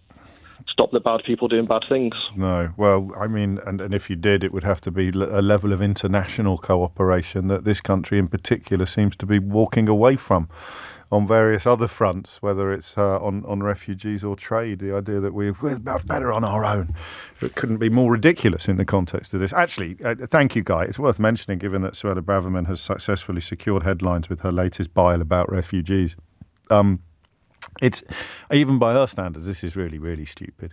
stop the bad people doing bad things. No. Well, I mean, and if you did, it would have to be a level of international cooperation that this country in particular seems to be walking away from on various other fronts, whether it's on refugees or trade. The idea that we're better on our own. It couldn't be more ridiculous in the context of this. Actually, thank you, Guy. It's worth mentioning, given that Suella Braverman has successfully secured headlines with her latest bile about refugees. It's even by her standards, this is really, really stupid.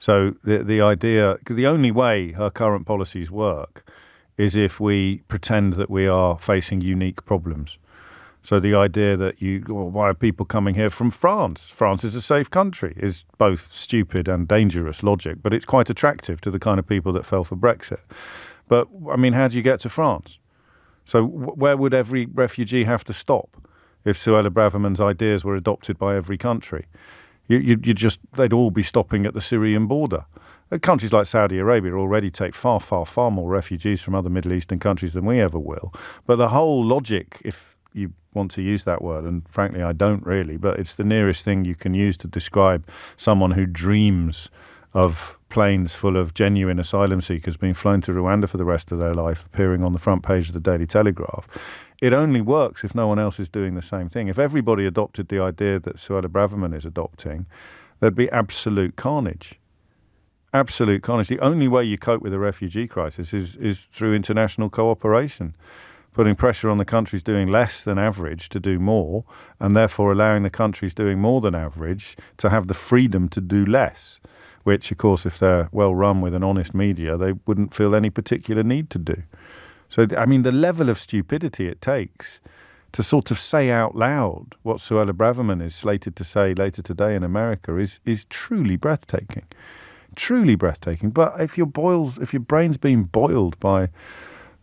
So the idea, because the only way her current policies work is if we pretend that we are facing unique problems. So the idea that why are people coming here from France? France is a safe country is both stupid and dangerous logic, but it's quite attractive to the kind of people that fell for Brexit. But, I mean, how do you get to France? So where would every refugee have to stop if Suella Braverman's ideas were adopted by every country? They'd all be stopping at the Syrian border. Countries like Saudi Arabia already take far, far, far more refugees from other Middle Eastern countries than we ever will. But the whole logic, if you want to use that word, and frankly I don't really, but it's the nearest thing you can use to describe someone who dreams of planes full of genuine asylum seekers being flown to Rwanda for the rest of their life, appearing on the front page of the Daily Telegraph. It only works if no one else is doing the same thing. If everybody adopted the idea that Suella Braverman is adopting, there'd be absolute carnage. Absolute carnage. The only way you cope with a refugee crisis is through international cooperation, putting pressure on the countries doing less than average to do more, and therefore allowing the countries doing more than average to have the freedom to do less, which, of course, if they're well run with an honest media, they wouldn't feel any particular need to do. So, I mean, the level of stupidity it takes to sort of say out loud what Suella Braverman is slated to say later today in America is truly breathtaking. Truly breathtaking. But if your brain's been boiled by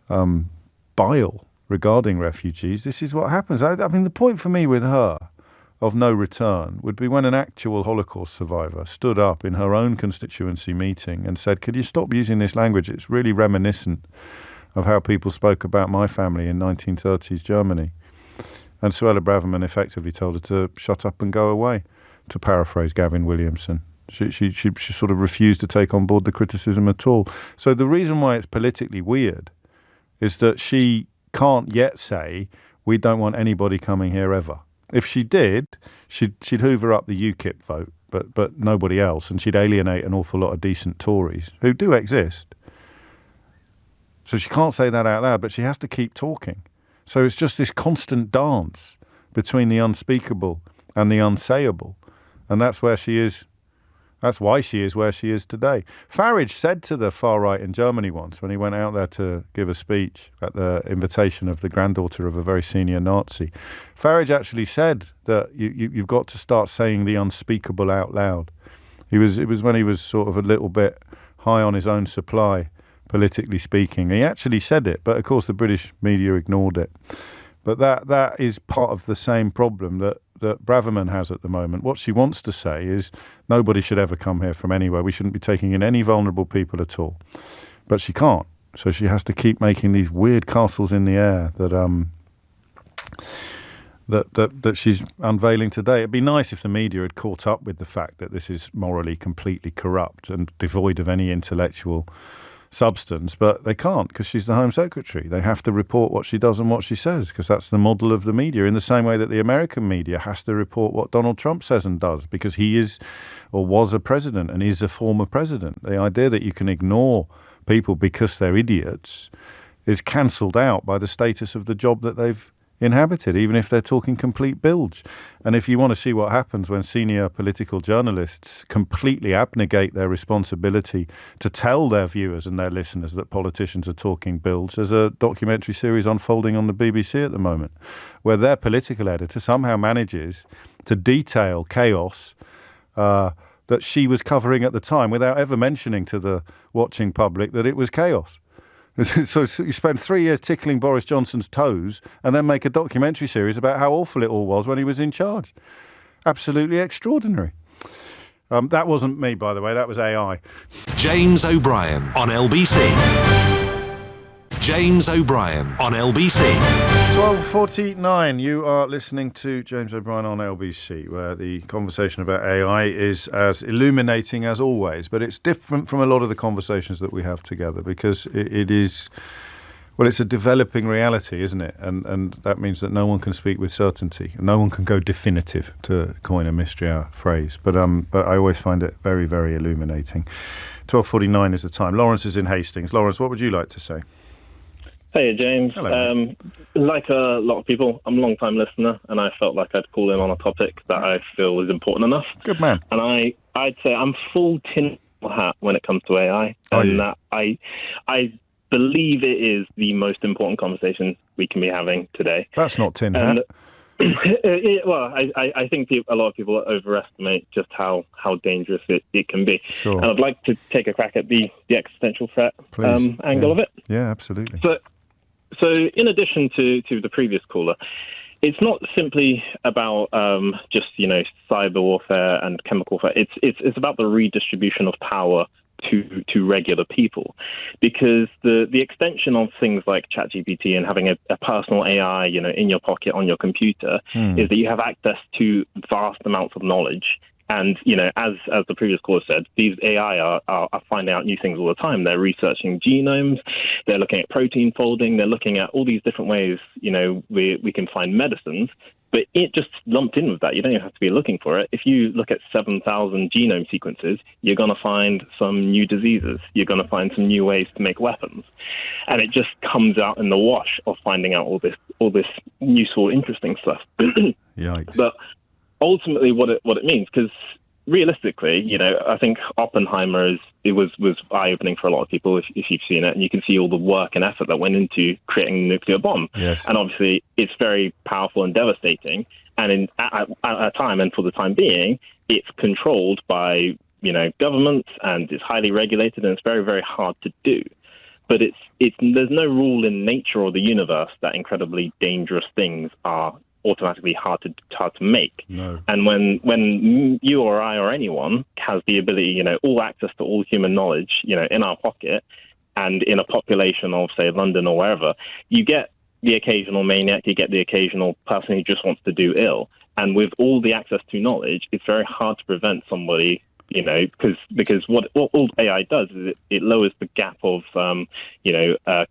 bile regarding refugees, this is what happens. I mean, the point for me with her of no return would be when an actual Holocaust survivor stood up in her own constituency meeting and said, could you stop using this language? It's really reminiscent of how people spoke about my family in 1930s Germany. And Suella Braverman effectively told her to shut up and go away, to paraphrase Gavin Williamson. She sort of refused to take on board the criticism at all. So the reason why it's politically weird is that she can't yet say, we don't want anybody coming here ever. If she did, she'd hoover up the UKIP vote, but nobody else, and she'd alienate an awful lot of decent Tories, who do exist. So she can't say that out loud, but she has to keep talking. So it's just this constant dance between the unspeakable and the unsayable. And that's where she is. That's why she is where she is today. Farage said to the far right in Germany once, when he went out there to give a speech at the invitation of the granddaughter of a very senior Nazi, Farage actually said that you've got to start saying the unspeakable out loud. It was when he was sort of a little bit high on his own supply, politically speaking. He actually said it, but of course the British media ignored it. But that is part of the same problem that Braverman has at the moment. What she wants to say is nobody should ever come here from anywhere. We shouldn't be taking in any vulnerable people at all. But she can't. So she has to keep making these weird castles in the air that she's unveiling today. It'd be nice if the media had caught up with the fact that this is morally completely corrupt and devoid of any intellectual substance, but they can't because she's the Home Secretary. They have to report what she does and what she says because that's the model of the media, in the same way that the American media has to report what Donald Trump says and does because he is or was a president and is a former president. The idea that you can ignore people because they're idiots is cancelled out by the status of the job that they've inhabited, even if they're talking complete bilge. And if you want to see what happens when senior political journalists completely abnegate their responsibility to tell their viewers and their listeners that politicians are talking bilge, there's a documentary series unfolding on the BBC at the moment where their political editor somehow manages to detail chaos that she was covering at the time without ever mentioning to the watching public that it was chaos. So you spend 3 years tickling Boris Johnson's toes and then make a documentary series about how awful it all was when he was in charge. Absolutely extraordinary. That wasn't me, by the way. That was AI. James O'Brien on LBC. James O'Brien on LBC. 12:49. You are listening to James O'Brien on LBC, where the conversation about AI is as illuminating as always, but it's different from a lot of the conversations that we have together because it is, well, it's a developing reality, isn't it? And that means that no one can speak with certainty. No one can go definitive, to coin a mystery hour phrase. But I always find it very, very illuminating. 12:49 is the time. Lawrence is in Hastings. Lawrence, what would you like to say? Hey, James. Hello. Like a lot of people, I'm a long-time listener, and I felt like I'd call in on a topic that I feel is important enough. Good man. And I'd say I'm full tinfoil hat when it comes to AI, and that I believe it is the most important conversation we can be having today. That's not tin hat. Well, I think a lot of people overestimate just how dangerous it can be. Sure. And I'd like to take a crack at the existential threat angle of it. Yeah, absolutely. So in addition to the previous caller, it's not simply about just cyber warfare and chemical warfare. It's about the redistribution of power to regular people, because the extension of things like ChatGPT and having a personal AI in your pocket on your computer is that you have access to vast amounts of knowledge. And as the previous caller said, these AI are finding out new things all the time. They're researching genomes, they're looking at protein folding, they're looking at all these different ways we can find medicines. But it just lumped in with that. You don't even have to be looking for it. If you look at 7,000 genome sequences, you're going to find some new diseases. You're going to find some new ways to make weapons. And it just comes out in the wash of finding out all this useful, interesting stuff. Yikes. But ultimately what it means, because realistically, I think Oppenheimer was eye-opening for a lot of people if you've seen it, and you can see all the work and effort that went into creating a nuclear bomb. Yes. And obviously, it's very powerful and devastating. And at a time, and for the time being, it's controlled by governments, and it's highly regulated, and it's very, very hard to do. But there's no rule in nature or the universe that incredibly dangerous things are automatically hard to make. No. And when you or I or anyone has the ability, all access to all human knowledge, in our pocket, and in a population of, say, London or wherever, you get the occasional maniac, you get the occasional person who just wants to do ill. And with all the access to knowledge, it's very hard to prevent somebody, because what all AI does is it lowers the gap of,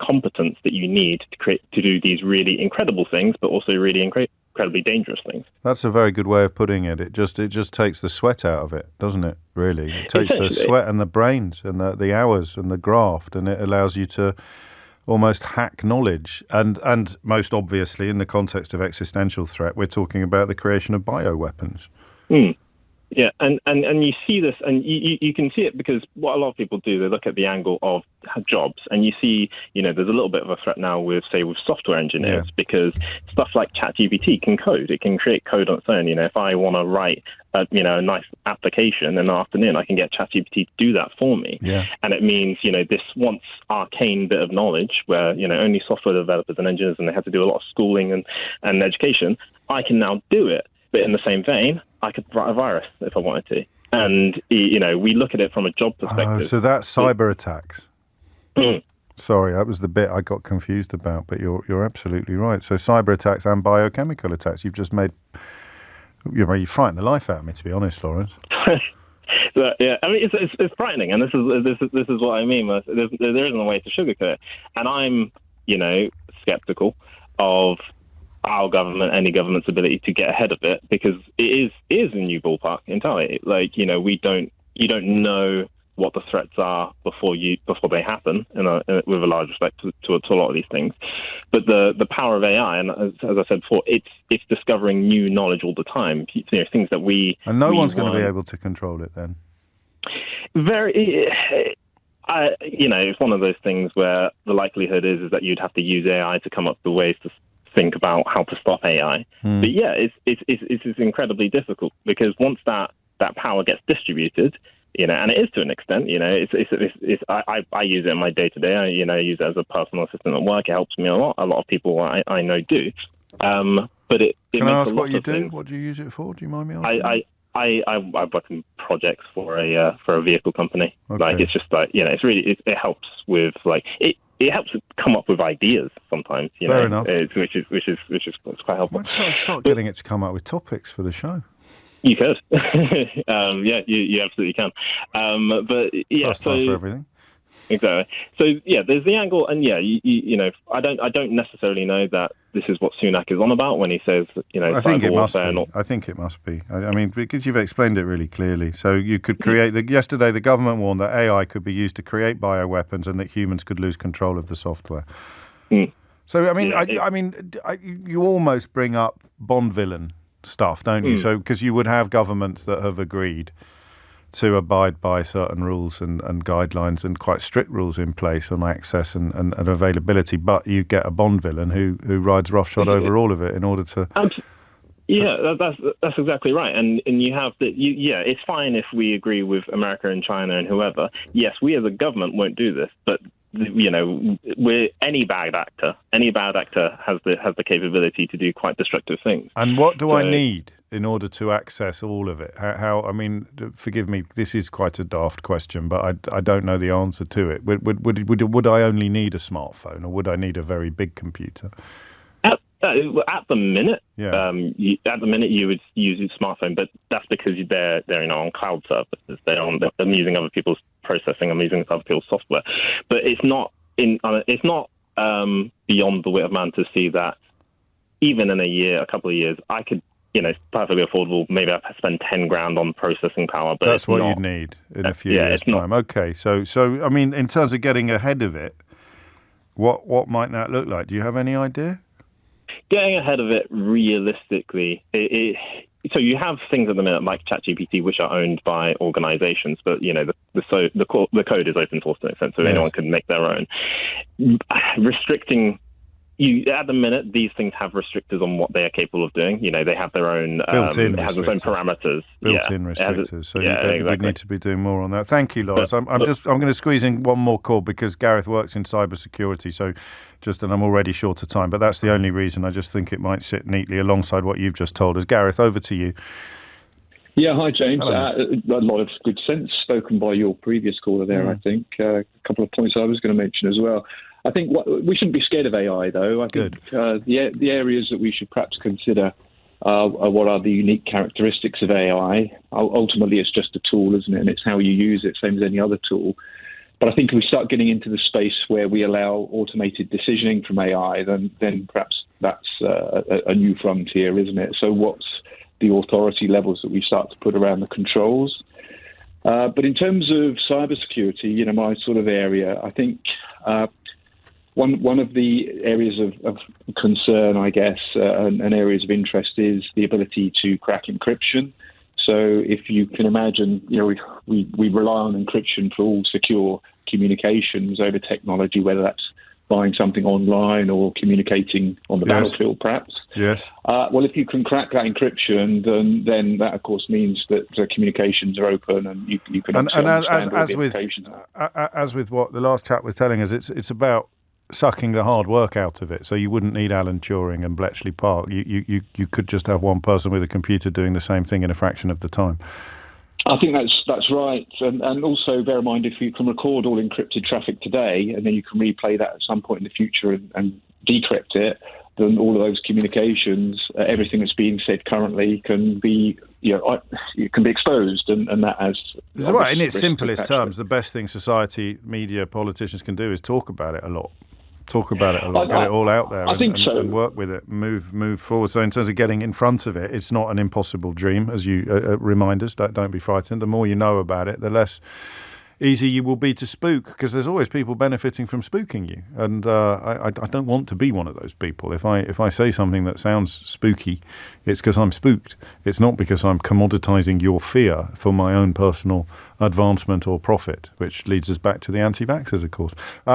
competence that you need to do these really incredible things, but also really incredibly dangerous things. That's a very good way of putting it. It just takes the sweat out of it, doesn't it? Really, it takes the sweat and the brains and the hours and the graft, and it allows you to almost hack knowledge. And most obviously, in the context of existential threat, we're talking about the creation of bioweapons. Yeah, and you see this, and you can see it because what a lot of people do, they look at the angle of jobs, and you see, there's a little bit of a threat now with software engineers, because stuff like ChatGPT can code. It can create code on its own. If I want to write a nice application in the afternoon, I can get ChatGPT to do that for me. Yeah. And it means, this once arcane bit of knowledge where, only software developers and engineers, and they had to do a lot of schooling and education, I can now do it. But in the same vein, I could write a virus if I wanted to. And, we look at it from a job perspective. Oh, so that's cyber attacks. Sorry, that was the bit I got confused about, but you're absolutely right. So cyber attacks and biochemical attacks, you've just made... You frightened the life out of me, to be honest, Lawrence. Yeah, I mean, it's frightening, and this is what I mean. There isn't a way to sugarcoat it. And I'm, skeptical of our government, any government's ability to get ahead of it, because it is a new ballpark entirely. Like, you don't know what the threats are before they happen, with a large respect to a lot of these things. But the power of AI, and as I said before, it's discovering new knowledge all the time. Things that and no one's going to be able to control it then. It's one of those things where the likelihood is that you'd have to use AI to come up with ways to think about how to stop AI. But yeah, it's incredibly difficult, because once that power gets distributed, and it is to an extent, I use it in my day to day. I use it as a personal assistant at work. It helps me a lot. A lot of people I know do. But it can I ask what you do? Things. What do you use it for? Do you mind me asking? I work in projects for a vehicle company. Okay. Like, it's just like, it's really it helps with like it helps come up with ideas sometimes. Fair enough. Which is quite helpful. Let's start getting it to come up with topics for the show. You could. Yeah, you absolutely can. But yeah, first time for everything. Exactly. So yeah, there's the angle, and yeah, I don't necessarily know that this is what Sunak is on about when he says, I think it must be. I think it must be. I mean, because you've explained it really clearly. So you could create. Yesterday, the government warned that AI could be used to create bioweapons, and that humans could lose control of the software. So I mean, you almost bring up Bond villain stuff, don't you? So because you would have governments that have agreed to abide by certain rules and guidelines, and quite strict rules in place on access and availability, but you get a Bond villain who rides roughshod over all of it in order to Yeah, that's exactly right. And you have it's fine if we agree with America and China and whoever. Yes, we as a government won't do this, but any bad actor has the capability to do quite destructive things. And what do I need in order to access all of it? How? I mean, forgive me, this is quite a daft question, but I don't know the answer to it. Would I only need a smartphone, or would I need a very big computer? At the minute, you would use a smartphone, but that's because they're on cloud services. I'm using other people's processing. I'm using other people's software, but it's not beyond the wit of man to see that even in a couple of years, I could, perfectly affordable. Maybe I spend $10,000 on processing power, but that's what you'd need in a few years' time. Okay, so I mean, in terms of getting ahead of it, what might that look like? Do you have any idea? Getting ahead of it realistically, so you have things at the minute like ChatGPT, which are owned by organizations, but the code is open source to an extent, so anyone can make their own. Restricting at the minute, these things have restrictors on what they are capable of doing. They have their own built-in it has its own parameters, built-in restrictors. So we need to be doing more on that. Thank you, Lawrence. I'm going to squeeze in one more call because Gareth works in cybersecurity. So and I'm already short of time, but that's the only reason. I just think it might sit neatly alongside what you've just told us. Gareth, over to you. Yeah, hi, James. A lot of good sense spoken by your previous caller there, I think. A couple of points I was going to mention as well. I think we shouldn't be scared of AI, though. I think the areas that we should perhaps consider are what are the unique characteristics of AI. Ultimately, it's just a tool, isn't it? And it's how you use it, same as any other tool. But I think if we start getting into the space where we allow automated decisioning from AI, then perhaps that's a new frontier, isn't it? So what's the authority levels that we start to put around the controls? But in terms of cybersecurity, my sort of area, I think one of the areas of concern, I guess, and areas of interest is the ability to crack encryption. So if you can imagine, we rely on encryption for all secure communications over technology, whether that's buying something online or communicating on the battlefield, perhaps. Yes. Well, if you can crack that encryption, then that, of course, means that communications are open and you can understand all the implications. As with what the last chap was telling us, it's about sucking the hard work out of it. So you wouldn't need Alan Turing and Bletchley Park. You could just have one person with a computer doing the same thing in a fraction of the time. I think that's right. And also bear in mind, if you can record all encrypted traffic today and then you can replay that at some point in the future and decrypt it, then all of those communications, everything that's being said currently can be it can be exposed, and that has. That's right. In its simplest terms, the best thing society, media, politicians can do is talk about it a lot. Get it all out there, and work with it, move forward. So in terms of getting in front of it, it's not an impossible dream, as you remind us. Don't be frightened. The more you know about it, the less easy you will be to spook, because there's always people benefiting from spooking you, and I don't want to be one of those people. If I say something that sounds spooky, it's because I'm spooked. It's not because I'm commoditizing your fear for my own personal advancement or profit, which leads us back to the anti-vaxxers, of course.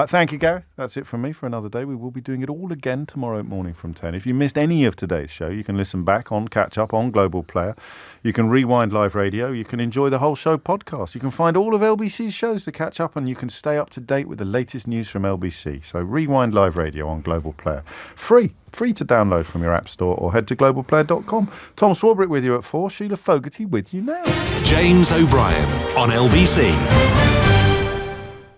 Thank you, Gareth. That's it from me for another day. We will be doing it all again tomorrow morning from 10. If you missed any of today's show, you can listen back on Catch Up on Global Player. You can rewind live radio. You can enjoy the whole show podcast. You can find all of LBC's shows to catch up, and you can stay up to date with the latest news from LBC. So rewind live radio on Global Player. Free to download from your app store, or head to globalplayer.com. Tom Swarbrick with you at 4. Sheila Fogarty with you now. James O'Brien on LBC.